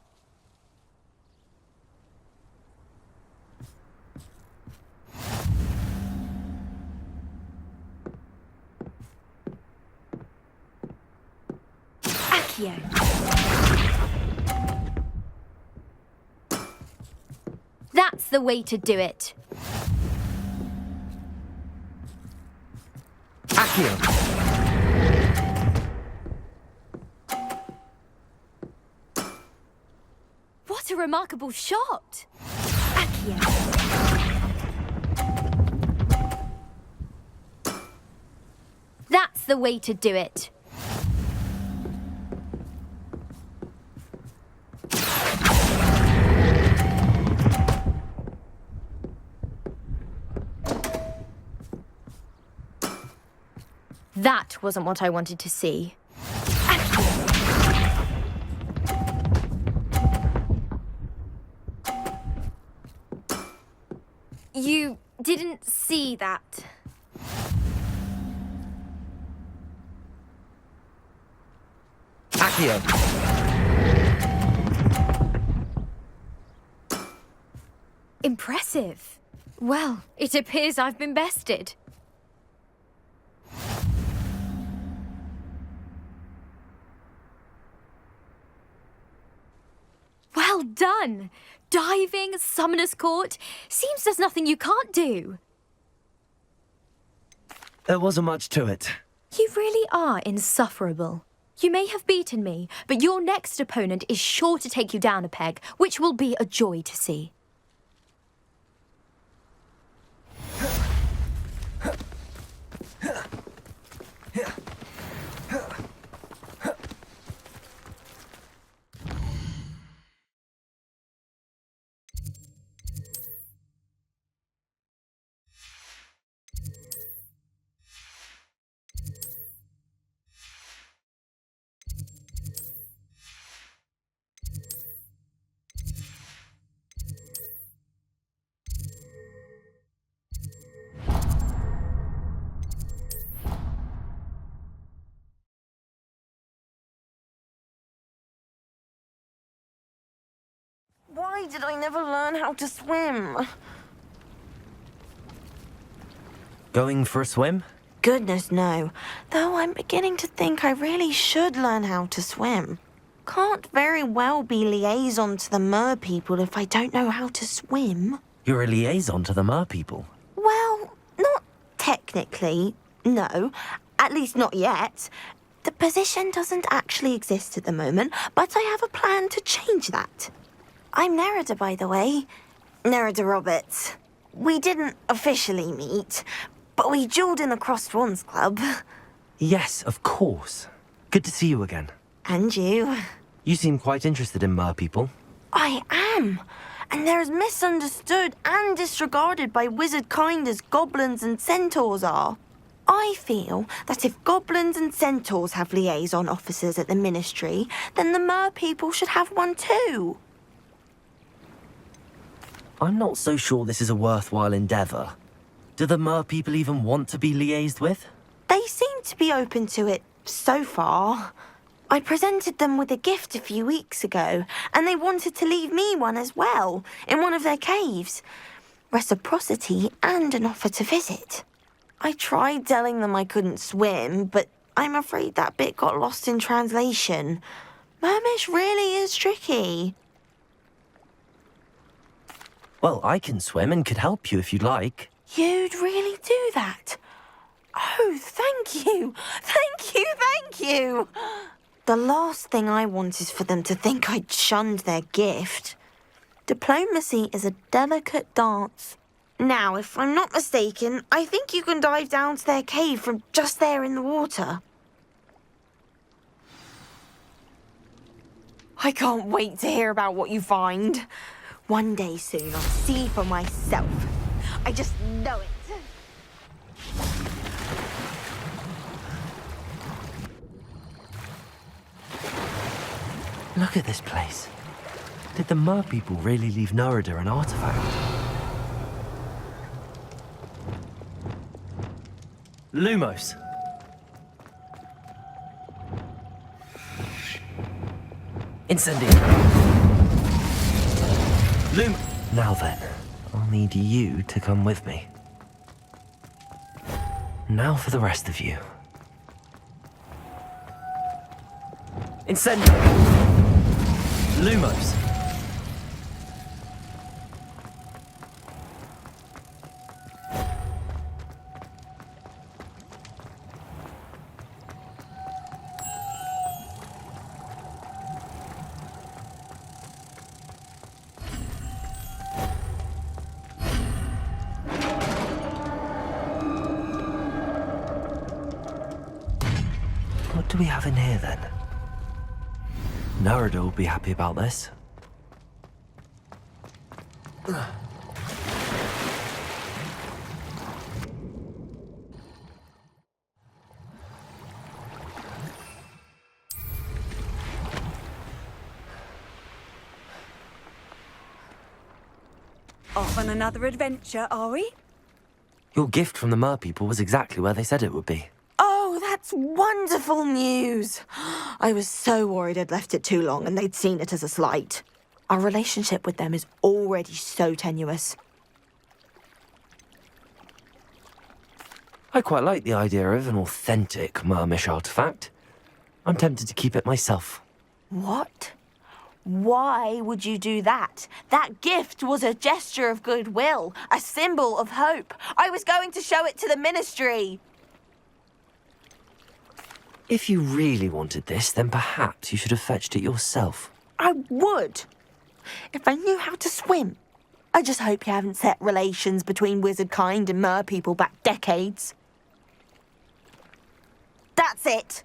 Accio. That's the way to do it. Accio! What a remarkable shot! Accio. That's the way to do it. That wasn't what I wanted to see. You didn't see that. Accio! Impressive. Well, it appears I've been bested. Well done! Diving, Summoner's Court. Seems there's nothing you can't do. There wasn't much to it. You really are insufferable. You may have beaten me, but your next opponent is sure to take you down a peg, which will be a joy to see. Why did I never learn how to swim? Going for a swim? Goodness, no. Though I'm beginning to think I really should learn how to swim. Can't very well be liaison to the mer people if I don't know how to swim. You're a liaison to the mer people. Well, not technically, no. At least not yet. The position doesn't actually exist at the moment, but I have a plan to change that. I'm Nerida, by the way. Nerida Roberts. We didn't officially meet, but we duelled in the Crossed Swans Club. Yes, of course. Good to see you again. And you. You seem quite interested in mer people. I am. And they're as misunderstood and disregarded by wizard kind as goblins and centaurs are. I feel that if goblins and centaurs have liaison officers at the Ministry, then the mer people should have one too. I'm not so sure this is a worthwhile endeavour. Do the mer people even want to be liaised with? They seem to be open to it so far. I presented them with a gift a few weeks ago, and they wanted to leave me one as well, in one of their caves. Reciprocity and an offer to visit. I tried telling them I couldn't swim, but I'm afraid that bit got lost in translation. Mermish really is tricky. Well, I can swim and could help you if you'd like. You'd really do that? Oh, thank you! Thank you, thank you! The last thing I want is for them to think I'd shunned their gift. Diplomacy is a delicate dance. Now, if I'm not mistaken, I think you can dive down to their cave from just there in the water. I can't wait to hear about what you find. One day soon, I'll see for myself. I just know it. Look at this place. Did the mer people really leave Nerida an artifact? Lumos. Incendio. Now then, I'll need you to come with me. Now for the rest of you. Incendio. Lumos. do we have in here then? Narada will be happy about this. Off on another adventure, are we? Your gift from the Mer people was exactly where they said it would be. Oh, that's wonderful news. I was so worried I'd left it too long and they'd seen it as a slight. Our relationship with them is already so tenuous. I quite like the idea of an authentic Mermish artifact. I'm tempted to keep it myself. What? Why would you do that? That gift was a gesture of goodwill, a symbol of hope. I was going to show it to the ministry. If you really wanted this, then perhaps you should have fetched it yourself. I would, if I knew how to swim. I just hope you haven't set relations between wizard kind and mer people back decades. That's it.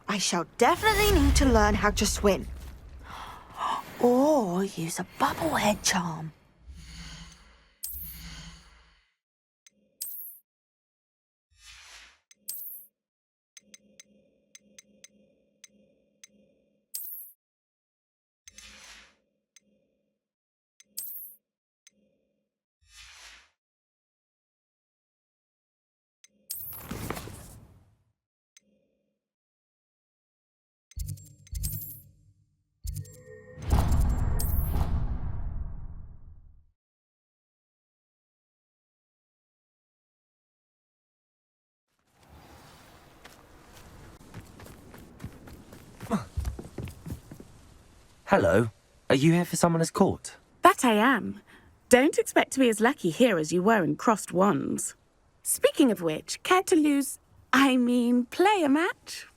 I shall definitely need to learn how to swim. Or use a bubblehead charm. Hello. Are you here for Summoner's Court? That I am. Don't expect to be as lucky here as you were in Crossed Wands. Speaking of which, care to play a match?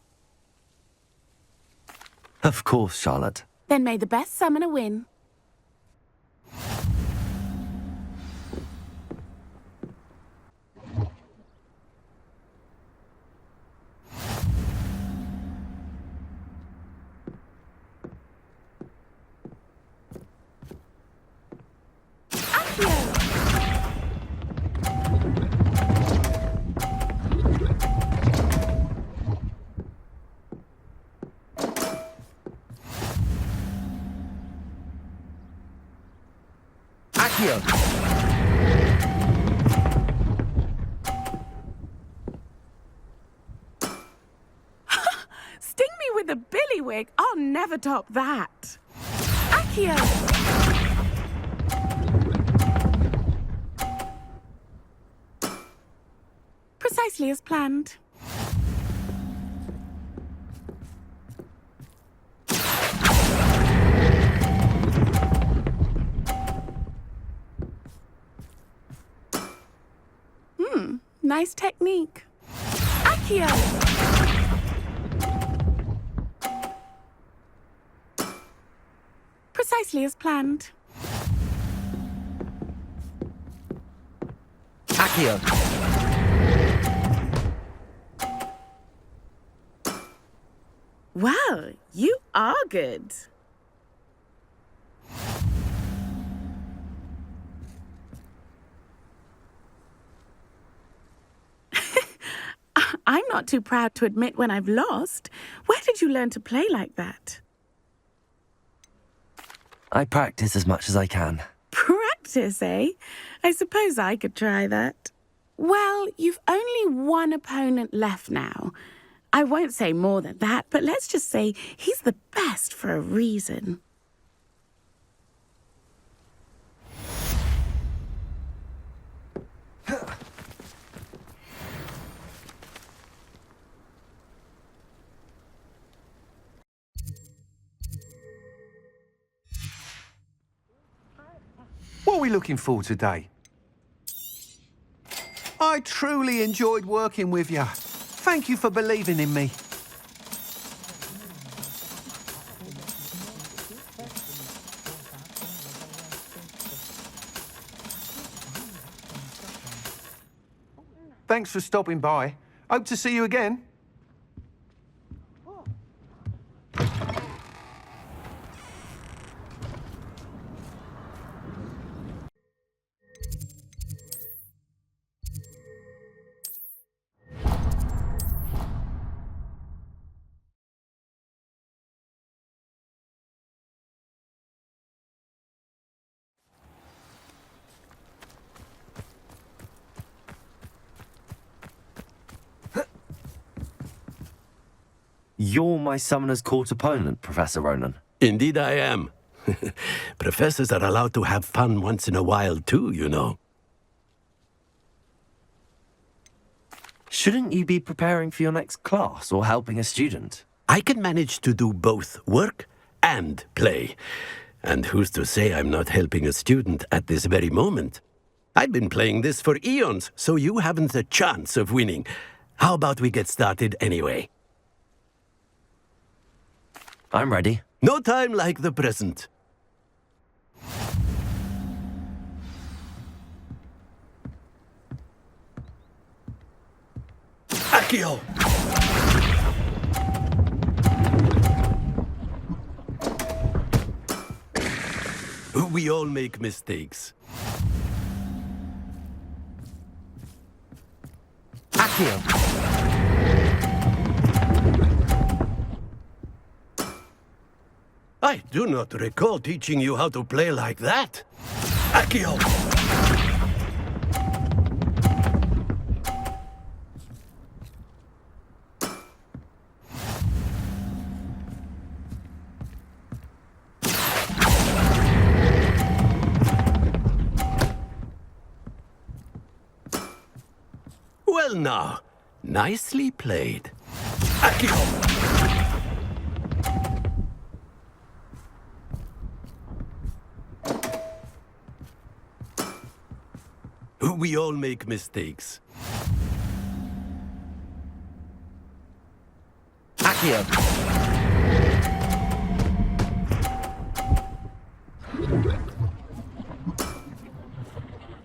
Of course, Charlotte. Then may the best summoner win. Sting me with a billywig. I'll never top that. Accio! Precisely as planned. Nice technique. Accio! Precisely as planned. Accio! Well, you are good. I'm not too proud to admit when I've lost. Where did you learn to play like that? I practice as much as I can. Practice, eh? I suppose I could try that. Well, you've only one opponent left now. I won't say more than that, but let's just say he's the best for a reason. What are we looking for today? I truly enjoyed working with you. Thank you for believing in me. Thanks for stopping by. Hope to see you again. You're my Summoner's Court opponent, Professor Ronan. Indeed I am. Professors are allowed to have fun once in a while too, you know. Shouldn't you be preparing for your next class or helping a student? I can manage to do both work and play. And who's to say I'm not helping a student at this very moment? I've been playing this for eons, so you haven't a chance of winning. How about we get started anyway? I'm ready. No time like the present. Accio! We all make mistakes. Accio! I do not recall teaching you how to play like that. Accio! Well now, nicely played. Accio! We all make mistakes. Accio!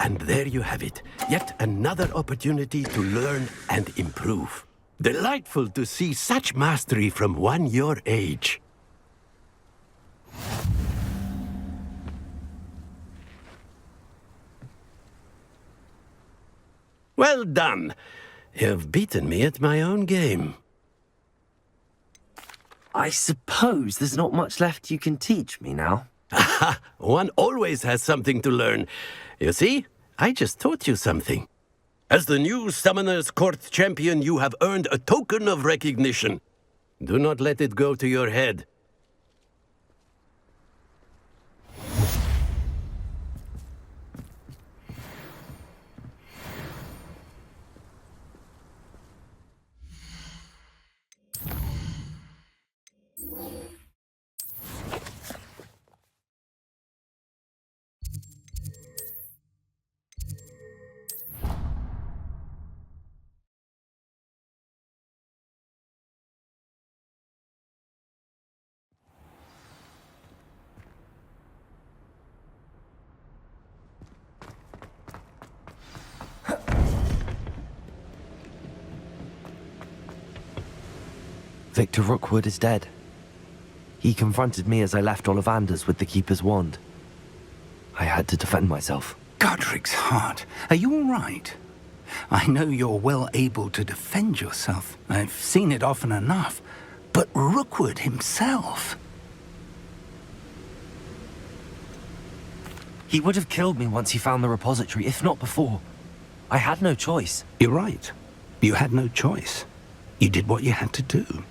And there you have it. Yet another opportunity to learn and improve. Delightful to see such mastery from one your age. Well done. You've beaten me at my own game. I suppose there's not much left you can teach me now. One always has something to learn. You see, I just taught you something. As the new Summoner's Court champion, you have earned a token of recognition. Do not let it go to your head. Victor Rookwood is dead. He confronted me as I left Ollivander's with the Keeper's wand. I had to defend myself. Godric's heart. Are you all right? I know you're well able to defend yourself. I've seen it often enough. But Rookwood himself... He would have killed me once he found the repository, if not before. I had no choice. You're right. You had no choice. You did what you had to do.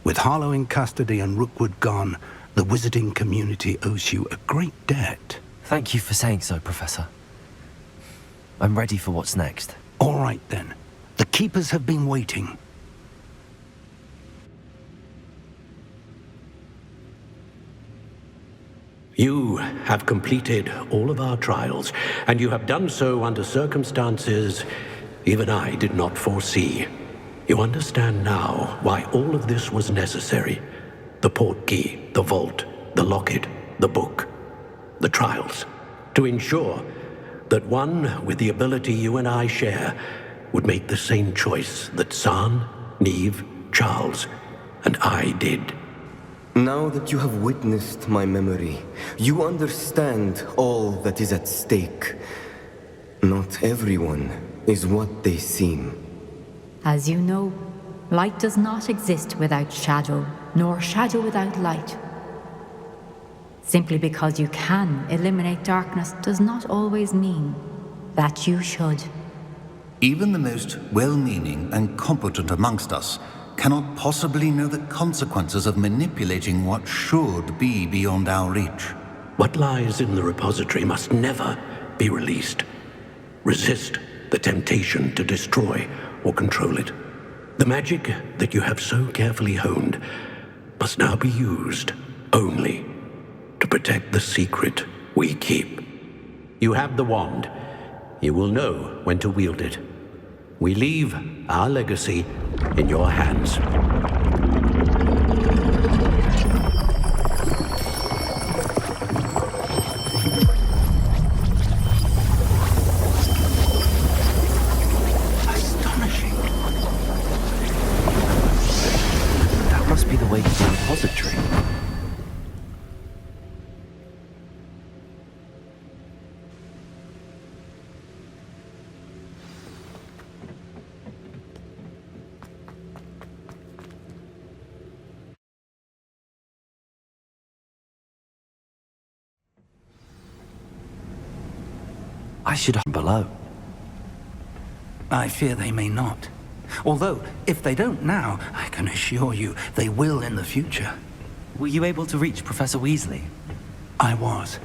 With Harlow in custody and Rookwood gone, the wizarding community owes you a great debt. Thank you for saying so, Professor. I'm ready for what's next. All right, then. The Keepers have been waiting. You have completed all of our trials, and you have done so under circumstances even I did not foresee. You understand now why all of this was necessary. The portkey, the vault, the locket, the book, the trials. To ensure that one with the ability you and I share would make the same choice that San, Neve, Charles, and I did. Now that you have witnessed my memory, you understand all that is at stake. Not everyone is what they seem. As you know, light does not exist without shadow, nor shadow without light. Simply because you can eliminate darkness does not always mean that you should. Even the most well-meaning and competent amongst us cannot possibly know the consequences of manipulating what should be beyond our reach. What lies in the repository must never be released. Resist the temptation to destroy or control it. The magic that you have so carefully honed must now be used only to protect the secret we keep. You have the wand. You will know when to wield it. We leave our legacy in your hands. Astonishing. That must be the way to the repository. I should have below. I fear they may not. Although, if they don't now, I can assure you they will in the future. Were you able to reach Professor Weasley? I was.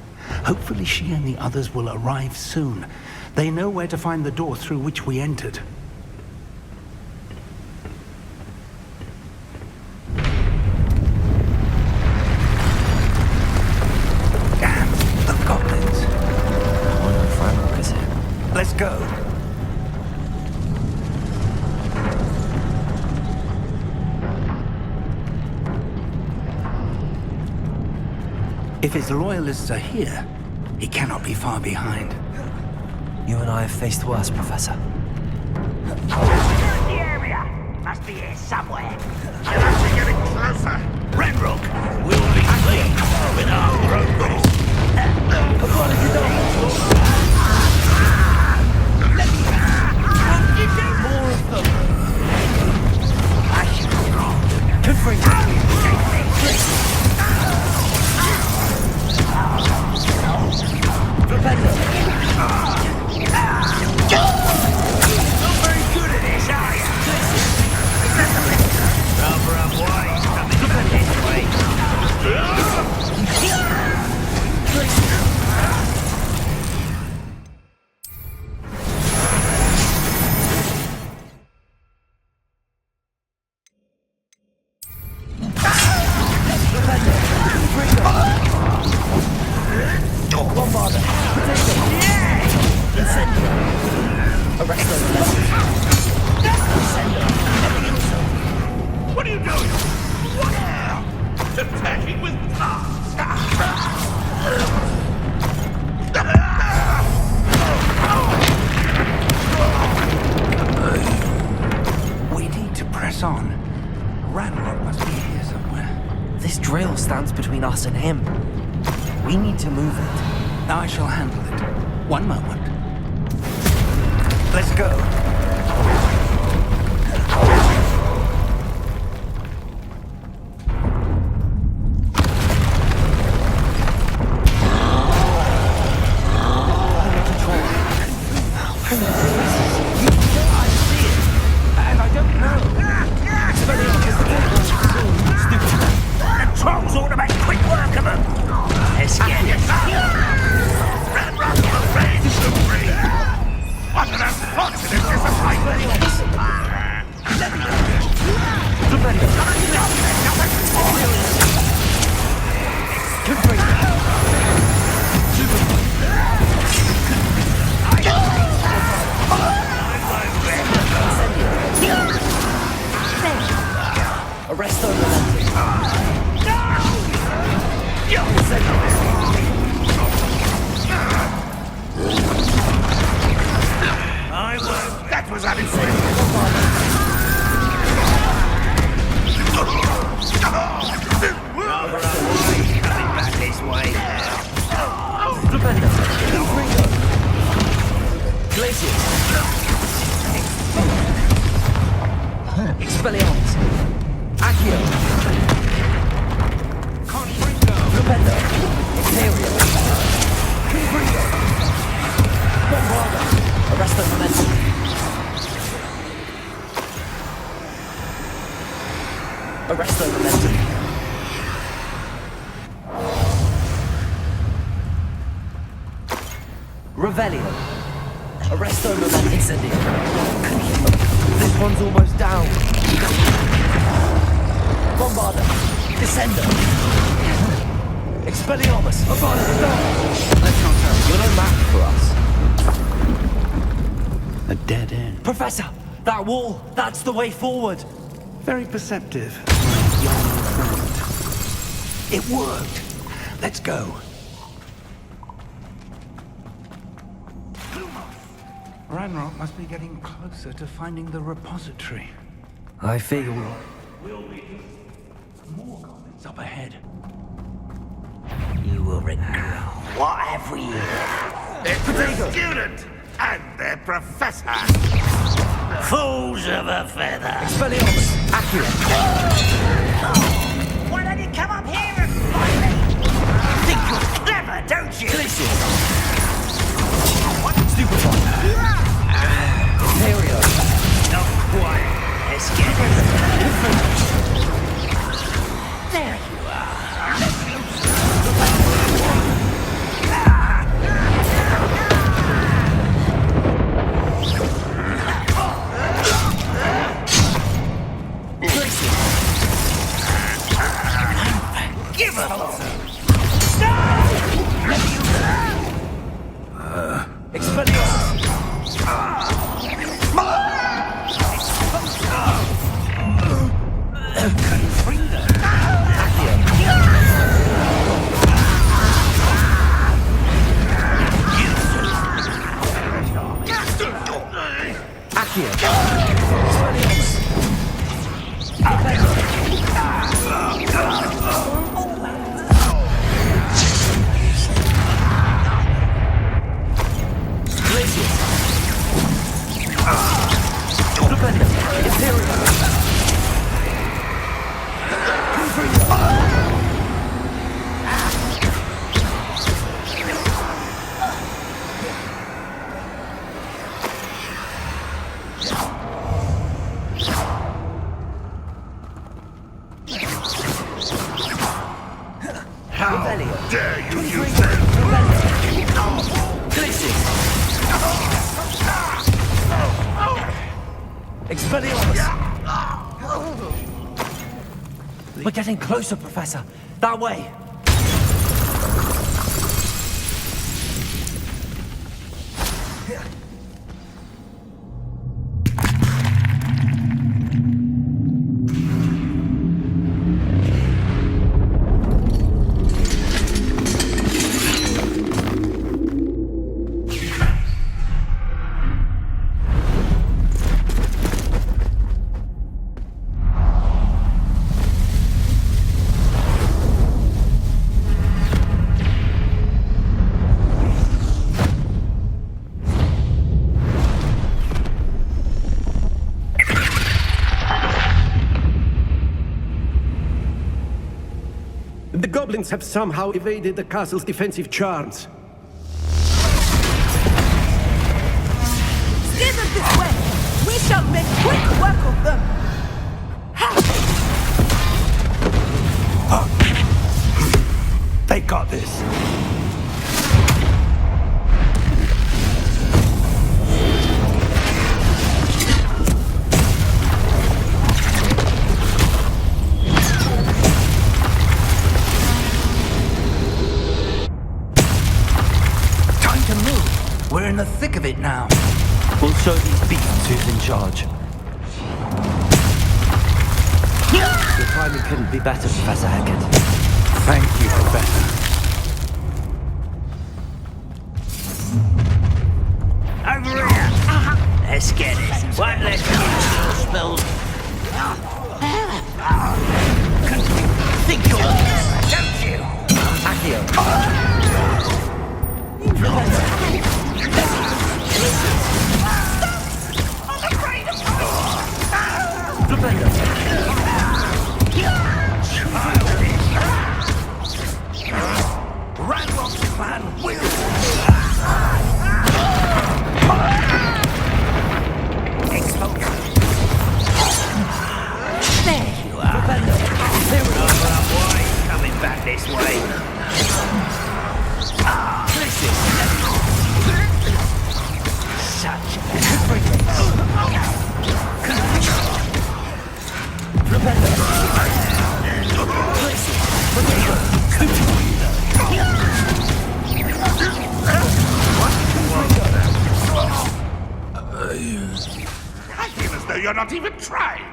Hopefully she and the others will arrive soon. They know where to find the door through which we entered. Damn, the goblins. I wonder if Ranrock is here. Let's go. If his loyalists are here, he cannot be far behind. You and I have faced worse, Professor. The area must be here somewhere. You'll have to get it closer. Ranrock will be clean with our progress. More of them. I should have gone. Good for you. Flipendo. Not very good at this, are you? Rather unwise coming back this way. What are you doing? What? Attacking with We need to press on. Ranrock must be here somewhere. This drill stands between us and him. We need to move it. I shall handle it. One moment. Let's go. And I don't know. The trolls ought to make quick work of them. They're scared of Ranrock will raise the free. What an unfortunate disappointment. Arrest on the landing. I won't. That was unfair. Rather unwise coming back this way. Flipendo. Glaciers. Expelliarmus. Accio. Flipendo. Imperial. Confringo. Bombarda. Arrest the momentum. Arrest their momentum. Revelio. Arrest their momentum. Incendio. This one's almost down. Bombarda. Descendo. Expelliarmus. Avada. Let's not tell. You're no match for us. A dead end. Professor! That wall! That's the way forward! Very perceptive, my young friend. It worked. Let's go. Ranrock must be getting closer to finding the repository. I feel... Will be more goblins up ahead. You will regret. What have we? It's their student and their professor. Fools of a feather. Expelliarmus. Accurate. Why don't you come up here and fight me? Think you're clever, don't you? Glacius. Stupefy. Imperio. Not quite. Let's get it. There you are. Give up! No! Expelliarmus! Accio! How dare you use them? Expelliarmus! We're getting closer, Professor. That way. The goblins have somehow evaded the castle's defensive charms. Steer them this way! We shall make quick work of them! They got this. We're in the thick of it now. We'll show these beasts who's in charge. Your timing couldn't be better, Professor Hecat. Thank you, Professor. Over here. Let's get it. One less still spilled. Think you're clever, don't you? Accio. Ranrock's plan will. There you are. I feel as though you're not even trying.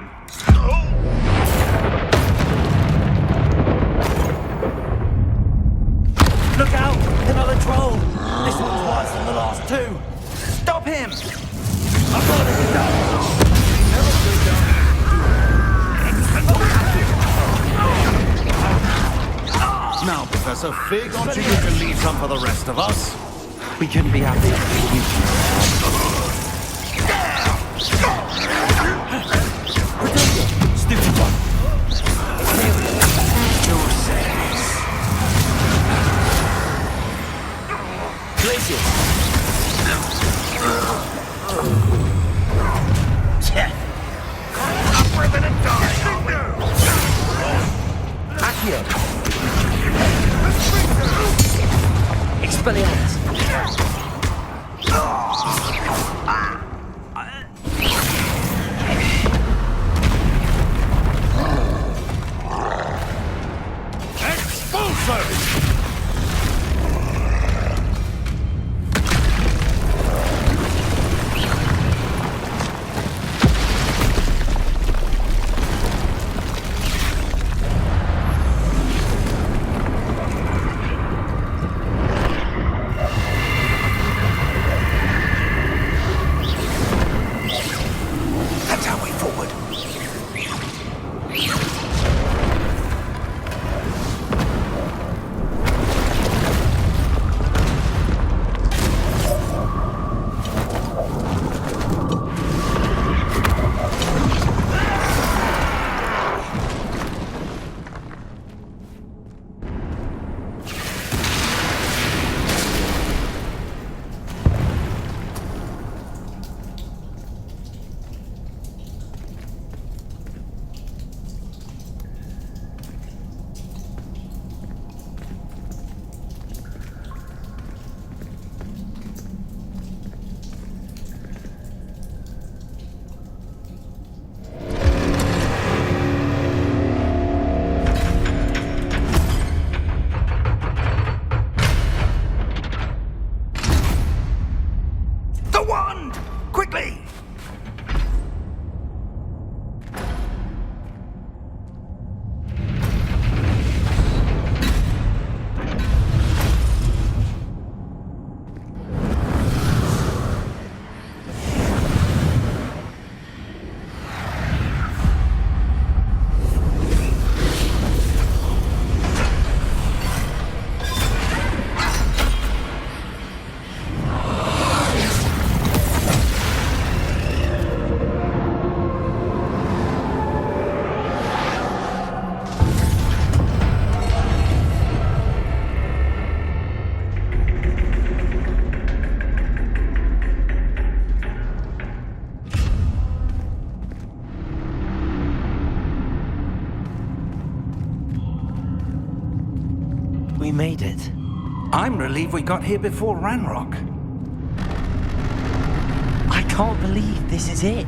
Look out! Another troll! This one's worse than the last two! Stop him! I've got to get down! Now, Professor Fig, onto you can leave some for the rest of us. We couldn't be happier. Stupid one. Upper than a dog. Accio. Expelliarmus. Expulso! We made it. I'm relieved we got here before Ranrock. I can't believe this is it.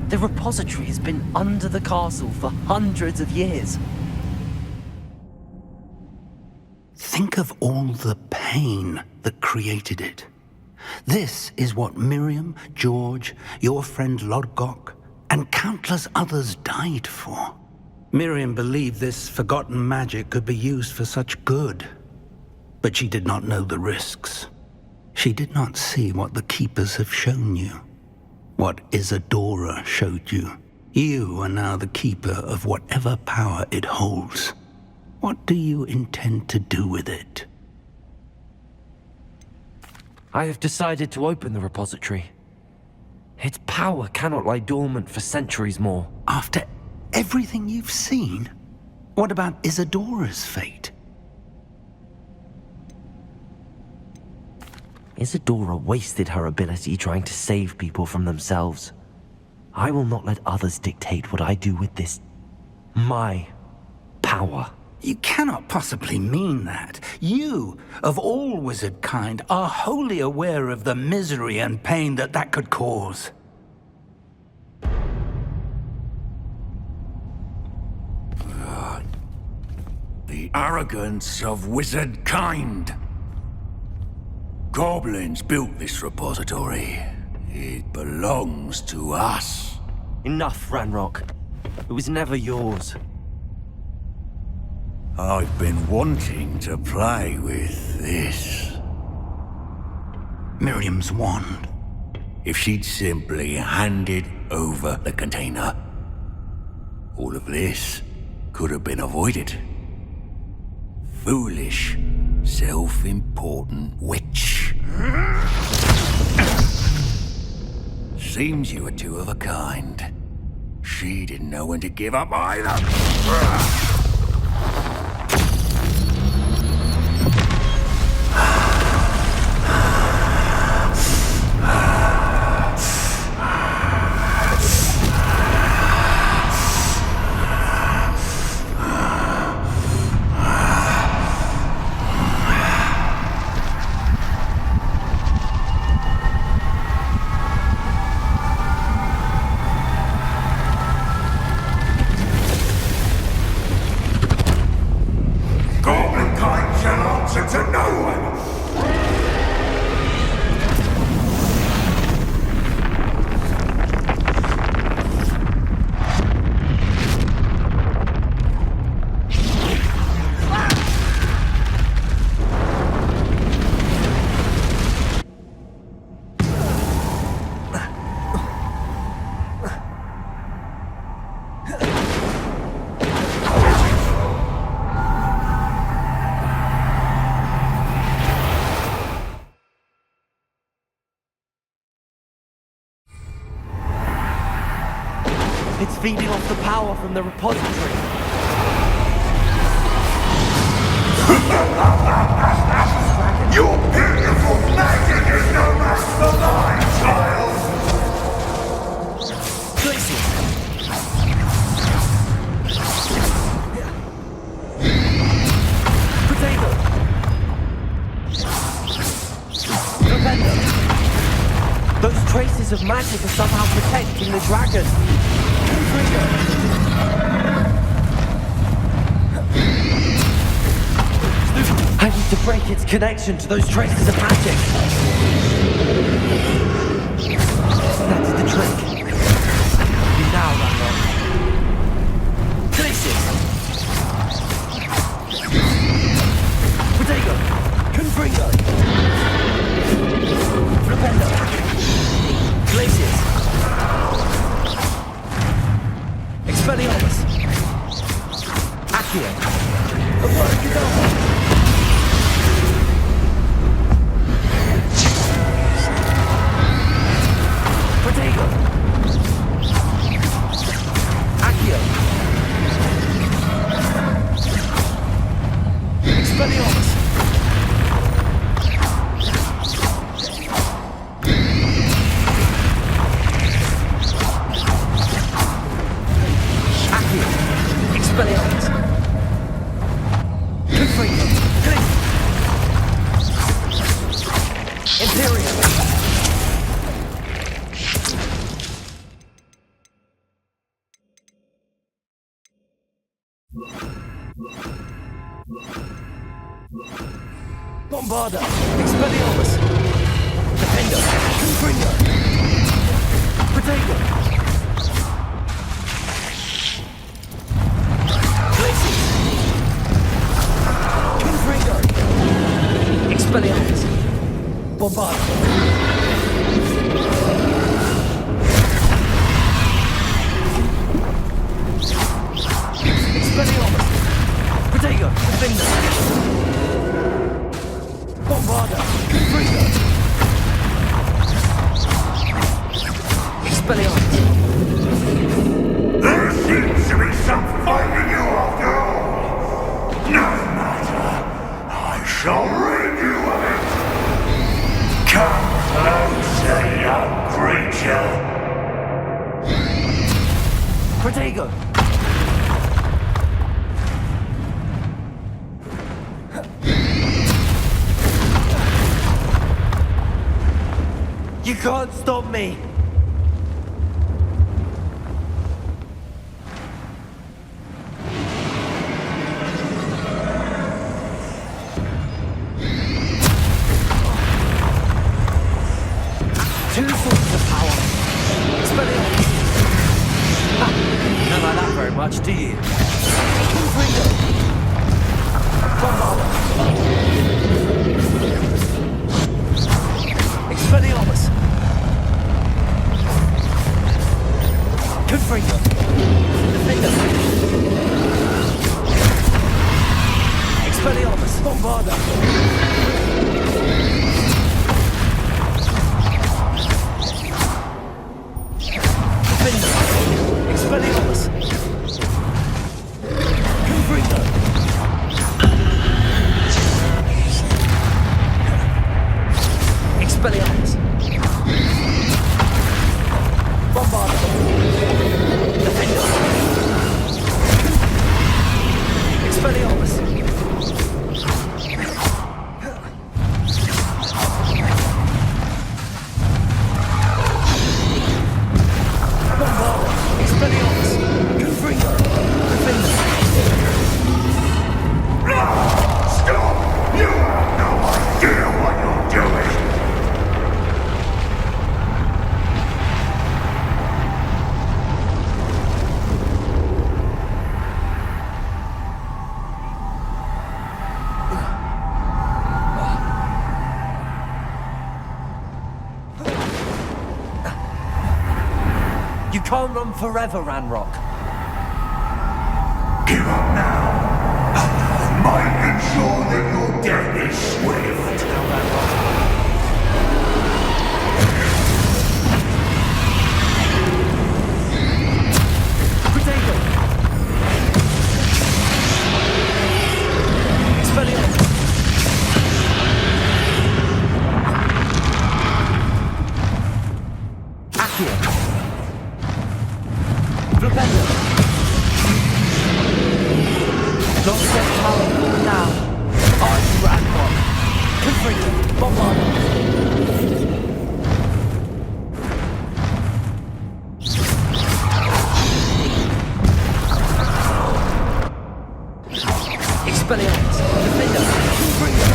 The repository has been under the castle for hundreds of years. Think of all the pain that created it. This is what Miriam, George, your friend Lodgok, and countless others died for. Miriam believed this forgotten magic could be used for such good, but she did not know the risks. She did not see what the Keepers have shown you, what Isadora showed you. You are now the Keeper of whatever power it holds. What do you intend to do with it? I have decided to open the repository. Its power cannot lie dormant for centuries more. After everything you've seen? What about Isadora's fate? Isadora wasted her ability trying to save people from themselves. I will not let others dictate what I do with this... my power. You cannot possibly mean that. You, of all wizard kind, are wholly aware of the misery and pain that could cause. The arrogance of wizard kind. Goblins built this repository. It belongs to us. Enough, Ranrock. It was never yours. I've been wanting to play with this. Miriam's wand. If she'd simply handed over the container, all of this could have been avoided. Foolish, self-important witch. Seems you were two of a kind. She didn't know when to give up either. It's feeding off the power from the repository. Your beautiful magic is no match for mine, child! Glacier! Potato! Defender! Those traces of magic are somehow protecting the dragon. I need to break its connection to those traces of magic. That's the trick. Now, Ranrock. Glacier! Potato! Confringo! Flipendo! Glaciers! Expelliarmus! Accio! Abracadabra! Potato! Accio! Expelliarmus! Expelliarmus! Confringo! Imperium! Bombarda! Expelliarmus! Defender! Confringo! Potato! Glacier! Confringo! Expelliarmus! Bombarda! Expelliarmus! Potato! Defender! Bombarda! Confringo! Expelliarmus! There seems to be some fight in you after all. No matter. I shall rid you of it. Come closer, young creature. Protego! You can't stop me! Two sources of much, do you? Bombarda! Expelliarmus! Confringo! Defender! Expelliarmus! Bombarda! Defender! Expelliarmus! Confringo! Expelliarmus! Bombarda! Defender! Expelliarmus! Bombarda! Expelliarmus! Confringo! Defender! Stop! You have no idea what you're doing! You can't run forever, Ranrock. Give up now, and I might ensure that your death is swift. Now, Ranrock. Potato! Expelliarmus! Accio! Flipendo! Don't set power now. Arch Ranrock! Confringo! Bombarda! Expelliarmus! Defender! Confringo!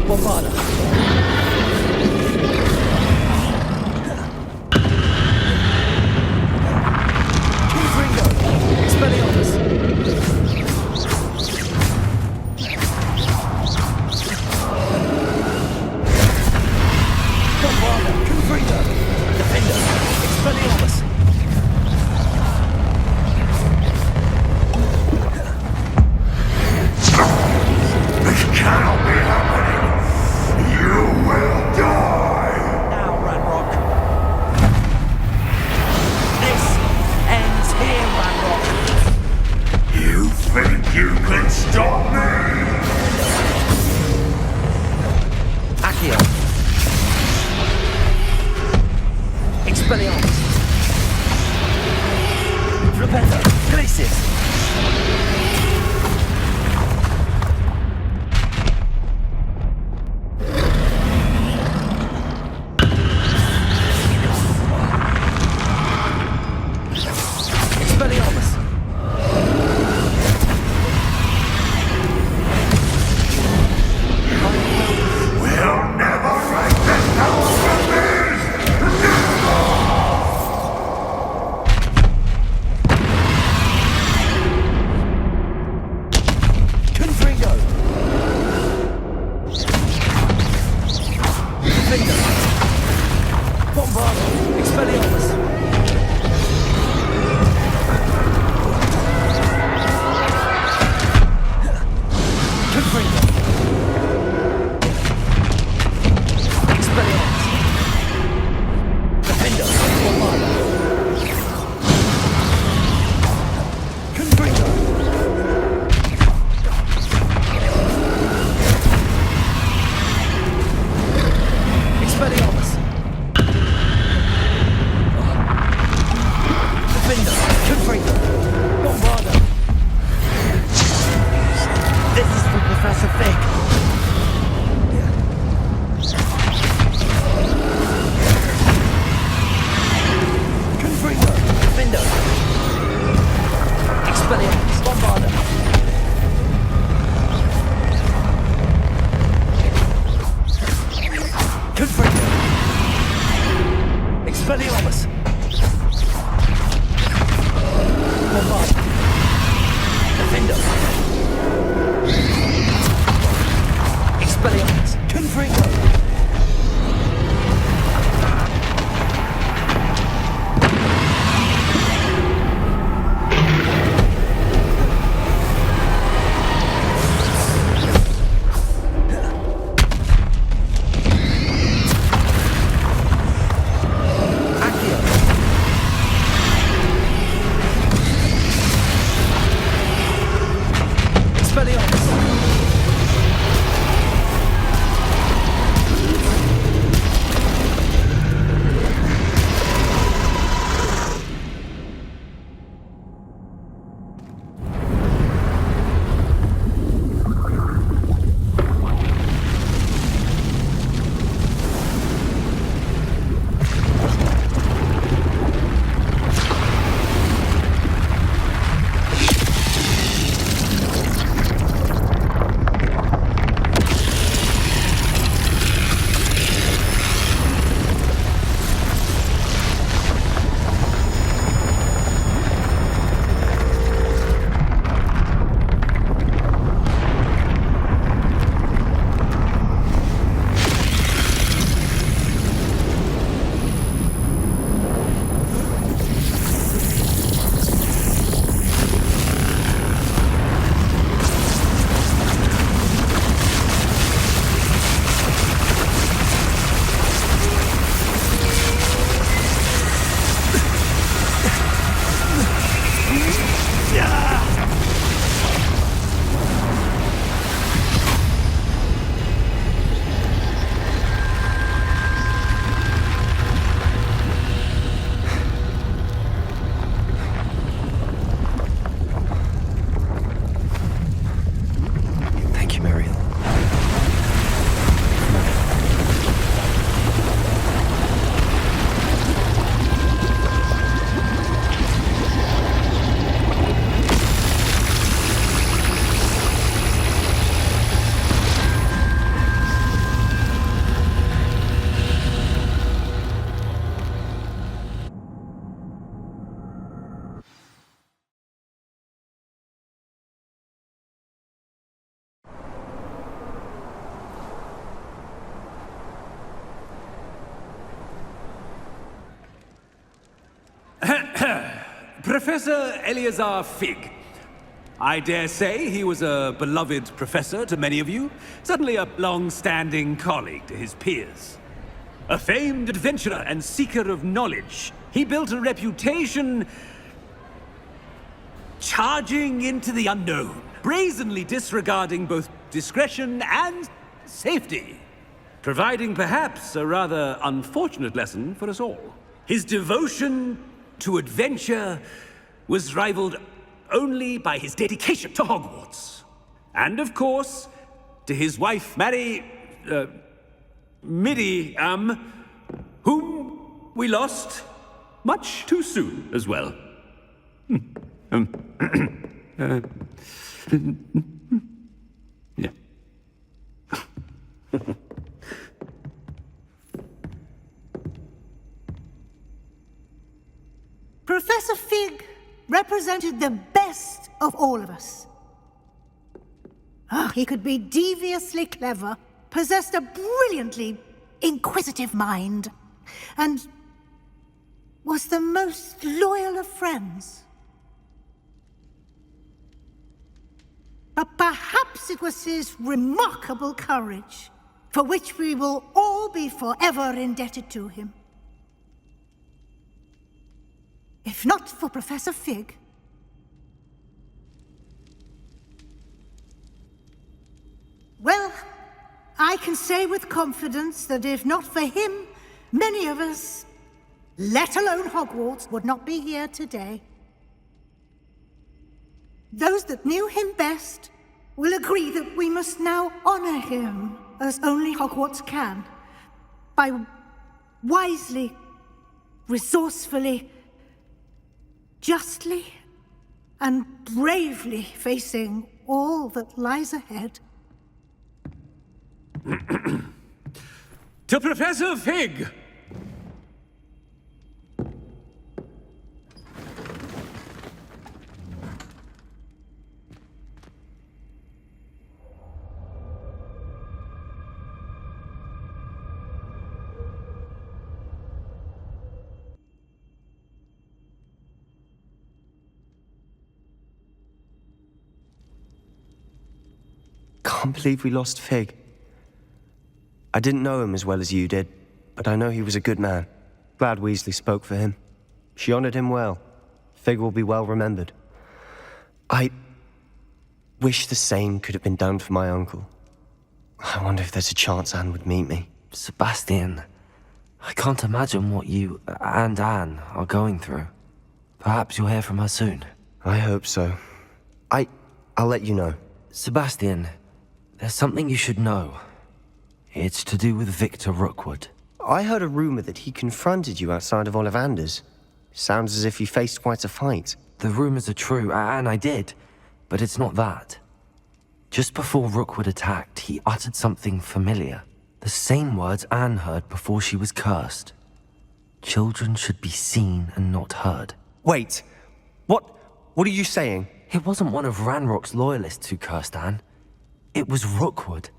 Bombarda! Confringo! Expelliarmus! Bombarda! Confringo! Defender! Expelliarmus! This cannot be happening! You will die! Now, Ranrock. This ends here, Ranrock. You think you can stop me? Accio. Expelliarmus. Flipendo. Glacis. Expelliarmus. We'll never write this house from this! Confringo. Defender. Bombarda. Expelliarmus. Confringo. Expelliarmus. Defender. Bombarda. Confringo. Expelliarmus. Defender. Confringo. Bombarda. This is for Professor Fig. Confringo. Defender. Expelliarmus. Bombarda. Confringo. Expelliarmus. Professor Eleazar Fig. I dare say he was a beloved professor to many of you, certainly a long-standing colleague to his peers. A famed adventurer and seeker of knowledge, he built a reputation charging into the unknown, brazenly disregarding both discretion and safety, providing perhaps a rather unfortunate lesson for us all. His devotion to adventure was rivaled only by his dedication to Hogwarts. And of course, to his wife, Middy, whom we lost much too soon as well. Yeah. Professor Fig represented the best of all of us. He could be deviously clever, possessed a brilliantly inquisitive mind, and was the most loyal of friends. But perhaps it was his remarkable courage, for which we will all be forever indebted to him. If not for Professor Fig, well, I can say with confidence that if not for him, many of us, let alone Hogwarts, would not be here today. Those that knew him best will agree that we must now honor him as only Hogwarts can, by wisely, resourcefully, justly, and bravely facing all that lies ahead. To Professor Fig! Can't believe we lost Fig. I didn't know him as well as you did, but I know he was a good man. Glad Weasley spoke for him. She honored him well. Fig will be well remembered. I wish the same could have been done for my uncle. I wonder if there's a chance Anne would meet me. Sebastian, I can't imagine what you and Anne are going through. Perhaps you'll hear from her soon. I hope so. I'll let you know. Sebastian, there's something you should know. It's to do with Victor Rookwood. I heard a rumor that he confronted you outside of Ollivander's. Sounds as if you faced quite a fight. The rumors are true, and I did, but it's not that. Just before Rookwood attacked, he uttered something familiar. The same words Anne heard before she was cursed. Children should be seen and not heard. Wait, what are you saying? It wasn't one of Ranrock's loyalists who cursed Anne. It was Rookwood.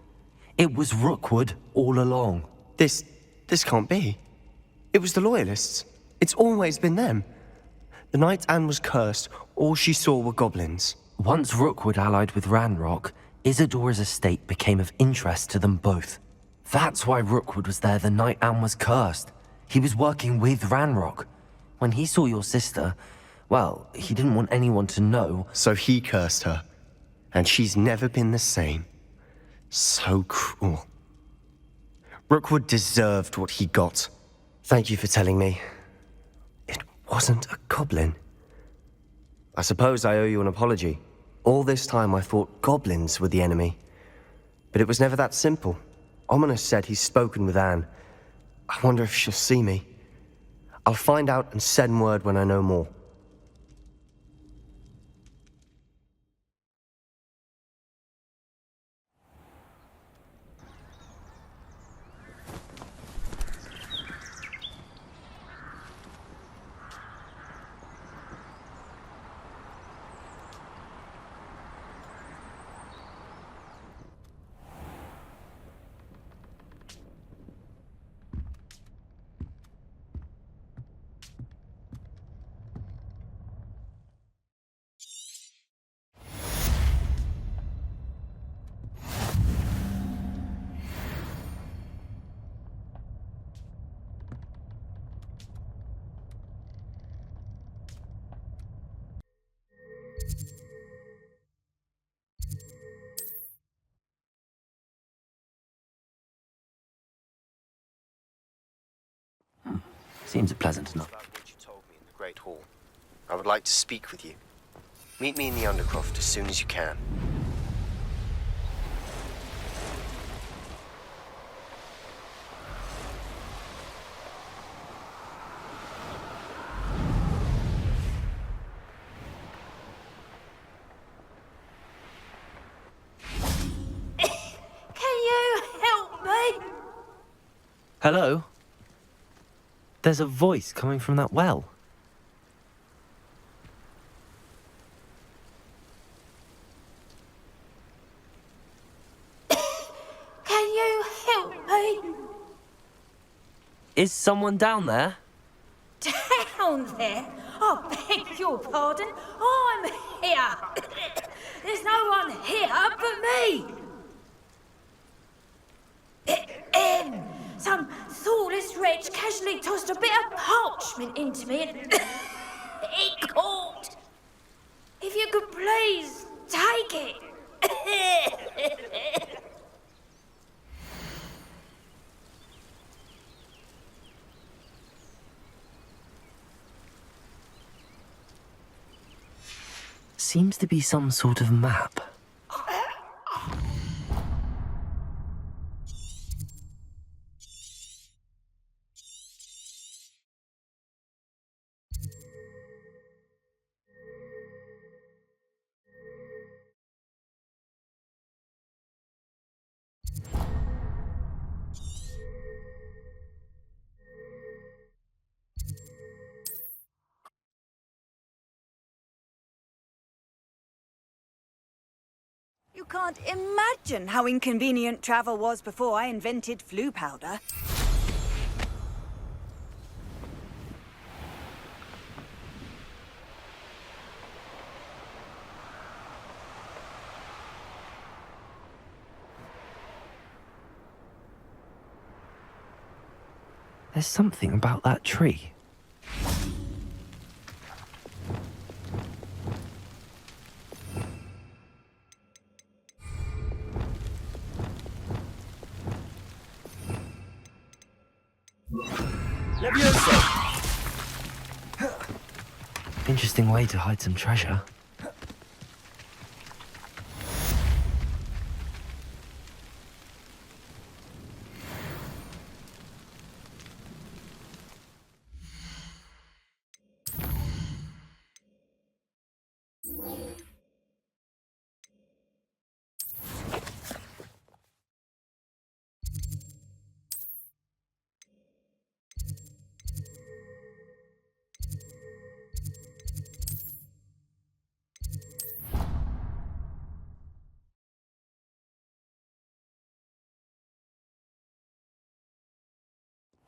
It was Rookwood all along. This can't be. It was the Loyalists. It's always been them. The night Anne was cursed, all she saw were goblins. Once Rookwood allied with Ranrock, Isadora's estate became of interest to them both. That's why Rookwood was there the night Anne was cursed. He was working with Ranrock. When he saw your sister, well, he didn't want anyone to know. So he cursed her. And she's never been the same. So cruel. Rookwood deserved what he got. Thank you for telling me. It wasn't a goblin. I suppose I owe you an apology. All this time I thought goblins were the enemy. But it was never that simple. Ominous said he's spoken with Anne. I wonder if she'll see me. I'll find out and send word when I know more. Seems pleasant enough. About what you told me in the Great Hall. I would like to speak with you. Meet me in the Undercroft as soon as you can. Can you help me? Hello? There's a voice coming from that well. Can you help me? Is someone down there? Down there? I beg your pardon. I'm here. There's no one here but me. Some thoughtless wretch casually tossed a bit of parchment into me and it caught. If you could please take it. Seems to be some sort of map. You can't imagine how inconvenient travel was before I invented flu powder. There's something about that tree. Interesting way to hide some treasure.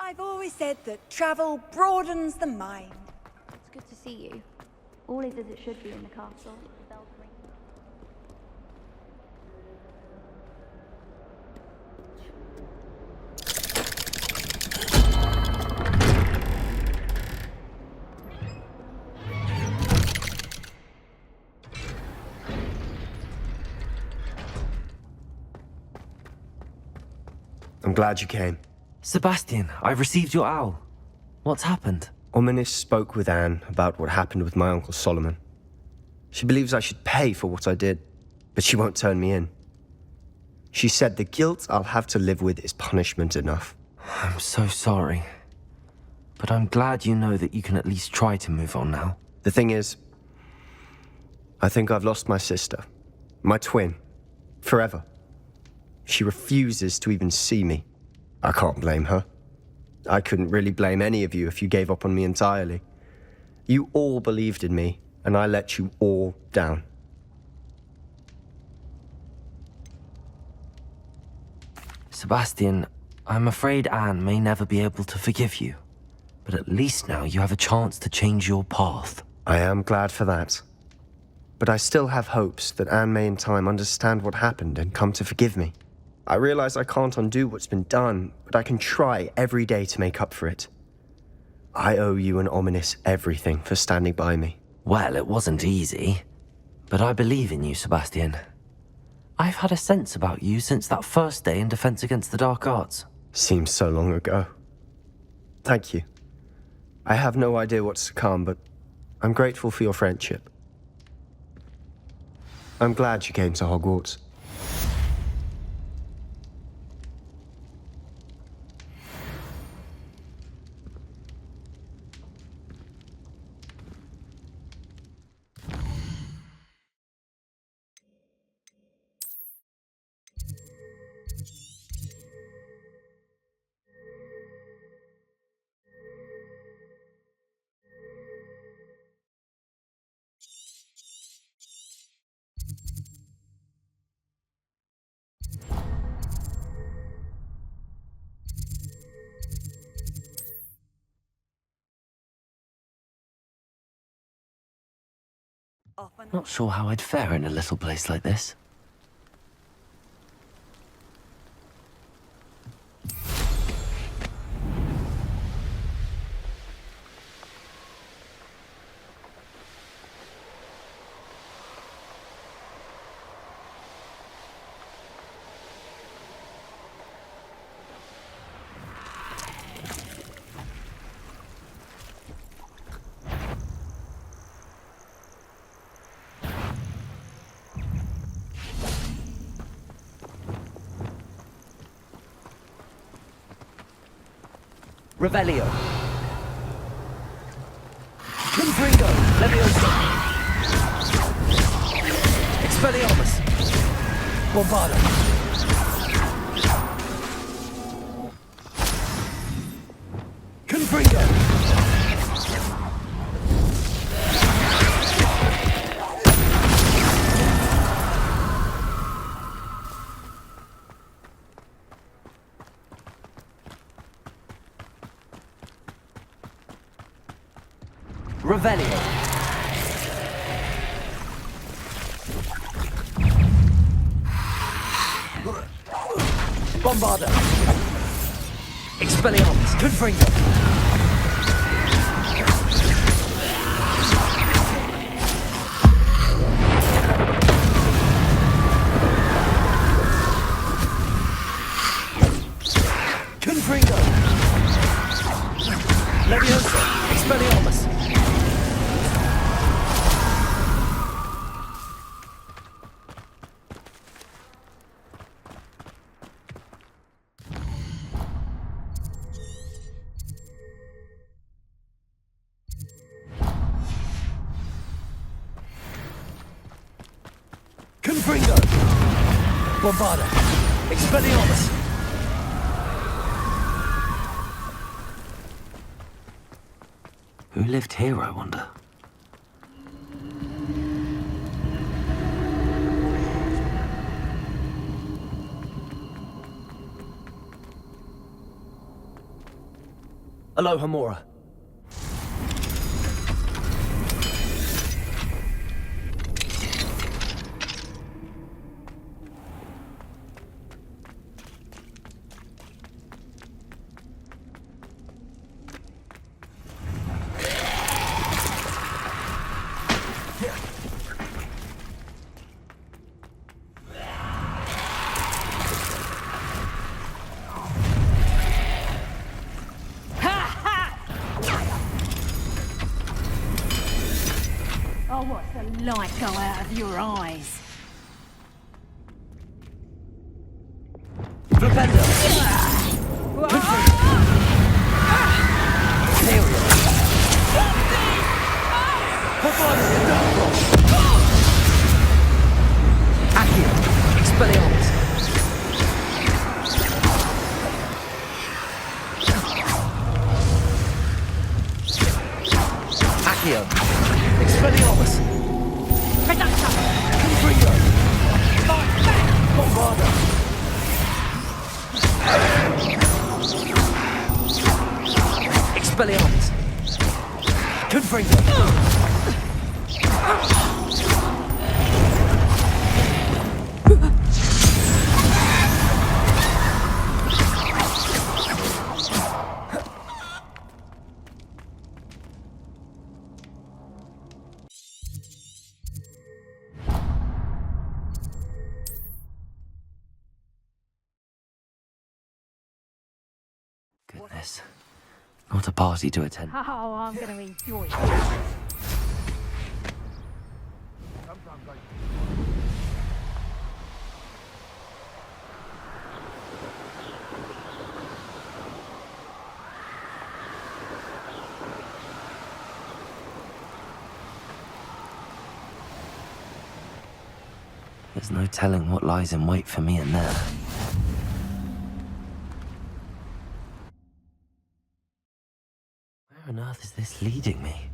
I've always said that travel broadens the mind. It's good to see you. All is as it should be in the castle. The bells ring. I'm glad you came. Sebastian, I've received your owl. What's happened? Ominis spoke with Anne about what happened with my Uncle Solomon. She believes I should pay for what I did, but she won't turn me in. She said the guilt I'll have to live with is punishment enough. I'm so sorry. But I'm glad you know that you can at least try to move on now. The thing is, I think I've lost my sister, my twin, forever. She refuses to even see me. I can't blame her. I couldn't really blame any of you if you gave up on me entirely. You all believed in me, and I let you all down. Sebastian, I'm afraid Anne may never be able to forgive you. But at least now you have a chance to change your path. I am glad for that. But I still have hopes that Anne may in time understand what happened and come to forgive me. I realize I can't undo what's been done, but I can try every day to make up for it. I owe you and Ominis everything for standing by me. Well, it wasn't easy. But I believe in you, Sebastian. I've had a sense about you since that first day in Defense Against the Dark Arts. Seems so long ago. Thank you. I have no idea what's to come, but I'm grateful for your friendship. I'm glad you came to Hogwarts. Not sure how I'd fare in a little place like this. Revelio. Confringo. Levioso. Expelliarmus. Bombarda. Confringo. Revelio. Bombarda. Expelliarmus. Confringo. Confringo. Leviosa. Expelliarmus. Confringo. Bombarda. Expelliarmus. Who lived here, I wonder? Alohomora. Oh, what's the light go out of your eyes? Flipendo. Accio. Expelliarmus. Accio. Expelliarmus. Reductor. Confringo. Bombarda. Expelliarmus. Confringo. Goodness. not a party to attend. Oh, I'm going to enjoy it. There's no telling what lies in wait for me in there. Where on earth is this leading me?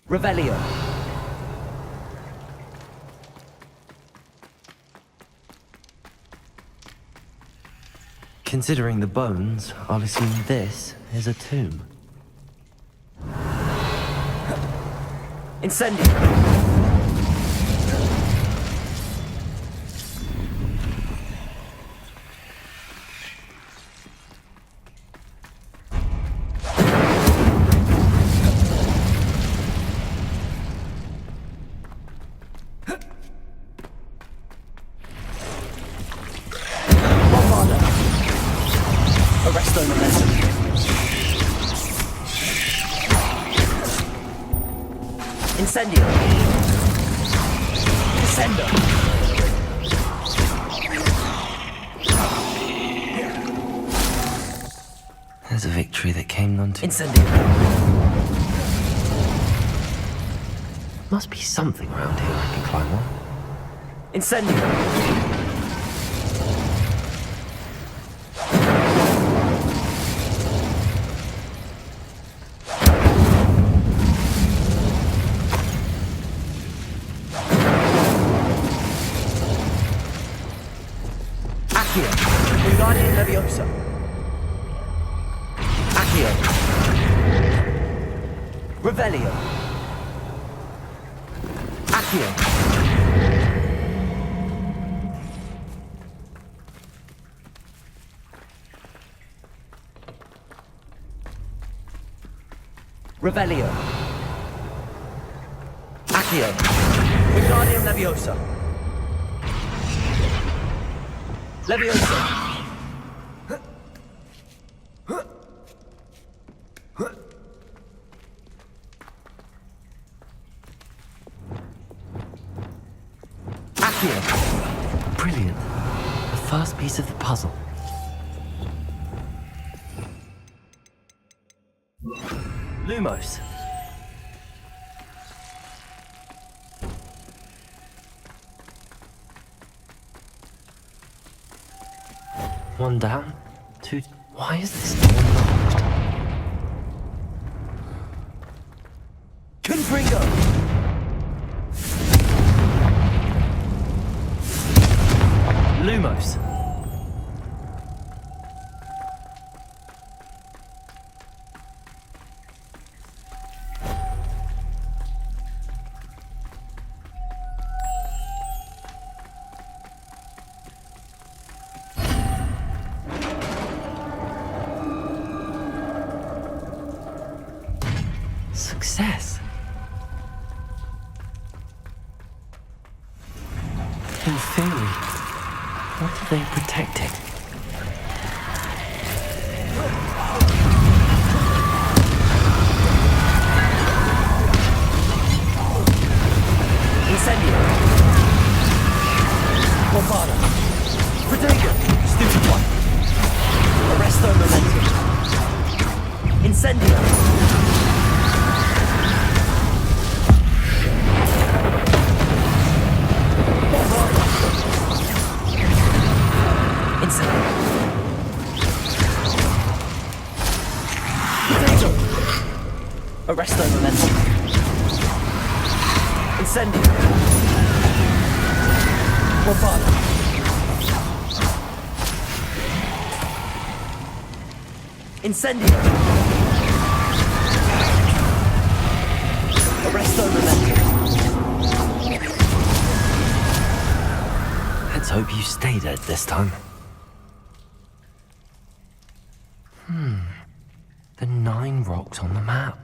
Revelio. Considering the bones, I'll assume this is a tomb. Incendio! Arresto momentum. Incendio! Descendo! There's a victory that came none too... Incendio! Must be something around here I can climb on. Incendio! Revelio. Accio. Revelio. Accio. Wingardium Leviosa. Leviosa. Brilliant. The first piece of the puzzle. Lumos. One down, two... Why is this door locked? Confringo! Lumos. Success. In theory. What are they protecting? Incendio! Bombada! Protego! Stupid one! Arresto momentum! Incendio! Arresto momentum. Incendio. Bombada. Incendio. Arresto momentum. Let's hope you stay dead this time. The 9 rocks on the map.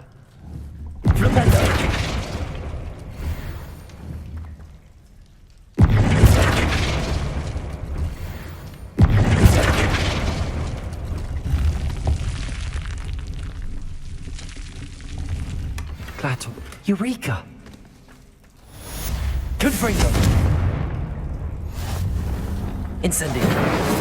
Eureka! Confringo! Incendio!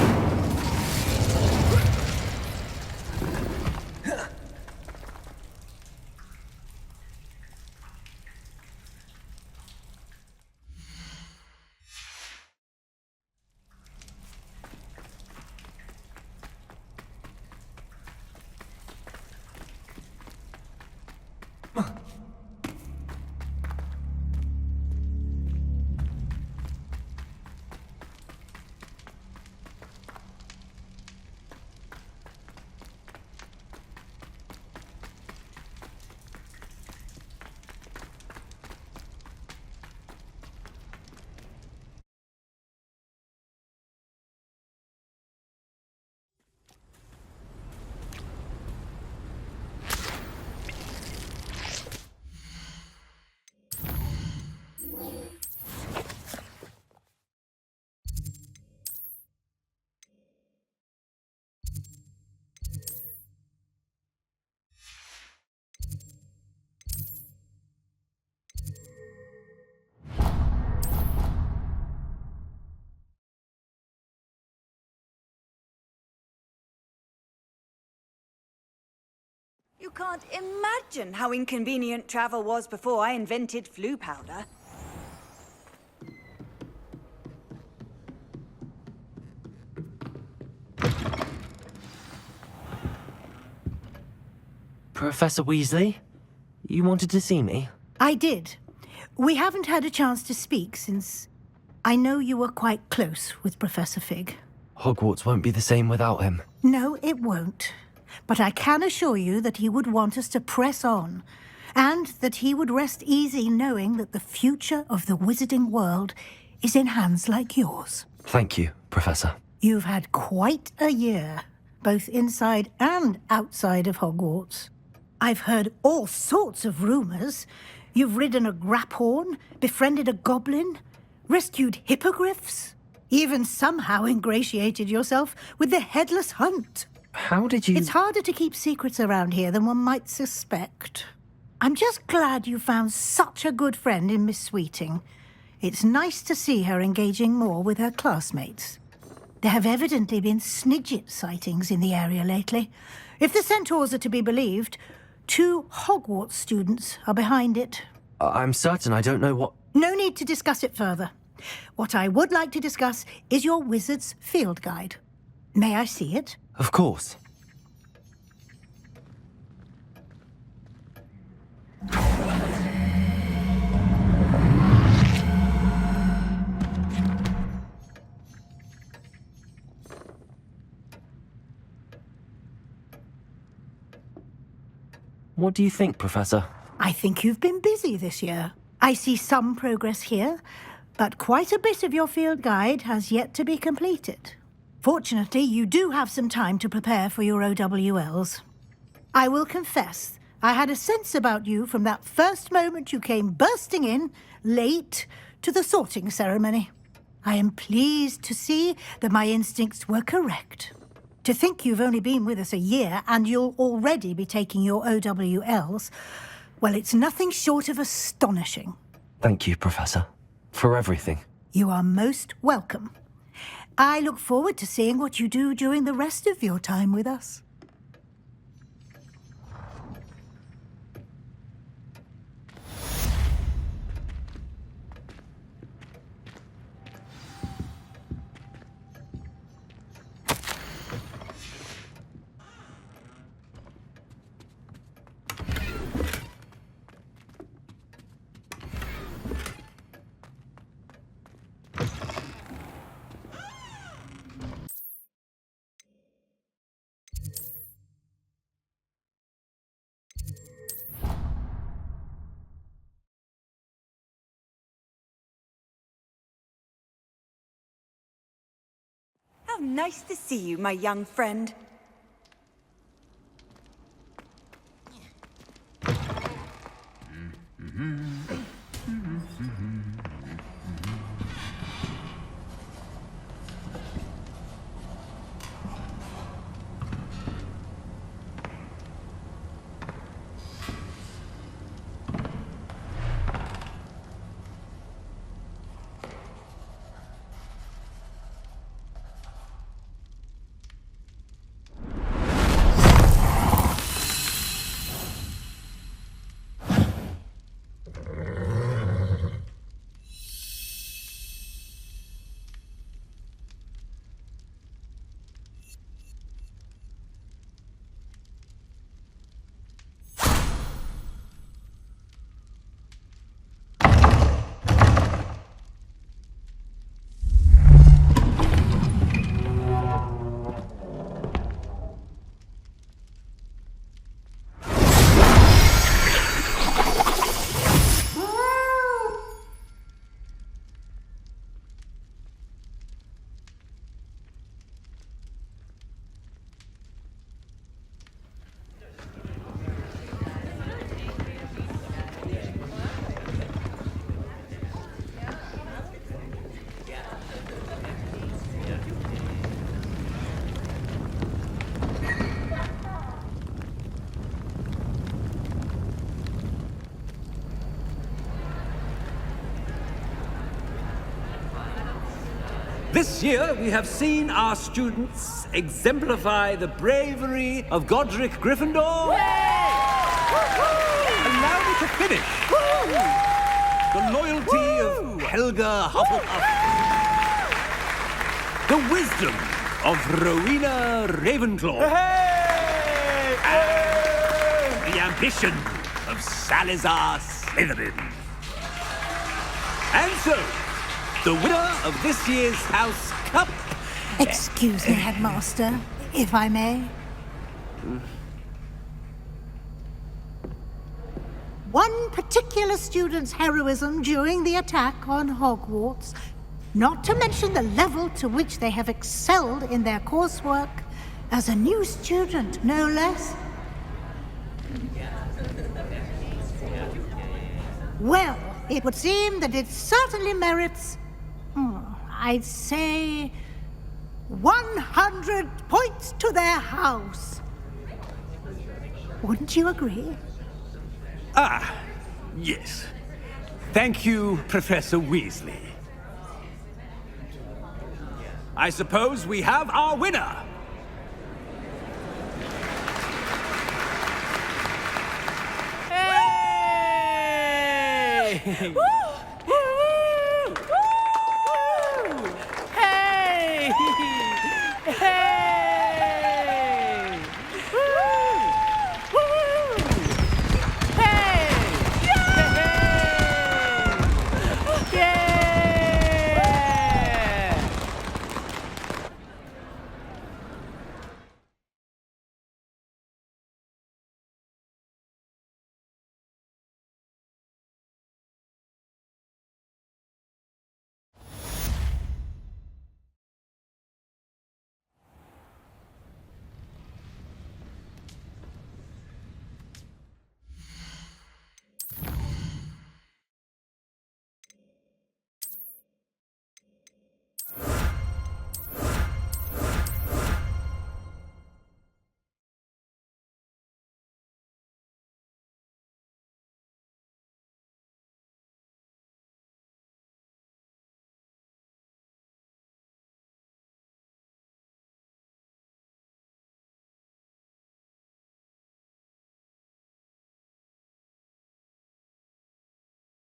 You can't imagine how inconvenient travel was before I invented flu powder. Professor Weasley? You wanted to see me? I did. We haven't had a chance to speak since I know you were quite close with Professor Fig. Hogwarts won't be the same without him. No, it won't. But I can assure you that he would want us to press on, and that he would rest easy knowing that the future of the wizarding world is in hands like yours. Thank you, Professor. You've had quite a year, both inside and outside of Hogwarts. I've heard all sorts of rumors. You've ridden a graphorn, befriended a goblin, rescued hippogriffs, even somehow ingratiated yourself with the Headless Hunt. How did you... It's harder to keep secrets around here than one might suspect. I'm just glad you found such a good friend in Miss Sweeting. It's nice to see her engaging more with her classmates. There have evidently been Snidget sightings in the area lately. If the centaurs are to be believed, 2 Hogwarts students are behind it. I'm certain I don't know what... No need to discuss it further. What I would like to discuss is your wizard's field guide. May I see it? Of course. What do you think, Professor? I think you've been busy this year. I see some progress here, but quite a bit of your field guide has yet to be completed. Fortunately, you do have some time to prepare for your OWLs. I will confess, I had a sense about you from that first moment you came bursting in, late, to the sorting ceremony. I am pleased to see that my instincts were correct. To think you've only been with us a year and you'll already be taking your OWLs, well, it's nothing short of astonishing. Thank you, Professor, for everything. You are most welcome. I look forward to seeing what you do during the rest of your time with us. How nice to see you, my young friend. This year, we have seen our students exemplify the bravery of Godric Gryffindor. Allow me to finish. The loyalty of Helga Hufflepuff. The wisdom of Rowena Ravenclaw. And the ambition of Salazar Slytherin. And so, the winner of this year's House Cup... Excuse me, Headmaster, if I may. One particular student's heroism during the attack on Hogwarts, not to mention the level to which they have excelled in their coursework, as a new student, no less. Well, it would seem that it certainly merits, I'd say, 100 points to their house. Wouldn't you agree? Ah, yes. Thank you, Professor Weasley. I suppose we have our winner. Hey!